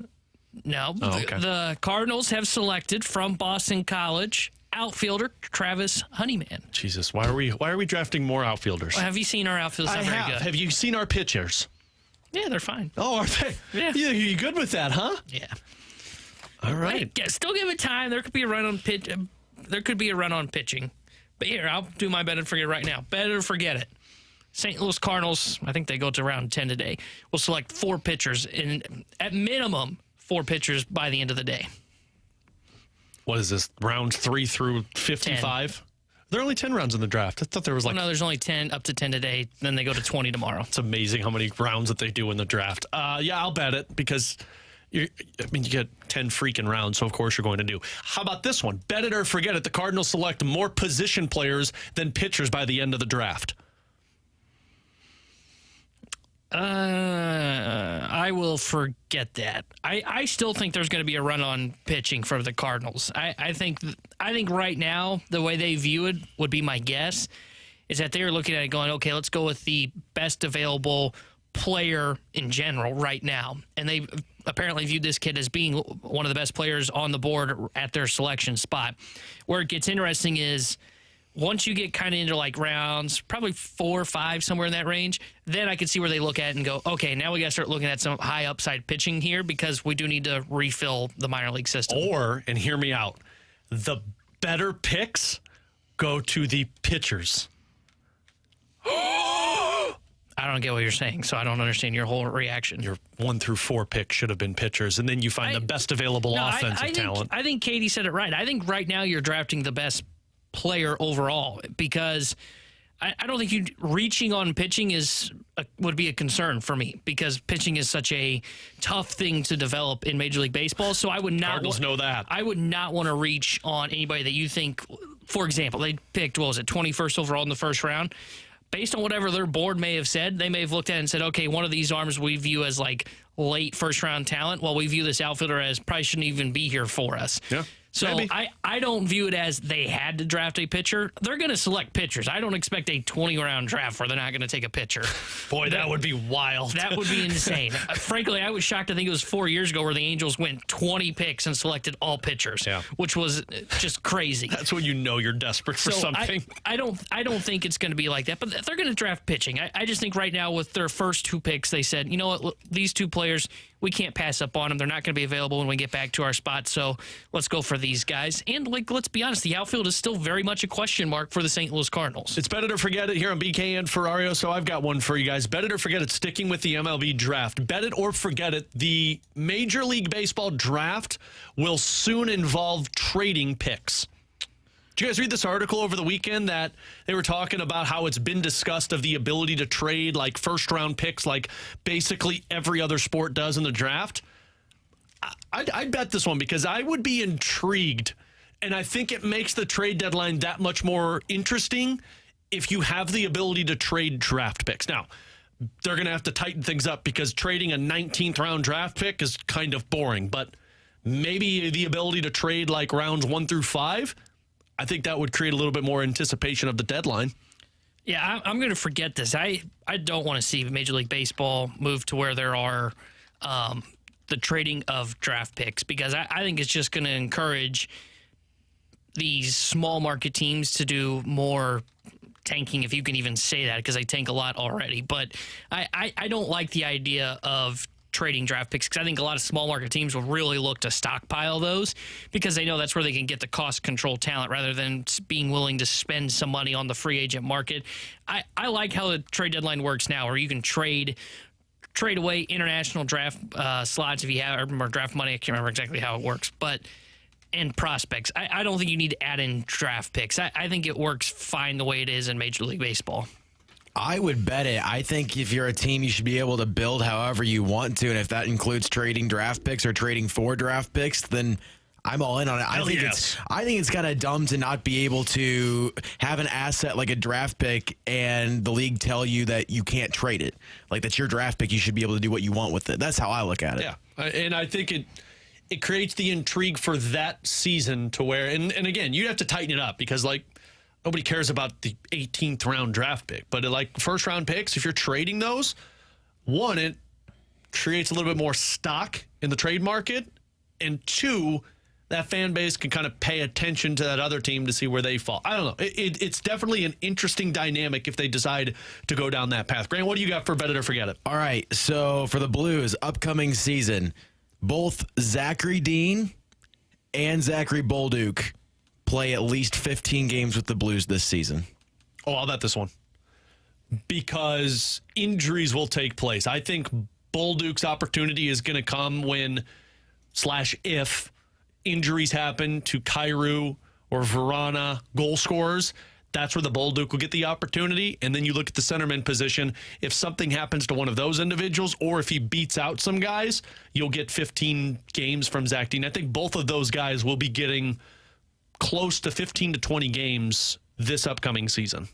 No. Oh, okay. The Cardinals have selected from Boston College outfielder Travis Honeyman. Jesus, why are we drafting more outfielders? Well, have you seen our outfielders? I have. Good. Have you seen our pitchers? Yeah, they're fine. Oh, are they? Yeah. You good with that, huh? Yeah. All right. Still give it time. There could be a run on pitch. There could be a run on pitching. But here, I'll do my bet and forget it right now. Bet it or forget it. St. Louis Cardinals, I think they go to round 10 today, will select 4 pitchers, and at minimum 4 pitchers by the end of the day. What is this, round 3 through 55? 10. There are only 10 rounds in the draft. I thought there was no, there's only 10, up to 10 today. Then they go to 20 tomorrow. It's amazing how many rounds that they do in the draft. Yeah, I'll bet it because you get 10 freaking rounds, so of course you're going to do. How about this one? Bet it or forget it. The Cardinals select more position players than pitchers by the end of the draft. I will forget that. I still think there's going to be a run on pitching for the Cardinals. I think right now the way they view it would be my guess is that they're looking at it going, okay, let's go with the best available player in general right now, and they apparently viewed this kid as being one of the best players on the board at their selection spot. Where it gets interesting is once you get kind of into like rounds, probably 4 or 5, somewhere in that range, then I could see where they look at it and go, okay, now we got to start looking at some high upside pitching here because we do need to refill the minor league system. Or, and hear me out, the better picks go to the pitchers. I don't get what you're saying, so I don't understand your whole reaction. Your 1 through 4 pick should have been pitchers, and then you find the best available offensive talent. I think Katie said it right. I think right now you're drafting the best player overall because I don't think you reaching on pitching would be a concern for me because pitching is such a tough thing to develop in Major League Baseball. So I would not. Cardinals know that. I would not want to reach on anybody that you think, for example, they picked 21st overall in the first round. Based on whatever their board may have said, they may have looked at it and said, okay, one of these arms we view as like late first-round talent, while we view this outfielder as probably shouldn't even be here for us. Yeah. So I don't view it as they had to draft a pitcher. They're going to select pitchers. I don't expect a 20-round draft where they're not going to take a pitcher. Boy, that would be wild. That would be insane. Frankly, I was shocked. I think it was 4 years ago where the Angels went 20 picks and selected all pitchers, which was just crazy. That's when you know you're desperate for something. I don't think it's going to be like that, but they're going to draft pitching. I just think right now with their first 2 picks, they said, you know what, these 2 players, we can't pass up on them. They're not going to be available when we get back to our spot, so let's go for these guys. And let's be honest, the outfield is still very much a question mark for the St. Louis Cardinals. It's Bet It or Forget It here on BK and Ferrario, so I've got one for you guys. Bet it or forget it, sticking with the MLB draft. Bet it or forget it, the Major League Baseball draft will soon involve trading picks. Did you guys read this article over the weekend that they were talking about how it's been discussed of the ability to trade like first-round picks like basically every other sport does in the draft? I'd bet this one because I would be intrigued, and I think it makes the trade deadline that much more interesting if you have the ability to trade draft picks. Now, they're going to have to tighten things up because trading a 19th-round draft pick is kind of boring, but maybe the ability to trade like rounds 1 through 5, I think that would create a little bit more anticipation of the deadline. Yeah, I'm going to forget this. I don't want to see Major League Baseball move to where there are the trading of draft picks because I think it's just going to encourage these small market teams to do more tanking, if you can even say that, because they tank a lot already. But I don't like the idea of trading draft picks because I think a lot of small market teams will really look to stockpile those because they know that's where they can get the cost control talent rather than being willing to spend some money on the free agent market. I like how the trade deadline works now where you can trade away international draft slots if you have or draft money. I can't remember exactly how it works, but I like how the trade deadline works now where you can trade away international draft slots if you have or draft money. I can't remember exactly how it works, but I like how the trade deadline works now where you can trade away international draft slots if you have or draft money. I can't remember exactly how it works, but and prospects. I don't think you need to add in draft picks. I think it works fine the way it is in Major League Baseball. I would bet it. I think if you're a team, you should be able to build however you want to. And if that includes trading draft picks or trading for draft picks, then I'm all in on it. I think it's kind of dumb to not be able to have an asset like a draft pick and the league tell you that you can't trade it. Like, that's your draft pick. You should be able to do what you want with it. That's how I look at it. Yeah. And I think it creates the intrigue for that season to where, and again, you have to tighten it up because, like, nobody cares about the 18th round draft pick. But, like, first round picks, if you're trading those, one, it creates a little bit more stock in the trade market. And two, that fan base can kind of pay attention to that other team to see where they fall. I don't know. It's definitely an interesting dynamic if they decide to go down that path. Grant, what do you got for Bet It or Forget It? All right. So for the Blues, upcoming season, both Zachary Dean and Zachary Bolduc play at least 15 games with the Blues this season. Oh, I'll bet this one. Because injuries will take place. I think Bolduc's opportunity is going to come when / if injuries happen to Kyrou or Verana goal scorers. That's where the Bolduc will get the opportunity. And then you look at the centerman position. If something happens to one of those individuals or if he beats out some guys, you'll get 15 games from Zach Dean. I think both of those guys will be getting close to 15 to 20 games this upcoming season.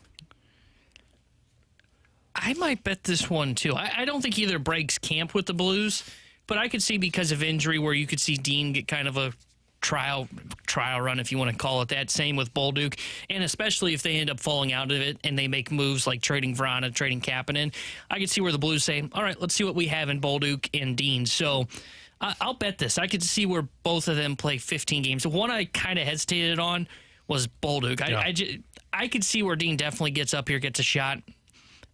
I might bet this one, too. I don't think either breaks camp with the Blues, but I could see because of injury where you could see Dean get kind of a trial run, if you want to call it that. Same with Bolduc, and especially if they end up falling out of it and they make moves like trading Vrana, trading Kapanen, I could see where the Blues say, all right, let's see what we have in Bolduc and Dean. So I'll bet this. I could see where both of them play 15 games. The one I kind of hesitated on was Bolduc. I could see where Dean definitely gets up here, gets a shot,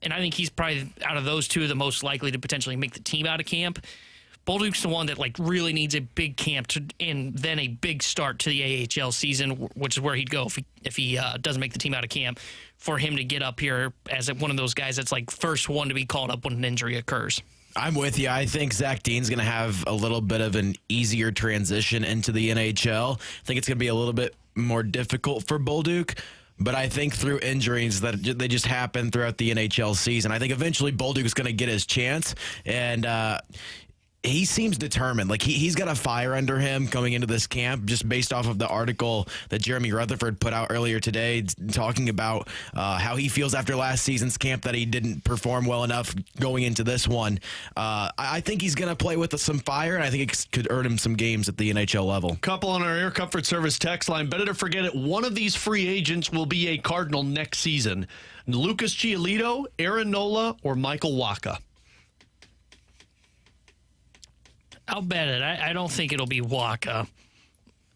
and I think he's probably, out of those two, the most likely to potentially make the team out of camp. Bolduc's the one that really needs a big camp and then a big start to the AHL season, which is where he'd go if he doesn't make the team out of camp, for him to get up here as one of those guys that's first one to be called up when an injury occurs. I'm with you. I think Zach Dean's going to have a little bit of an easier transition into the NHL. I think it's going to be a little bit more difficult for Bolduc. But I think through injuries that they just happen throughout the NHL season, I think eventually Bolduc is going to get his chance. And he seems determined. Like he's got a fire under him coming into this camp, just based off of the article that Jeremy Rutherford put out earlier today, talking about how he feels after last season's camp that he didn't perform well enough going into this one. I think he's going to play with some fire, and I think it could earn him some games at the NHL level. Couple on our Air Comfort Service text line. Bet it or forget it. One of these free agents will be a Cardinal next season. Lucas Giolito, Aaron Nola, or Michael Wacha. I'll bet it. I don't think it'll be Wacha.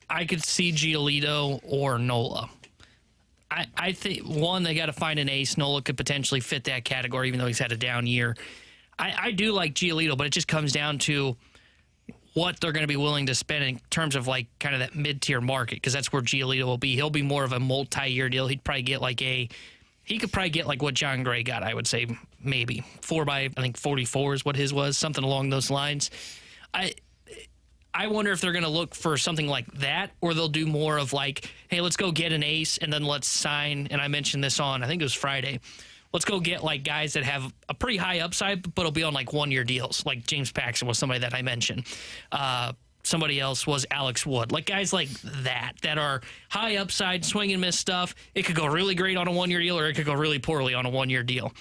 I could see Giolito or Nola. I think, one, they got to find an ace. Nola could potentially fit that category, even though he's had a down year. I do like Giolito, but it just comes down to what they're going to be willing to spend in terms of kind of that mid-tier market, because that's where Giolito will be. He'll be more of a multi-year deal. He'd probably get he could probably get what John Gray got, I would say, maybe. 4x44 is what his was, something along those lines. I wonder if they're going to look for something like that, or they'll do more of hey, let's go get an ace and then let's sign. And I mentioned this on, I think it was Friday. Let's go get guys that have a pretty high upside, but it'll be on 1-year deals. Like James Paxton was somebody that I mentioned. Somebody else was Alex Wood. Guys like that are high upside, swing and miss stuff. It could go really great on a 1-year deal, or it could go really poorly on a 1-year deal.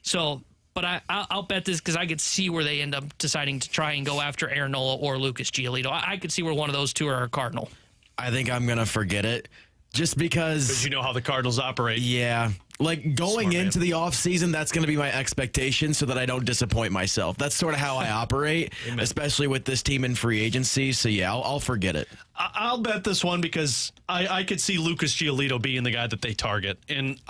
So, but I'll bet this because I could see where they end up deciding to try and go after Aaron Nola or Lucas Giolito. I could see where one of those two are a Cardinal. I think I'm going to forget it just because you know how the Cardinals operate. Yeah. Going into the offseason, that's going to be my expectation so that I don't disappoint myself. That's sort of how I operate, especially with this team in free agency. So, yeah, I'll forget it. I'll bet this one because I could see Lucas Giolito being the guy that they target. And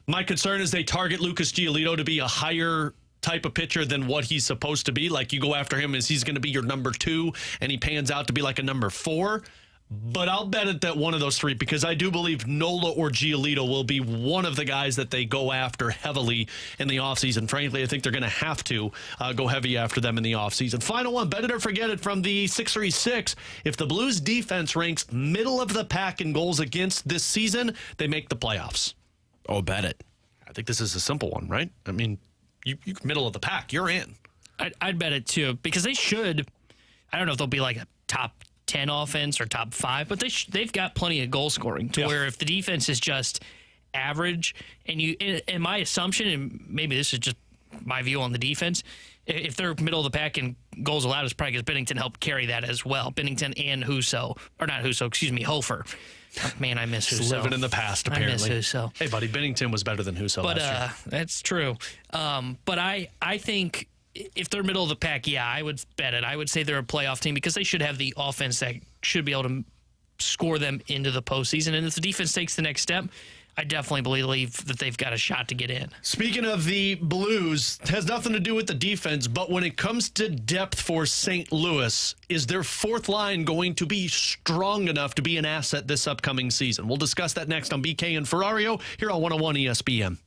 my concern is they target Lucas Giolito to be a higher type of pitcher than what he's supposed to be. You go after him as he's going to be your number 2, and he pans out to be a number 4. But I'll bet it that one of those three, because I do believe Nola or Giolito will be one of the guys that they go after heavily in the offseason. Frankly, I think they're going to have to go heavy after them in the offseason. Final one, bet it or forget it from the 636. If the Blues defense ranks middle of the pack in goals against this season, they make the playoffs. Oh, bet it. I think this is a simple one, right? I mean, you middle of the pack, you're in. I'd bet it too, because they should. I don't know if they'll be like a top 10 offense or top 5, but they've got plenty of goal scoring to where if the defense is just average, and my assumption, and maybe this is just my view on the defense, if they're middle of the pack in goals allowed, it's probably because Bennington helped carry that as well. Bennington and Husso, or not Husso, excuse me, Hofer. Oh, man, I miss Husso. Living in the past, apparently. I miss Husso. Hey, buddy, Bennington was better than Husso last year. That's true. But I think if they're middle of the pack, yeah, I would bet it. I would say they're a playoff team because they should have the offense that should be able to score them into the postseason. And if the defense takes the next step, I definitely believe that they've got a shot to get in. Speaking of the Blues, it has nothing to do with the defense, but when it comes to depth for St. Louis, is their fourth line going to be strong enough to be an asset this upcoming season? We'll discuss that next on BK and Ferrario here on 101 ESPN.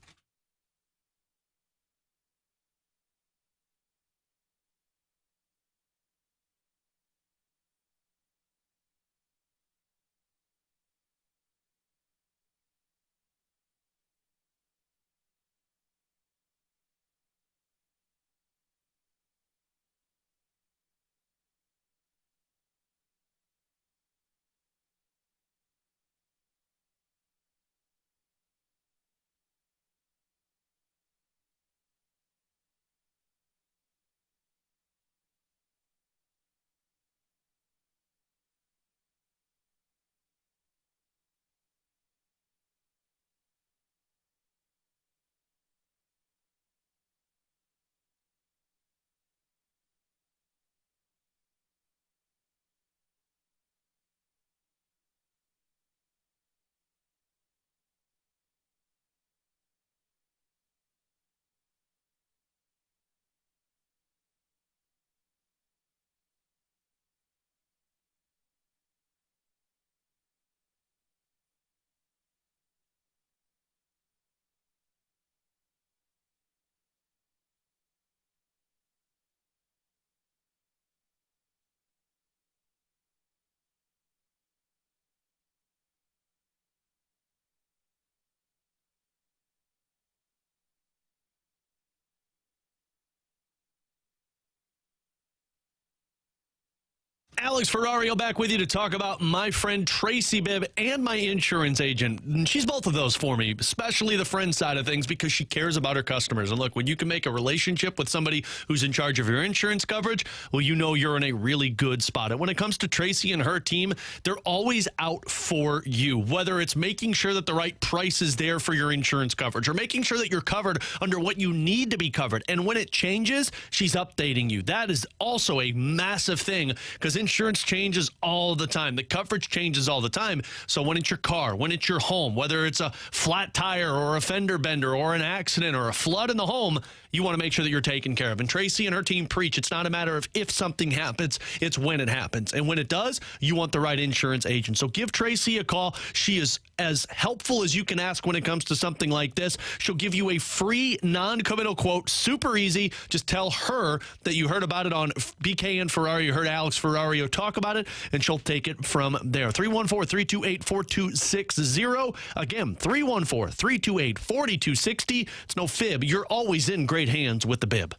Alex Ferrario back with you to talk about my friend Tracy Bibb and my insurance agent. And she's both of those for me, especially the friend side of things, because she cares about her customers. And look, when you can make a relationship with somebody who's in charge of your insurance coverage, well, you know you're in a really good spot. And when it comes to Tracy and her team, they're always out for you, whether it's making sure that the right price is there for your insurance coverage or making sure that you're covered under what you need to be covered. And when it changes, she's updating you. That is also a massive thing because insurance changes all the time. The coverage changes all the time. So when it's your car, when it's your home, whether it's a flat tire or a fender bender or an accident or a flood in the home, you want to make sure that you're taken care of. And Tracy and her team preach it's not a matter of if something happens, it's when it happens. And when it does, you want the right insurance agent. So give Tracy a call. She is as helpful as you can ask when it comes to something like this. She'll give you a free non-committal quote, super easy. Just tell her that you heard about it on BK and Ferrario. You heard Alex Ferrario talk about it, and she'll take it from there. 314-328-4260. Again, 314-328-4260. It's no fib. You're always in great hands with the Bib.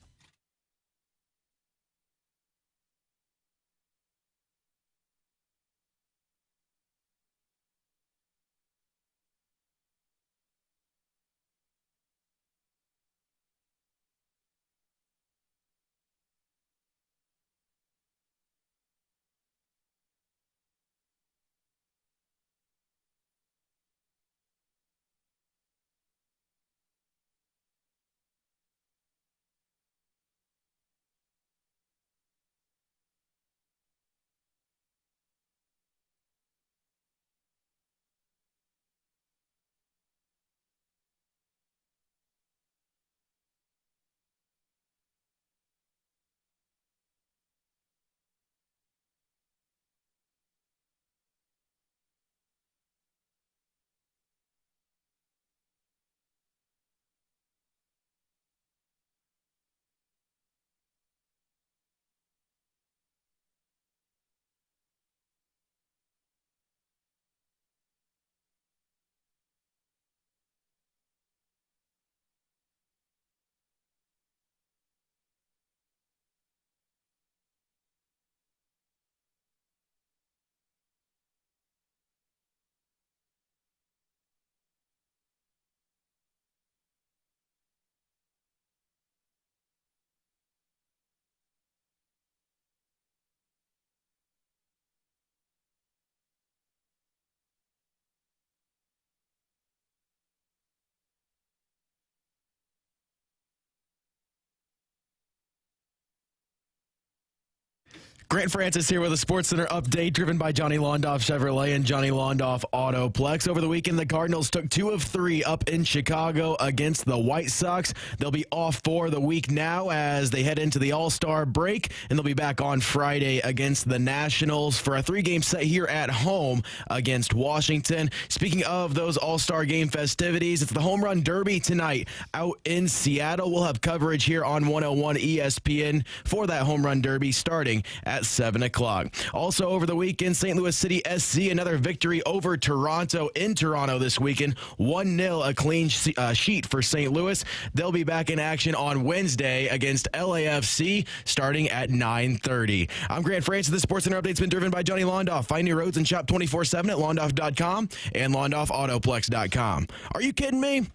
Grant Francis here with a SportsCenter update driven by Johnny Londoff Chevrolet and Johnny Londoff Autoplex. Over the weekend, the Cardinals took 2 of 3 up in Chicago against the White Sox. They'll be off for the week now as they head into the All-Star break, and they'll be back on Friday against the Nationals for a 3-game set here at home against Washington. Speaking of those All-Star game festivities, it's the Home Run Derby tonight out in Seattle. We'll have coverage here on 101 ESPN for that Home Run Derby starting at 7 o'clock. Also over the weekend, St. Louis City SC, another victory over Toronto in Toronto this weekend. 1-0, a clean sheet for St. Louis. They'll be back in action on Wednesday against LAFC starting at 9:30. I'm Grant Francis. This SportsCenter update's been driven by Johnny Londoff. Find your roads and shop 24/7 at londoff.com and londoffautoplex.com. Are you kidding me?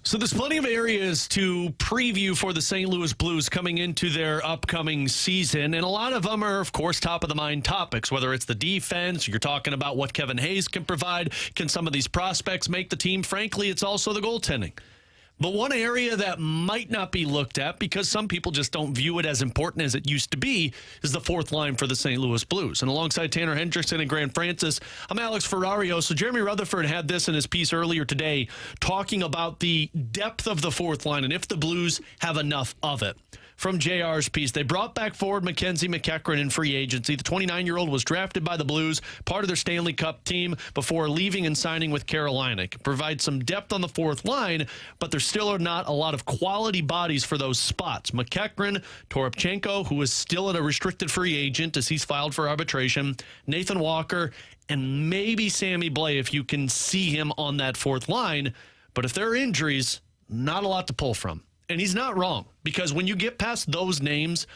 So there's plenty of areas to preview for the St. Louis Blues coming into their upcoming season, and a lot of them are, of course, top-of-the-mind topics, whether it's the defense, you're talking about what Kevin Hayes can provide, can some of these prospects make the team? Frankly, it's also the goaltending. But one area that might not be looked at because some people just don't view it as important as it used to be is the fourth line for the St. Louis Blues. And alongside Tanner Hendrickson and Grant Francis, I'm Alex Ferrario. So Jeremy Rutherford had this in his piece earlier today talking about the depth of the fourth line and if the Blues have enough of it. From JR's piece, they brought back forward Mackenzie McEachran in free agency. The 29-year-old was drafted by the Blues, part of their Stanley Cup team, before leaving and signing with Carolina. Can provide some depth on the fourth line, but there still are not a lot of quality bodies for those spots. McEachran, Toropchenko, who is still a restricted free agent as he's filed for arbitration, Nathan Walker, and maybe Sammy Blais if you can see him on that fourth line. But if there are injuries, not a lot to pull from. And he's not wrong, because when you get past those names,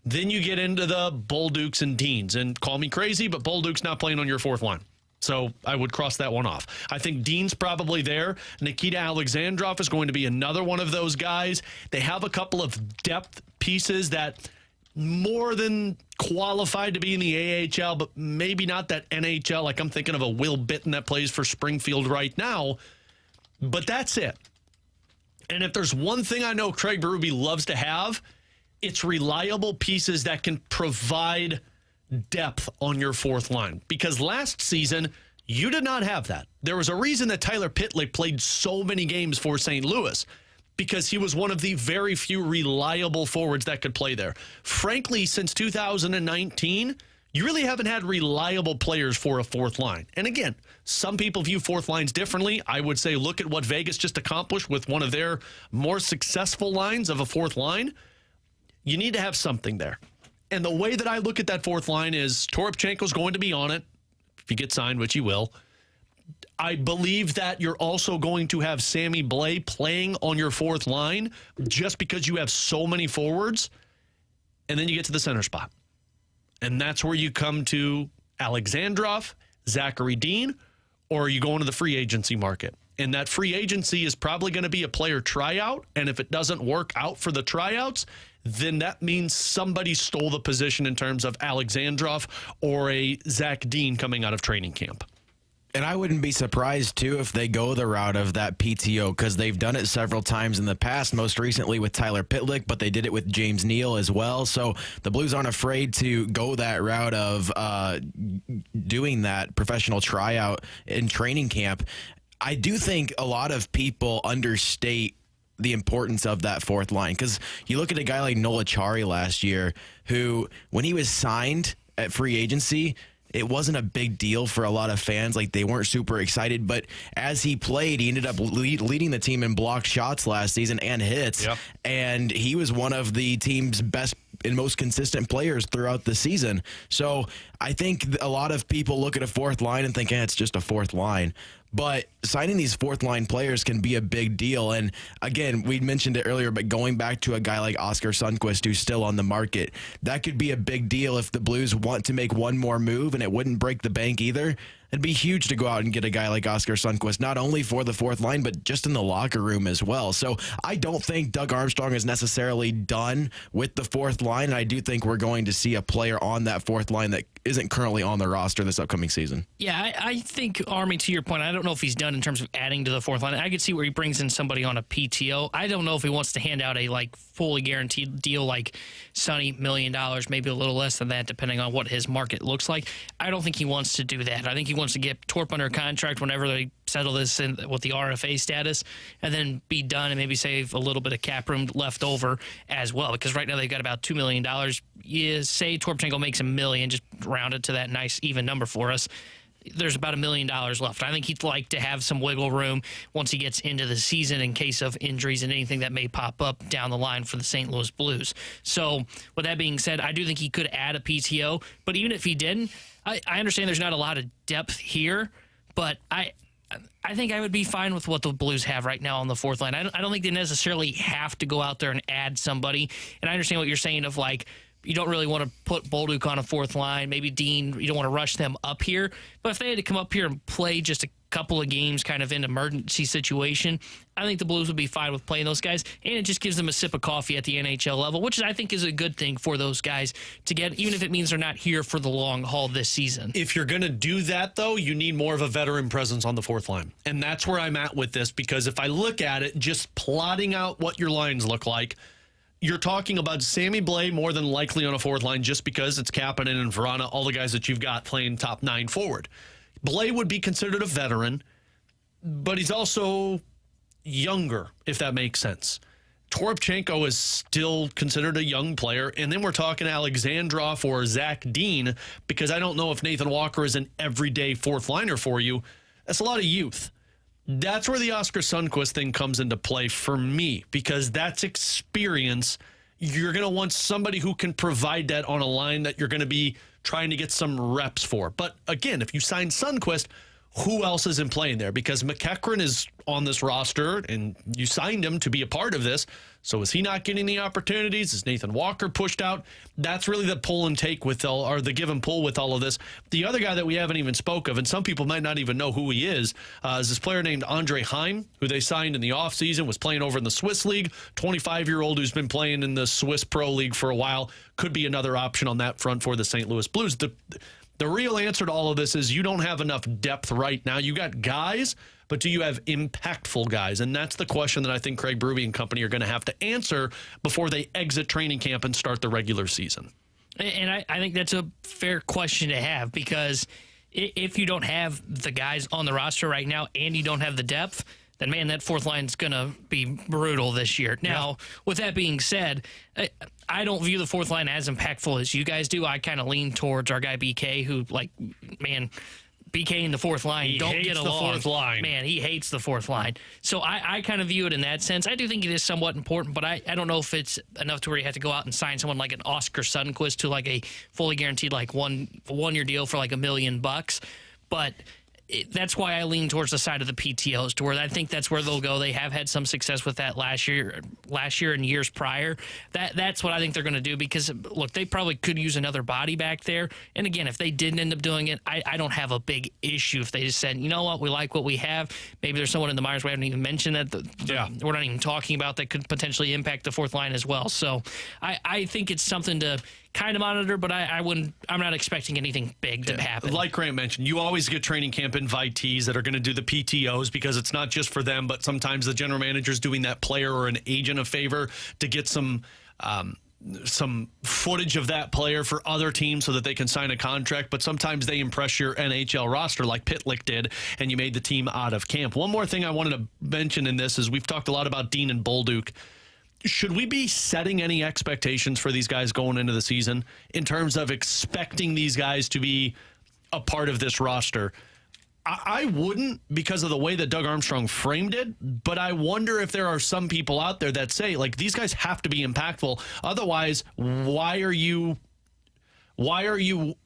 then you get into the Boldukes and Deans. And call me crazy, but Bolduke's not playing on your fourth line. So I would cross that one off. I think Dean's probably there. Nikita Alexandrov is going to be another one of those guys. They have a couple of depth pieces that more than qualified to be in the AHL, but maybe not that NHL. Like I'm thinking of a Will Bitton that plays for Springfield right now. But that's it. And if there's one thing I know Craig Berube loves to have, it's reliable pieces that can provide depth on your fourth line. Because last season, you did not have that. There was a reason that Tyler Pitlick played so many games for St. Louis, because he was one of the very few reliable forwards that could play there. Frankly, since 2019, you really haven't had reliable players for a fourth line. And again, some people view fourth lines differently. I would say look at what Vegas just accomplished with one of their more successful lines of a fourth line. You need to have something there. And the way that I look at that fourth line is Toropchenko's going to be on it if he gets signed, which he will. I believe that you're also going to have Sammy Blais playing on your fourth line just because you have so many forwards. And then you get to the center spot. And that's where you come to Alexandrov, Zachary Dean, or are you going to the free agency market? And that free agency is probably going to be a player tryout. And if it doesn't work out for the tryouts, then that means somebody stole the position in terms of Alexandrov or a Zach Dean coming out of training camp. And I wouldn't be surprised, too, if they go the route of that PTO, because they've done it several times in the past, most recently with Tyler Pitlick, but they did it with James Neal as well. So the Blues aren't afraid to go that route of doing that professional tryout in training camp. I do think a lot of people understate the importance of that fourth line, because you look at a guy like Nola Chari last year, who, when he was signed at free agency, it wasn't a big deal for a lot of fans. Like, they weren't super excited. But as he played, he ended up leading the team in blocked shots last season and hits. Yep. And he was one of the team's best and most consistent players throughout the season. So I think a lot of people look at a fourth line and think, it's just a fourth line. But signing these fourth-line players can be a big deal. And, again, we mentioned it earlier, but going back to a guy like Oscar Sundqvist, who's still on the market, that could be a big deal if the Blues want to make one more move, and it wouldn't break the bank either. It'd be huge to go out and get a guy like Oscar Sundqvist, not only for the fourth line, but just in the locker room as well. So I don't think Doug Armstrong is necessarily done with the fourth line. And I do think we're going to see a player on that fourth line that isn't currently on the roster this upcoming season. Yeah, I think, Army, to your point, I don't know if he's done in terms of adding to the fourth line. I could see where he brings in somebody on a PTO. I don't know if he wants to hand out a fully guaranteed deal like Sonny, $1 million, maybe a little less than that, depending on what his market looks like. I don't think he wants to do that. I think he wants to get Torp under contract whenever they settle this in with the RFA status, and then be done and maybe save a little bit of cap room left over as well. Because right now they've got about $2 million. You say Torpchenko makes $1 million, just round it to that nice even number for us. There's about $1 million left. I think he'd like to have some wiggle room once he gets into the season in case of injuries and anything that may pop up down the line for the St. Louis Blues. So with that being said, I do think he could add a PTO. But even if he didn't, I understand there's not a lot of depth here, but I think I would be fine with what the Blues have right now on the fourth line. I don't think they necessarily have to go out there and add somebody. And I understand what you're saying of you don't really want to put Bolduc on a fourth line. Maybe Dean, you don't want to rush them up here. But if they had to come up here and play just a couple of games kind of in emergency situation, I think the Blues would be fine with playing those guys. And it just gives them a sip of coffee at the NHL level, which I think is a good thing for those guys to get, even if it means they're not here for the long haul this season. If you're going to do that, though, you need more of a veteran presence on the fourth line. And that's where I'm at with this, because if I look at it, just plotting out what your lines look like, you're talking about Sammy Blais more than likely on a fourth line just because it's Kapanen and Vrana, all the guys that you've got playing top 9 forward. Blais would be considered a veteran, but he's also younger, if that makes sense. Torpchenko is still considered a young player, and then we're talking Alexandrov or Zach Dean, because I don't know if Nathan Walker is an everyday fourth liner for you. That's a lot of youth. That's where the Oscar Sundqvist thing comes into play for me, because that's experience. You're going to want somebody who can provide that on a line that you're going to be trying to get some reps for. But again, if you sign Sundqvist, who else is in play in there? Because McEachran is on this roster, and you signed him to be a part of this. So is he not getting the opportunities? Is Nathan Walker pushed out? That's really the pull and take with or the give and pull with all of this. The other guy that we haven't even spoke of, and some people might not even know who he is this player named Andre Heim, who they signed in the offseason, was playing over in the Swiss League. 25-year-old who's been playing in the Swiss Pro League for a while. Could be another option on that front for the St. Louis Blues. The real answer to all of this is you don't have enough depth right now. You got guys, but do you have impactful guys? And that's the question that I think Craig Berube and company are going to have to answer before they exit training camp and start the regular season. And I think that's a fair question to have, because if you don't have the guys on the roster right now and you don't have the depth, then, man, that fourth line is going to be brutal this year. Now, with that being said, I don't view the fourth line as impactful as you guys do. I kind of lean towards our guy BK, who, BK in the fourth line he don't hates get along. the fourth line. Man, he hates the fourth line. So I kind of view it in that sense. I do think it is somewhat important, but I don't know if it's enough to where you have to go out and sign someone like an Oscar Sundqvist to a fully guaranteed one-year deal for $1 million. But that's why I lean towards the side of the PTOs, to where I think that's where they'll go. They have had some success with that last year and years prior. That's what I think they're going to do, because, look, they probably could use another body back there. And again, if they didn't end up doing it, I don't have a big issue if they just said, you know what, we like what we have. Maybe there's someone in the minors we haven't even mentioned that we're not even talking about that could potentially impact the fourth line as well. So I think it's something to kind of monitor, but I'm not expecting anything big to happen. Like Grant mentioned, you always get training camp invitees that are going to do the PTOs, because it's not just for them, but sometimes the general manager's doing that player or an agent a favor to get some footage of that player for other teams so that they can sign a contract. But sometimes they impress your NHL roster like Pitlick did, and you made the team out of camp. One more thing I wanted to mention in this is we've talked a lot about Dean and Bolduc. Should we be setting any expectations for these guys going into the season in terms of expecting these guys to be a part of this roster? I wouldn't, because of the way that Doug Armstrong framed it, but I wonder if there are some people out there that say, these guys have to be impactful. Otherwise, why are you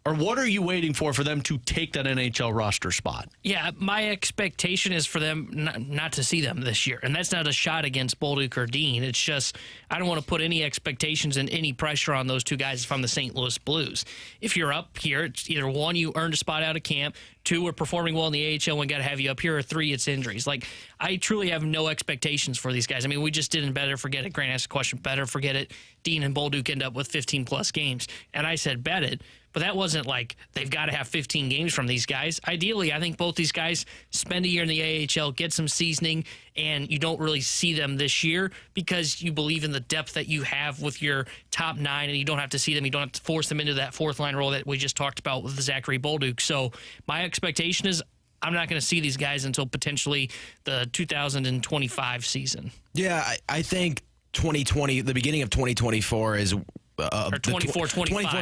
Or what are you waiting for them to take that NHL roster spot? Yeah, my expectation is for them not to see them this year. And that's not a shot against Bolduc or Dean. It's just I don't want to put any expectations and any pressure on those two guys if I'm the St. Louis Blues. If you're up here, it's either one, you earned a spot out of camp, two, we're performing well in the AHL, we got to have you up here, or three, it's injuries. Like, I truly have no expectations for these guys. I mean, we just didn't better forget it. Grant asked the question, better forget it. Dean and Bolduc end up with 15-plus games. And I said bet it. But that wasn't like they've got to have 15 games from these guys. Ideally, I think both these guys spend a year in the AHL, get some seasoning, and you don't really see them this year because you believe in the depth that you have with your top nine, and you don't have to see them. You don't have to force them into that fourth-line role that we just talked about with Zachary Bolduc. So my expectation is I'm not going to see these guys until potentially the 2025 season. Yeah, I think 2020, the beginning of 2024 is... or 24-25.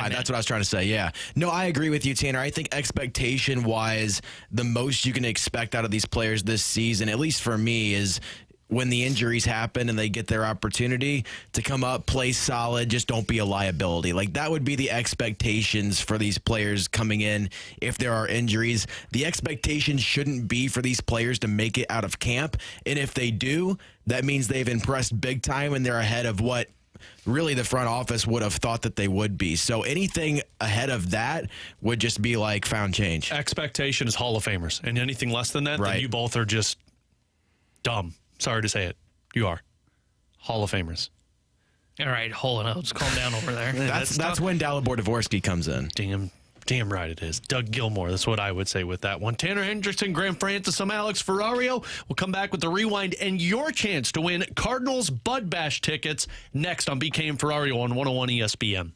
That's what I was trying to say, yeah. No, I agree with you, Tanner. I think expectation-wise, the most you can expect out of these players this season, at least for me, is when the injuries happen and they get their opportunity to come up, play solid, just don't be a liability. Like, that would be the expectations for these players coming in if there are injuries. The expectation shouldn't be for these players to make it out of camp, and if they do, that means they've impressed big time and they're ahead of what really the front office would have thought that they would be. So anything ahead of that would just be like found change. Expectation is Hall of Famers. And anything less than that, right, then you both are just dumb. Sorry to say it. You are. Hall of Famers. All right, Hole and Oates, calm down over there. That's when Dalibor Dvorsky comes in. Damn right it is. Doug Gilmore. That's what I would say with that one. Tanner Hendrickson, Graham Francis, I'm Alex Ferrario. We'll come back with the rewind and your chance to win Cardinals Bud Bash tickets next on BK and Ferrario on 101 ESPN.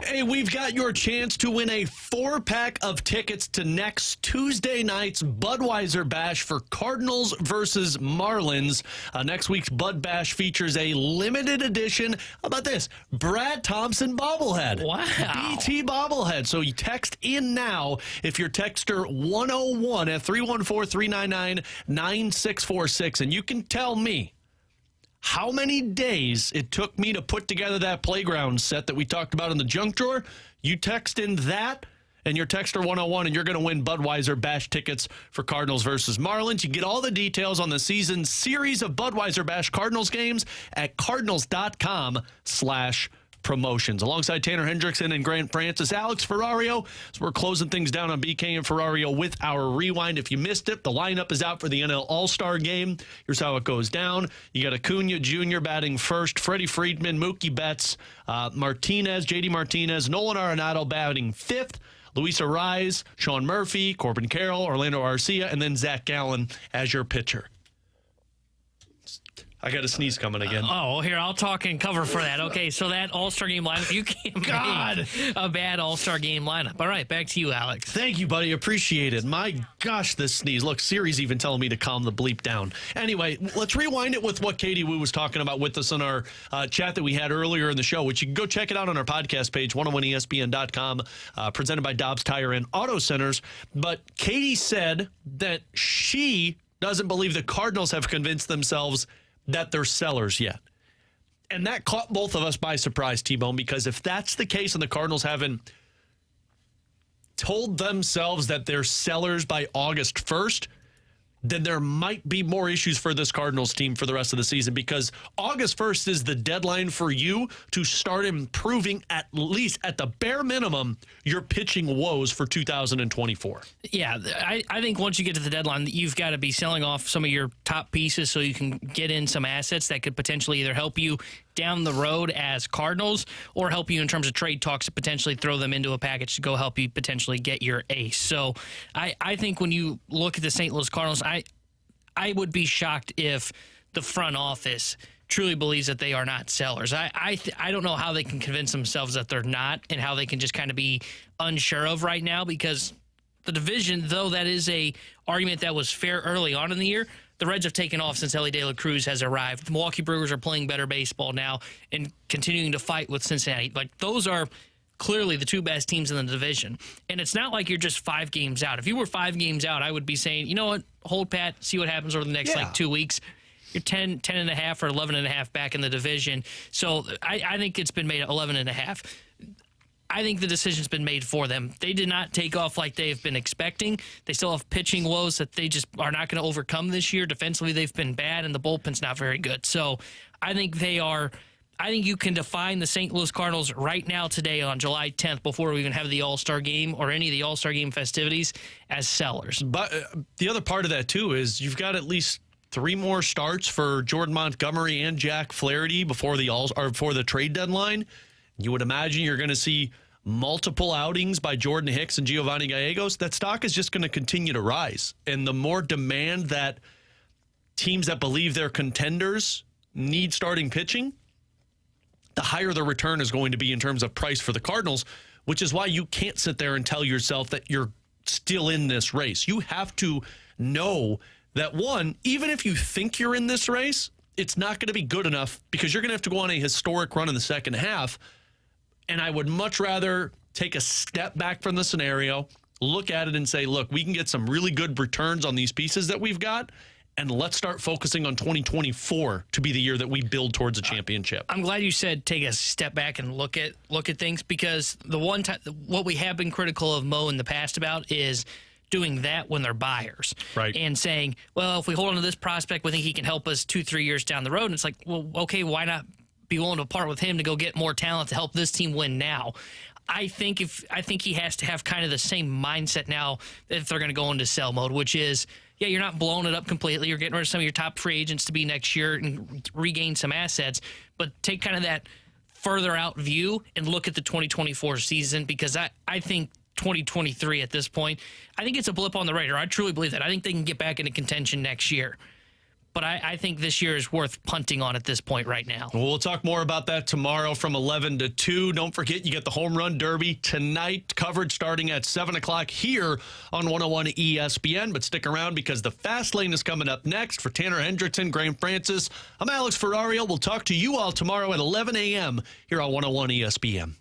Hey, we've got your chance to win a 4-pack of tickets to next Tuesday night's Budweiser Bash for Cardinals versus Marlins. Next week's Bud Bash features a limited edition, how about this, Brad Thompson bobblehead. Wow. BT bobblehead. So you text in now if you're texter 101 at 314-399-9646, and you can tell me how many days it took me to put together that playground set that we talked about in the junk drawer. You text in that and your texter 101, and you're going to win Budweiser Bash tickets for Cardinals versus Marlins. You get all the details on the season series of Budweiser Bash Cardinals games at cardinals.com/promotions. Alongside Tanner Hendrickson and Grant Francis, Alex Ferrario. So we're closing things down on BK and Ferrario with our rewind. If you missed it, the lineup is out for the NL All-Star game. Here's how it goes down. You got Acuna Jr. batting first, Freddie Freeman, Mookie Betts, Martinez, JD Martinez, Nolan Arenado batting fifth, Luis Arraez, Sean Murphy, Corbin Carroll, Orlando Arcia, and then Zach Gallen as your pitcher. I got a sneeze coming again. Oh, here, I'll talk and cover for that. Okay, so that All-Star game lineup, you can't make a bad All-Star game lineup. All right, back to you, Alex. Thank you, buddy. Appreciate it. My gosh, this sneeze. Look, Siri's even telling me to calm the bleep down. Anyway, let's rewind it with what Katie Wu was talking about with us on our chat that we had earlier in the show, which you can go check it out on our podcast page, 101ESPN.com, presented by Dobbs Tire and Auto Centers. But Katie said that she doesn't believe the Cardinals have convinced themselves that they're sellers yet. And that caught both of us by surprise, T-Bone, because if that's the case and the Cardinals haven't told themselves that they're sellers by August 1st, then there might be more issues for this Cardinals team for the rest of the season, because August 1st is the deadline for you to start improving, at least at the bare minimum, your pitching woes for 2024. Yeah, I think once you get to the deadline, you've got to be selling off some of your top pieces so you can get in some assets that could potentially either help you down the road as Cardinals or help you in terms of trade talks to potentially throw them into a package to go help you potentially get your ace. So I think when you look at the St. Louis Cardinals, I would be shocked if the front office truly believes that they are not sellers. I don't know how they can convince themselves that they're not, and how they can just kind of be unsure of right now, because the division, though that is a argument that was fair early on in the year, the Reds have taken off since Ellie De La Cruz has arrived. The Milwaukee Brewers are playing better baseball now and continuing to fight with Cincinnati. Like, those are clearly the two best teams in the division. And it's not like you're just 5 games out. If you were 5 games out, I would be saying, you know what, hold pat, see what happens over the next 2 weeks. You're 10 and a half or 11 and a half back in the division. So I think it's been made 11 and a half. I think the decision's been made for them. They did not take off like they've been expecting. They still have pitching woes that they just are not going to overcome this year. Defensively, they've been bad, and the bullpen's not very good. So I think you can define the St. Louis Cardinals right now today on July 10th, before we even have the All-Star game or any of the All-Star game festivities, as sellers. But the other part of that, too, is you've got at least 3 more starts for Jordan Montgomery and Jack Flaherty before the trade deadline. You would imagine you're going to see multiple outings by Jordan Hicks and Giovanni Gallegos. That stock is just going to continue to rise. And the more demand that teams that believe they're contenders need starting pitching, the higher the return is going to be in terms of price for the Cardinals, which is why you can't sit there and tell yourself that you're still in this race. You have to know that, one, even if you think you're in this race, it's not going to be good enough, because you're going to have to go on a historic run in the second half. And I would much rather take a step back from the scenario, look at it and say, look, we can get some really good returns on these pieces that we've got, and let's start focusing on 2024 to be the year that we build towards a championship. I'm glad you said take a step back and look at things, because the one time what we have been critical of Mo in the past about is doing that when they're buyers. Right. And saying, well, if we hold on to this prospect, we think he can help us 2-3 years down the road. And it's like, well, okay, why not be willing to part with him to go get more talent to help this team win now? I think he has to have kind of the same mindset now if they're going to go into sell mode, which is, yeah, you're not blowing it up completely. You're getting rid of some of your top free agents to be next year and regain some assets, but take kind of that further out view and look at the 2024 season, because I think 2023 at this point, I think it's a blip on the radar. I truly believe that. I think they can get back into contention next year. but I think this year is worth punting on at this point right now. Well, we'll talk more about that tomorrow from 11 to 2. Don't forget, you get the Home Run Derby tonight. Coverage starting at 7 o'clock here on 101 ESPN. But stick around because the Fast Lane is coming up next. For Tanner Hendrickson, Graham Francis, I'm Alex Ferrario. We'll talk to you all tomorrow at 11 a.m. here on 101 ESPN.